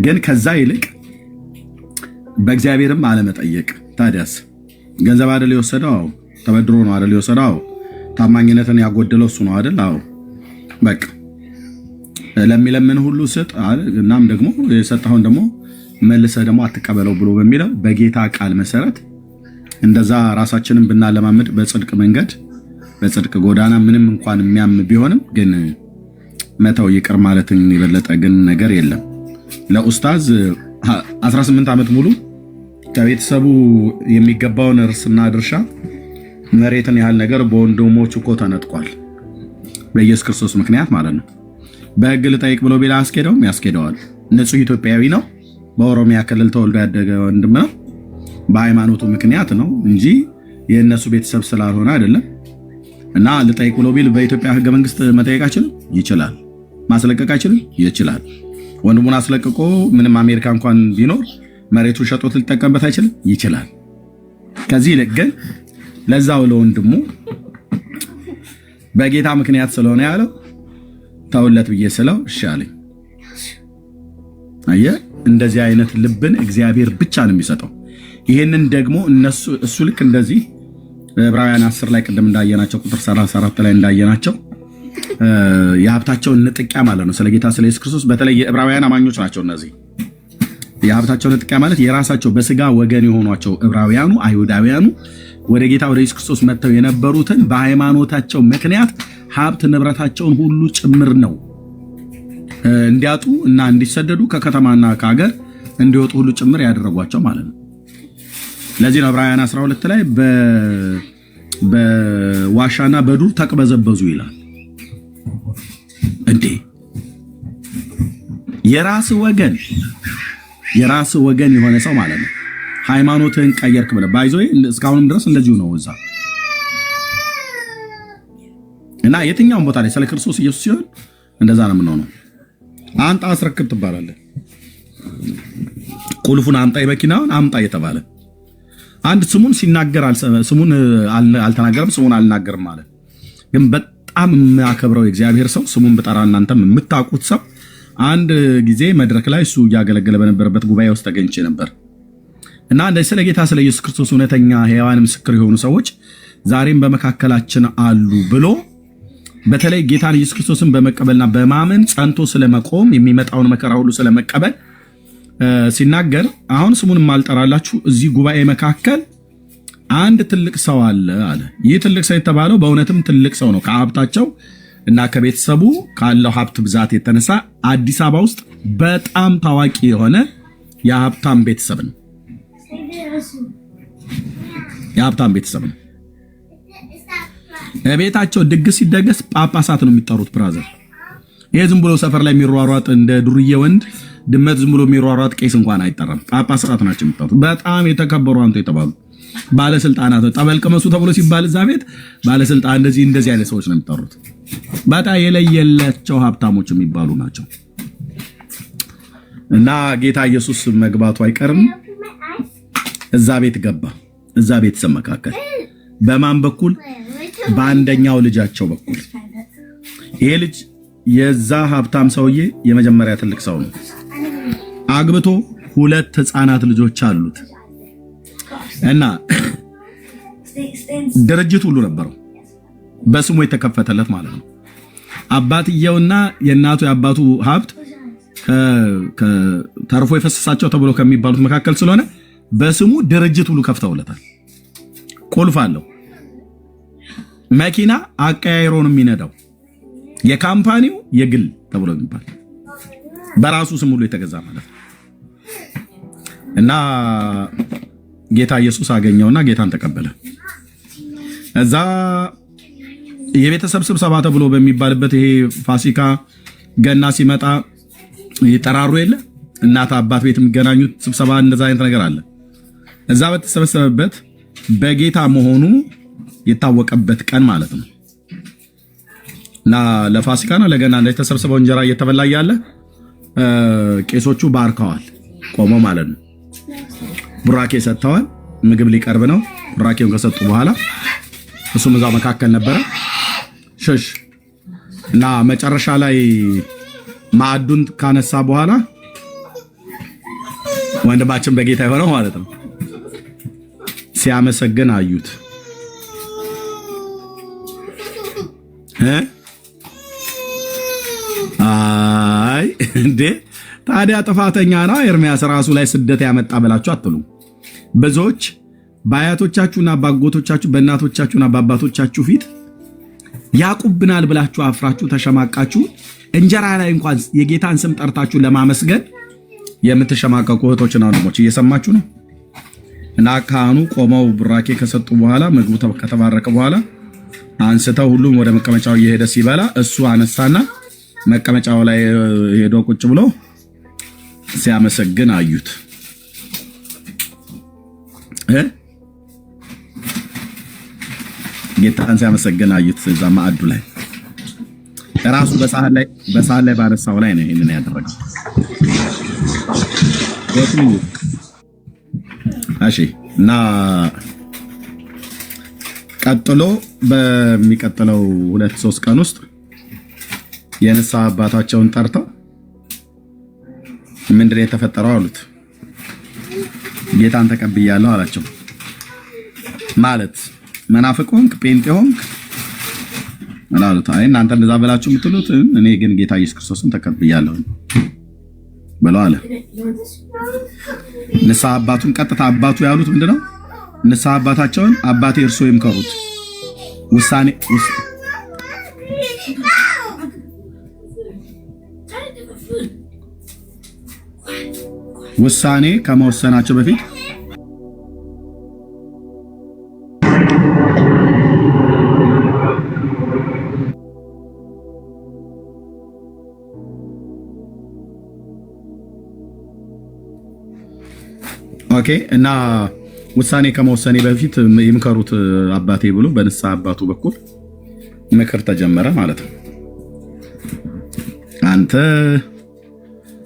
Speaker 1: ግን ከዛ ይልቅ በእግዚአብሔርም አለመጠየቅ። ታዲያስ ገንዘብ አይደል የወሰደው? አዎ። ተበድሮ ነው አይደል የወሰደው? አዎ። ታማኝነትን ያጎደለው እሱ ነው አይደል? አዎ። በቃ ለሚለምን ሁሉ ስጥ፣ እናም ደግሞ የሰጠኸውን ደግሞ መልሰህ ደግሞ አትቀበለው ብሎ በሚለው በጌታ ቃል መሰረት እንደዛ ራሳችንን ብናለማመድ በጽድቅ መንገድ በጽድቅ ጎዳና ምንም እንኳን የሚያም ቢሆንም ግን መተው ይቅር ማለትን የበለጠ ግን ነገር የለም። ለኡስታዝ 18 ዓመት ሙሉ ከቤተሰቡ የሚገባውን እርስና ድርሻ መሬትን ያህል ነገር በወንድሞቹ እኮ ተነጥቋል። በኢየሱስ ክርስቶስ ምክንያት ማለት ነው። በሕግ ልጠይቅ ብሎ ቢላ ያስኬደዋል። ንጹህ ኢትዮጵያዊ ነው። በኦሮሚያ ክልል ተወልዶ ያደገ ወንድም ነው። በሃይማኖቱ ምክንያት ነው እንጂ የእነሱ ቤተሰብ ስላልሆነ አይደለም። እና ልጠይቅ ብሎ ቢል በኢትዮጵያ ሕገ መንግስት መጠየቅ አይችልም? ይችላል። ማስለቀቅ አይችልም? ይችላል። ወንድሙን አስለቅቆ ምንም አሜሪካ እንኳን ቢኖር መሬቱ ሸጦት ሊጠቀምበት አይችልም? ይችላል። ከዚህ ይልቅ ግን ለዛው ለወንድሙ በጌታ ምክንያት ስለሆነ ያለው ተውለት ብዬ ስለው እሺ አለኝ። አየህ፣ እንደዚህ አይነት ልብን እግዚአብሔር ብቻ ነው የሚሰጠው። ይሄንን ደግሞ እሱ ልክ እንደዚህ ዕብራውያን 10 ላይ ቅድም እንዳየናቸው ቁጥር 34 ላይ እንዳየናቸው የሀብታቸውን ንጥቂያ ማለት ነው ስለ ጌታ ስለ ኢየሱስ ክርስቶስ በተለይ የዕብራውያን አማኞች ናቸው እነዚህ። የሀብታቸውን ንጥቂያ ማለት የራሳቸው በስጋ ወገን የሆኗቸው ዕብራውያኑ አይሁዳውያኑ ወደ ጌታ ወደ ኢየሱስ ክርስቶስ መጥተው የነበሩትን በሃይማኖታቸው ምክንያት ሀብት ንብረታቸውን ሁሉ ጭምር ነው እንዲያጡ እና እንዲሰደዱ ከከተማና ከሀገር እንዲወጡ ሁሉ ጭምር ያደረጓቸው ማለት ነው። ለዚህ ነው ዕብራውያን 12 ላይ በዋሻና በዱር ተቅበዘበዙ ይላል። እንዴ የራስ ወገን የሆነ ሰው ማለት ነው ሃይማኖትን ቀየርክ ብለህ ባይዞይ እስካሁንም ድረስ እንደዚሁ ነው እዛ እና የትኛውም ቦታ ላይ ስለ ክርስቶስ ኢየሱስ ሲሆን እንደዛ ነው የምንሆነው። አንጣ አስረክብ ትባላለህ። ቁልፉን አምጣ የመኪናውን አምጣ እየተባለ አንድ ስሙን ሲናገር ስሙን አልተናገረም፣ ስሙን አልናገርም ማለት ግን በጣም የሚያከብረው የእግዚአብሔር ሰው ስሙን ብጠራ እናንተም የምታውቁት ሰው አንድ ጊዜ መድረክ ላይ እሱ እያገለገለ በነበረበት ጉባኤ ውስጥ ተገኝቼ ነበር እና እንደዚህ ስለ ጌታ ስለ ኢየሱስ ክርስቶስ እውነተኛ ሕያዋን ምስክር የሆኑ ሰዎች ዛሬም በመካከላችን አሉ ብሎ በተለይ ጌታን ኢየሱስ ክርስቶስን በመቀበልና በማመን ጸንቶ ስለመቆም የሚመጣውን መከራ ሁሉ ስለመቀበል ሲናገር አሁን ስሙን ማልጠራላችሁ እዚህ ጉባኤ መካከል አንድ ትልቅ ሰው አለ አለ። ይህ ትልቅ ሰው የተባለው በእውነትም ትልቅ ሰው ነው። ከሀብታቸው እና ከቤተሰቡ ካለው ሀብት ብዛት የተነሳ አዲስ አበባ ውስጥ በጣም ታዋቂ የሆነ የሀብታም ቤተሰብ ነው። ቤታቸው ድግስ ሲደገስ ጳጳሳት ነው የሚጠሩት። ብራዘር ይሄ ዝም ብሎ ሰፈር ላይ የሚሯሯጥ እንደ ዱርዬ ወንድ ድመት ዝም ብሎ የሚሯሯጥ ቄስ እንኳን አይጠራም። ጳጳሳት ናቸው የሚጠሩት። በጣም የተከበሩ አንተ የተባሉ ባለስልጣናት ጠበል ቅመሱ ተብሎ ሲባል እዛ ቤት ባለስልጣን እንደዚህ አይነት ሰዎች ነው የሚጠሩት። በጣም የለየላቸው ሀብታሞች የሚባሉ ናቸው። እና ጌታ ኢየሱስ መግባቱ አይቀርም። እዛ ቤት ገባ። እዛ ቤተሰብ መካከል በማን በኩል? በአንደኛው ልጃቸው በኩል። ይሄ ልጅ የዛ ሀብታም ሰውዬ የመጀመሪያ ትልቅ ሰው ነው። አግብቶ 2 ህፃናት ልጆች አሉት። እና ድርጅት ሁሉ ነበረው በስሙ የተከፈተለት ማለት ነው። አባትየውና የእናቱ የአባቱ ሀብት ተርፎ የፈሰሳቸው ተብሎ ከሚባሉት መካከል ስለሆነ በስሙ ድርጅት ሁሉ ከፍተውለታል። ቁልፍ አለው። መኪና አቀያይሮ ነው የሚነዳው። የካምፓኒው የግል ተብሎ የሚባል በራሱ ስም ሁሉ የተገዛ ማለት ነው። እና ጌታ ኢየሱስ አገኘውና ጌታን ተቀበለ። እዛ የቤተሰብ ስብሰባ ተብሎ በሚባልበት ይሄ ፋሲካ ገና ሲመጣ ይጠራሩ የለ እናት አባት ቤት የሚገናኙት ስብሰባ እንደዛ አይነት ነገር አለ። እዛ በተሰበሰበበት በጌታ መሆኑ የታወቀበት ቀን ማለት ነው። እና ለፋሲካና ለገና እንደተሰበሰበው እንጀራ እየተበላ ያለ ቄሶቹ ባርከዋል፣ ቆመው ማለት ነው። ቡራኬ ሰጥተዋል። ምግብ ሊቀርብ ነው። ቡራኬውን ከሰጡ በኋላ እሱም እዛው መካከል ነበረ ሸሽ እና መጨረሻ ላይ ማዕዱን ካነሳ በኋላ ወንድማችን በጌታ የሆነው ማለት ነው ሲያመሰግን አዩት። አይ እንዴ ታዲያ ጥፋተኛ ነው ኤርሚያስ ራሱ ላይ ስደት ያመጣ ብላችሁ አትሉም? ብዙዎች በአያቶቻችሁና በአጎቶቻችሁ በእናቶቻችሁና በአባቶቻችሁ ፊት ያቁብናል ብላችሁ አፍራችሁ ተሸማቃችሁ እንጀራ ላይ እንኳን የጌታን ስም ጠርታችሁ ለማመስገን የምትሸማቀቁ እህቶችና ወንድሞች እየሰማችሁ ነው። እና ካህኑ ቆመው ቡራኬ ከሰጡ በኋላ ምግቡ ከተባረከ በኋላ አንስተው ሁሉም ወደ መቀመጫው እየሄደ ሲበላ እሱ አነሳና መቀመጫው ላይ ሄዶ ቁጭ ብሎ ሲያመሰግን አዩት። ጌታን ሲያመሰግን አዩት። እዛ ማዕዱ ላይ ራሱ በሳህን ላይ ባነሳው ላይ ነው ይሄንን ያደረገው። እሺ እና ቀጥሎ በሚቀጥለው 2-3 ቀን ውስጥ የንስሐ አባታቸውን ጠርተው ምንድነው የተፈጠረው አሉት። ጌታን ተቀብያለሁ አላቸው። ማለት መናፍቅ ሆንክ ጴንጤ ሆንክ አላሉት። አይ እናንተ እንደዛ ብላችሁ የምትሉት እኔ ግን ጌታ ኢየሱስ ክርስቶስን ተቀብያለሁ ብለው አለ። ንስሐ አባቱን ቀጥታ አባቱ ያሉት ምንድነው? ንስሐ አባታቸውን አባቴ እርሶ ይምከሩት ውሳኔ ከመወሰናቸው በፊት ኦኬ እና ውሳኔ ከመወሰኔ በፊት ይምከሩት አባቴ ብሎ በንስሐ አባቱ በኩል ምክር ተጀመረ ማለት ነው። አንተ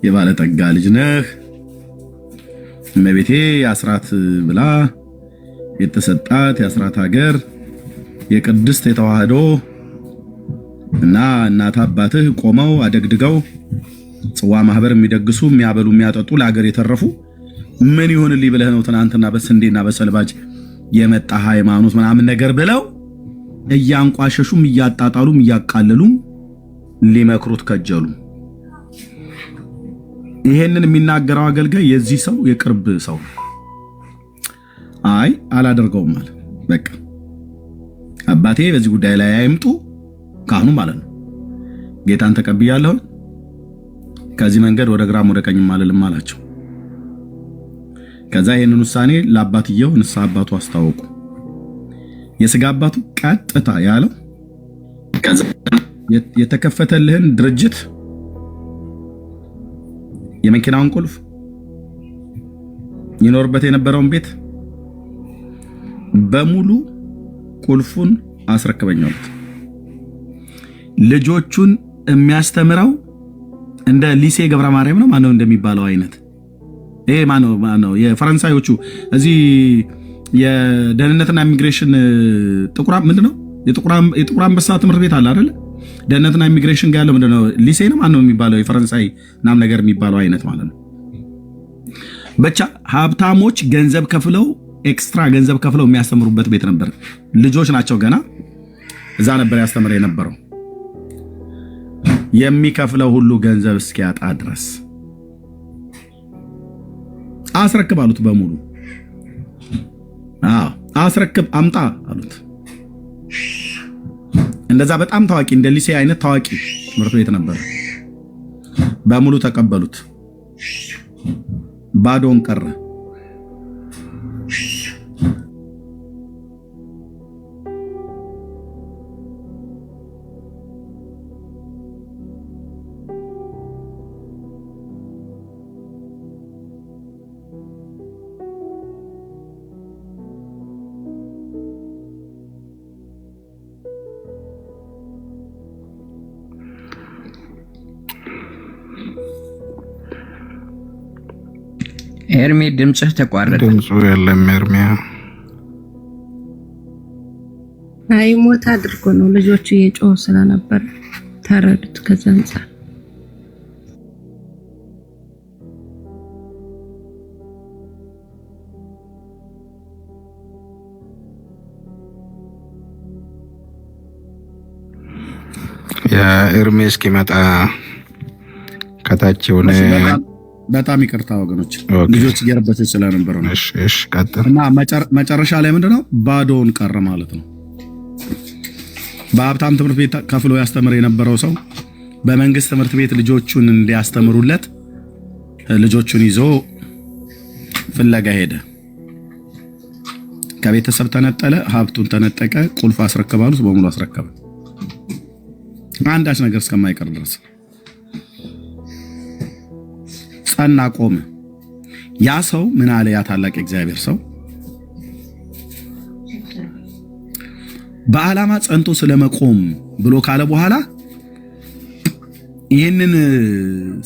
Speaker 1: የባለጠጋ ልጅ ነህ፣ እመቤቴ የአስራት ብላ የተሰጣት የአስራት ሀገር የቅድስት የተዋህዶ እና እናት አባትህ ቆመው አደግድገው ጽዋ ማህበር የሚደግሱ የሚያበሉ የሚያጠጡ ለሀገር የተረፉ ምን ይሁንልኝ ብለህ ነው ትናንትና በስንዴና በሰልባጅ የመጣ ሃይማኖት ምናምን ነገር ብለው እያንቋሸሹም እያጣጣሉም እያቃለሉም ሊመክሩት ከጀሉ። ይሄንን የሚናገረው አገልጋይ የዚህ ሰው የቅርብ ሰው አይ አላደርገውም ማለት በቃ አባቴ በዚህ ጉዳይ ላይ አይምጡ ካህኑ ማለት ነው። ጌታን ተቀብያለሁ ከዚህ መንገድ ወደ ግራም ወደ ቀኝም አልልም አላቸው። ከዛ ይሄንን ውሳኔ ለአባትየው ንስሐ አባቱ አስታወቁ። የስጋ አባቱ ቀጥታ ያለው የተከፈተልህን ድርጅት የመኪናውን ቁልፍ ይኖርበት የነበረውን ቤት በሙሉ ቁልፉን አስረክበኛው። ልጆቹን የሚያስተምረው እንደ ሊሴ ገብረ ማርያም ነው ማነው እንደሚባለው አይነት ይሄ ማነው የፈረንሳዮቹ እዚህ የደህንነትና ኢሚግሬሽን ጥቁራ ምንድነው የጥቁር አንበሳ ትምህርት ቤት አለ አይደል? ደህንነትና ኢሚግሬሽን ጋር ያለው ምንድነው ሊሴ ነው ማነው የሚባለው የፈረንሳይ ናም ነገር የሚባለው አይነት ማለት ነው። ብቻ ሀብታሞች ገንዘብ ከፍለው ኤክስትራ ገንዘብ ከፍለው የሚያስተምሩበት ቤት ነበር። ልጆች ናቸው ገና እዛ ነበር ያስተምር የነበረው የሚከፍለው ሁሉ ገንዘብ እስኪያጣ ድረስ። አስረክብ አሉት በሙሉ። አስረክብ አምጣ አሉት። እንደዛ በጣም ታዋቂ እንደ ሊሴ አይነት ታዋቂ ትምህርት ቤት ነበር። በሙሉ ተቀበሉት። ባዶን ቀረ።
Speaker 7: ኤርሚ ድምጽህ ተቋረጠ።
Speaker 2: ድምጹ የለም ኤርሚያ።
Speaker 6: አይ ሞት አድርጎ ነው ልጆቹ እየጮሁ ስለነበር ተረዱት። ከዛ አንፃር
Speaker 2: ያ ኤርሚ እስኪመጣ ከታች ሆነ።
Speaker 1: በጣም ይቅርታ ወገኖች፣ ልጆች እየረበሰች ስለነበረ ነው።
Speaker 2: እሺ ቀጥል።
Speaker 1: እና መጨረሻ ላይ ምንድነው ባዶውን ቀረ ማለት ነው። በሀብታም ትምህርት ቤት ከፍሎ ያስተምር የነበረው ሰው በመንግስት ትምህርት ቤት ልጆቹን እንዲያስተምሩለት ልጆቹን ይዞ ፍለጋ ሄደ። ከቤተሰብ ተነጠለ፣ ሀብቱን ተነጠቀ፣ ቁልፍ አስረከባሉት፣ በሙሉ አስረከበ አንዳች ነገር እስከማይቀር ድረስ ጸና፣ ቆመ። ያ ሰው ምን አለ? ያ ታላቅ የእግዚአብሔር ሰው በዓላማ ጸንቶ ስለመቆም ብሎ ካለ በኋላ ይህንን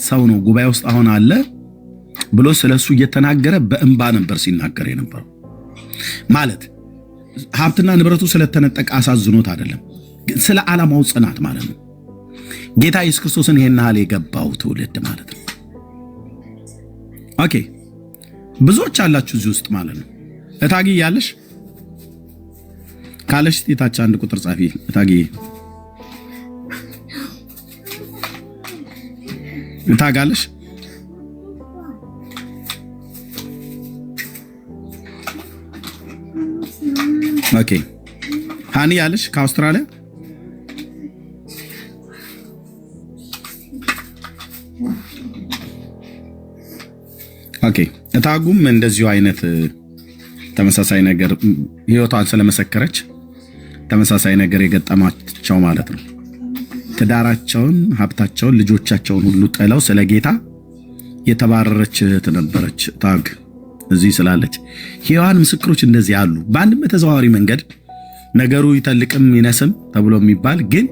Speaker 1: ሰው ነው ጉባኤ ውስጥ አሁን አለ ብሎ ስለሱ እየተናገረ በእንባ ነበር ሲናገር የነበረው። ማለት ሀብትና ንብረቱ ስለተነጠቀ አሳዝኖት አይደለም፣ ስለ ዓላማው ጽናት ማለት ነው። ጌታ ኢየሱስ ክርስቶስን ይሄን ያህል የገባው ትውልድ ማለት ነው። ኦኬ ብዙዎች አላችሁ እዚህ ውስጥ ማለት ነው። እታጊ ያለሽ ካለሽ ጥታቻ አንድ ቁጥር ጻፊ። እታጊ እታጋለሽ? ኦኬ ሃኒ ያለሽ ከአውስትራሊያ? ኦኬ እታጉም እንደዚሁ አይነት ተመሳሳይ ነገር ህይወቷን ስለመሰከረች ተመሳሳይ ነገር የገጠማቸው ማለት ነው። ትዳራቸውን፣ ሀብታቸውን፣ ልጆቻቸውን ሁሉ ጥለው ስለ ጌታ የተባረረች እህት ነበረች። ታግ እዚህ ስላለች ሕያዋን ምስክሮች እንደዚህ አሉ። በአንድም በተዘዋዋሪ መንገድ ነገሩ ይተልቅም ይነስም ተብሎ የሚባል ግን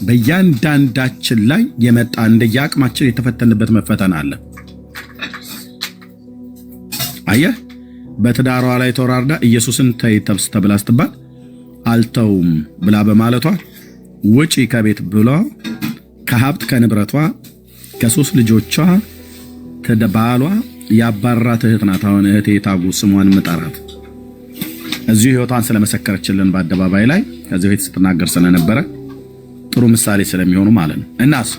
Speaker 1: በእያንዳንዳችን ላይ የመጣ እንደየአቅማችን የተፈተንበት መፈተን አለ። አየህ፣ በትዳሯ ላይ ተወራርዳ ኢየሱስን ተይተብስ ተብላ ስትባል አልተውም ብላ በማለቷ ውጪ ከቤት ብሎ ከሀብት ከንብረቷ ከሶስት ልጆቿ ከባሏ ያባራት እህት ናት። አሁን እህቴ ታጉ ስሟን ምጠራት እዚሁ ህይወቷን ስለመሰከረችልን በአደባባይ ላይ ከዚህ በፊት ስትናገር ስለነበረ ጥሩ ምሳሌ ስለሚሆኑ ማለት ነው። እናስ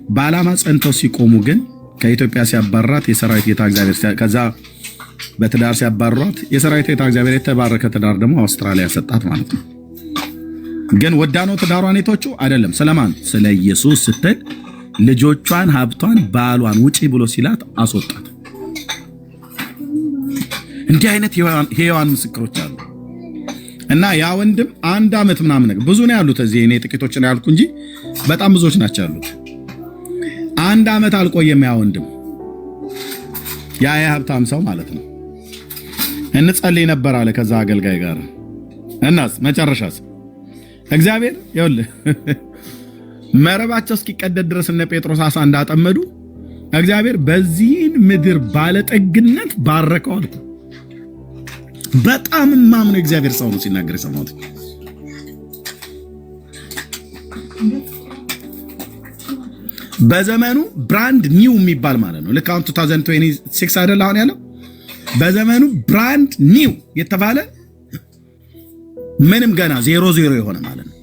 Speaker 1: በዓላማ ጸንተው ሲቆሙ ግን ከኢትዮጵያ ሲያባራት የሰራዊት ጌታ እግዚአብሔር ከዛ በትዳር ሲያባሯት የሰራዊት ጌታ እግዚአብሔር የተባረከ ትዳር ደግሞ አውስትራሊያ ሰጣት ማለት ነው። ግን ወዳነው ትዳሯን የተወቹ አይደለም። ስለማን? ስለ ኢየሱስ ስትል ልጆቿን፣ ሀብቷን፣ ባሏን ውጪ ብሎ ሲላት አስወጣት። እንዲህ አይነት ሕያዋን ምስክሮች አሉ። እና ያ ወንድም 1 ዓመት ምናምን ነገር ብዙ ነው ያሉት እዚህ እኔ ጥቂቶች ነው ያልኩ እንጂ በጣም ብዙዎች ናቸው ያሉት። 1 ዓመት አልቆየም ያ ወንድም ያ የሀብታም ሰው ማለት ነው። እንጸልይ ነበር አለ ከዛ አገልጋይ ጋር። እናስ መጨረሻስ እግዚአብሔር ይኸውልህ መረባቸው እስኪቀደድ ድረስ እነ ጴጥሮስ አሳ እንዳጠመዱ እግዚአብሔር በዚህን ምድር ባለጠግነት ባረከው አልኩ። በጣም ማምነው እግዚአብሔር ሰው ነው ሲናገር ሰማሁት። በዘመኑ ብራንድ ኒው የሚባል ማለት ነው። ልክ አሁን 2026 አይደል አሁን ያለው በዘመኑ ብራንድ ኒው የተባለ ምንም ገና 00 የሆነ ማለት ነው።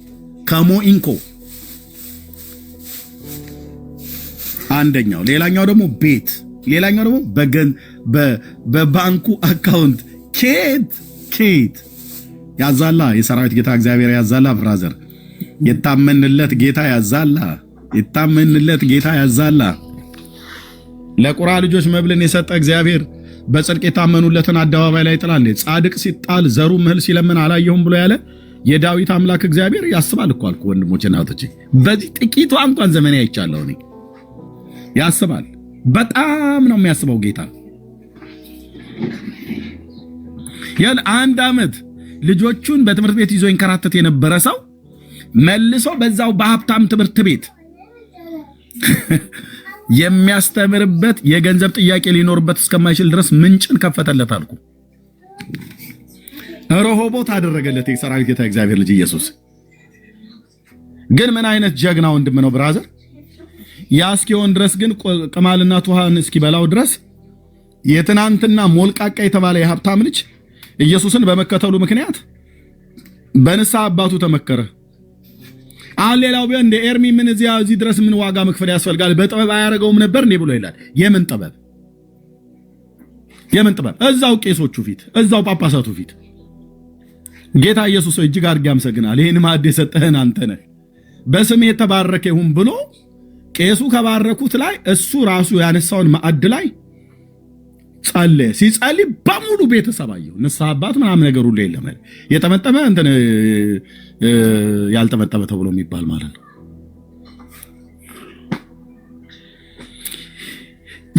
Speaker 1: ከሞኢንኮ አንደኛው፣ ሌላኛው ደግሞ ቤት፣ ሌላኛው ደግሞ በባንኩ አካውንት ኬት ያዛላ። የሰራዊት ጌታ እግዚአብሔር ያዛላ። ብራዘር የታመንለት ጌታ ያዛላ። የታመንለት ጌታ ያዛላ። ለቁራ ልጆች መብልን የሰጠ እግዚአብሔር በጽድቅ የታመኑለትን አደባባይ ላይ ይጥላል። ጻድቅ ሲጣል ዘሩ እህል ሲለምን አላየሁም ብሎ ያለ የዳዊት አምላክ እግዚአብሔር ያስባል እኮ አልኩ ወንድሞቼና እህቶቼ። በዚህ ጥቂቷ እንኳን ዘመኔ አይቻለሁ እኔ። ያስባል። በጣም ነው የሚያስበው ጌታ። ያን 1 ዓመት ልጆቹን በትምህርት ቤት ይዞ ይንከራተት የነበረ ሰው መልሶ በዛው በሀብታም ትምህርት ቤት የሚያስተምርበት የገንዘብ ጥያቄ ሊኖርበት እስከማይችል ድረስ ምንጭን ከፈተለት አልኩ። ረሆቦት አደረገለት የሰራዊት ጌታ እግዚአብሔር ልጅ ኢየሱስ። ግን ምን አይነት ጀግና ወንድም ነው ብራዘር! ያ እስኪሆን ድረስ ግን ቅማልና ቱሃን እስኪበላው ድረስ የትናንትና ሞልቃቃ የተባለ የሀብታም ልጅ ኢየሱስን በመከተሉ ምክንያት በንስሐ አባቱ ተመከረ። ሌላው ቢሆን እንደ ኤርሚ ምን እዚህ ድረስ ምን ዋጋ መክፈል ያስፈልጋል? በጥበብ አያረገውም ነበር እንዴ ብሎ ይላል። የምን ጥበብ? እዛው ቄሶቹ ፊት፣ እዛው ጳጳሳቱ ፊት ጌታ ኢየሱስ እጅግ አድርጌ አመሰግናለሁ፣ ይሄን ማዕድ የሰጠህን አንተ ነህ፣ በስምህ የተባረከ ይሁን ብሎ ቄሱ ከባረኩት ላይ እሱ ራሱ ያነሳውን ማዕድ ላይ ጸለየ። ሲጸልይ በሙሉ ቤተሰብ አየው። ንስሐ አባት ምናምን ነገር ሁሉ የለም። የጠመጠመ እንትን ያልጠመጠመ ተብሎ የሚባል ማለት ነው።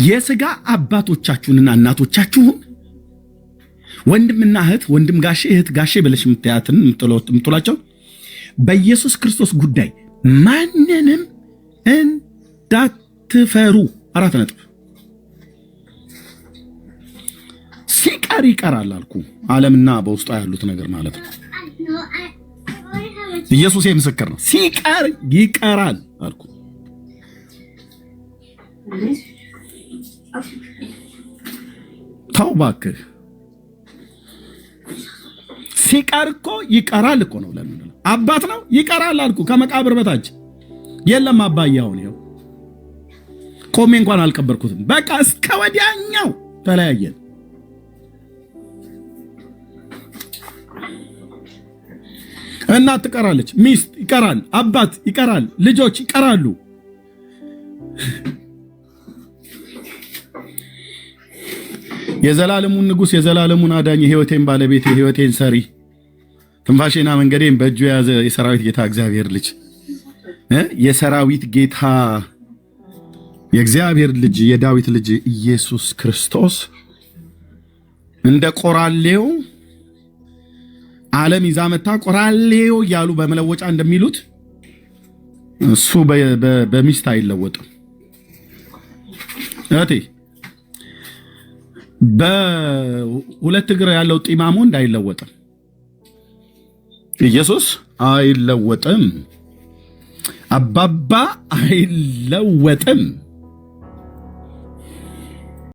Speaker 1: የሥጋ አባቶቻችሁንና እናቶቻችሁን ወንድምና እህት፣ ወንድም ጋሼ፣ እህት ጋሼ ብለሽ የምትያትን የምትሏቸው በኢየሱስ ክርስቶስ ጉዳይ ማንንም እንዳትፈሩ። 4 ነጥብ። ሲቀር ይቀራል አልኩ። ዓለምና በውስጧ ያሉት ነገር ማለት ነው። ኢየሱስ ምስክር ነው። ሲቀር ይቀራል አልኩ። ተው እባክህ። ሲቀር እኮ ይቀራል እኮ ነው። ለምን አባት ነው ይቀራል አልኩ። ከመቃብር በታች የለም አባያው ነው። ቆሜ እንኳን አልቀበርኩትም። በቃ እስከ ወዲያኛው ተለያየን። እናት ትቀራለች፣ ሚስት ይቀራል፣ አባት ይቀራል፣ ልጆች ይቀራሉ። የዘላለሙን ንጉሥ፣ የዘላለሙን አዳኝ፣ የሕይወቴን ባለቤት፣ የሕይወቴን ሰሪ፣ ትንፋሼና መንገዴን በእጁ የያዘ የሰራዊት ጌታ እግዚአብሔር ልጅ፣ የሰራዊት ጌታ የእግዚአብሔር ልጅ የዳዊት ልጅ ኢየሱስ ክርስቶስ እንደ ቆራሌው ዓለም ይዛ መታ ቆራሌው እያሉ በመለወጫ እንደሚሉት እሱ በሚስት አይለወጥም። እቴ በሁለት እግር ያለው ጢማሞ እንዳይለወጥም ኢየሱስ አይለወጥም። አባባ አይለወጥም።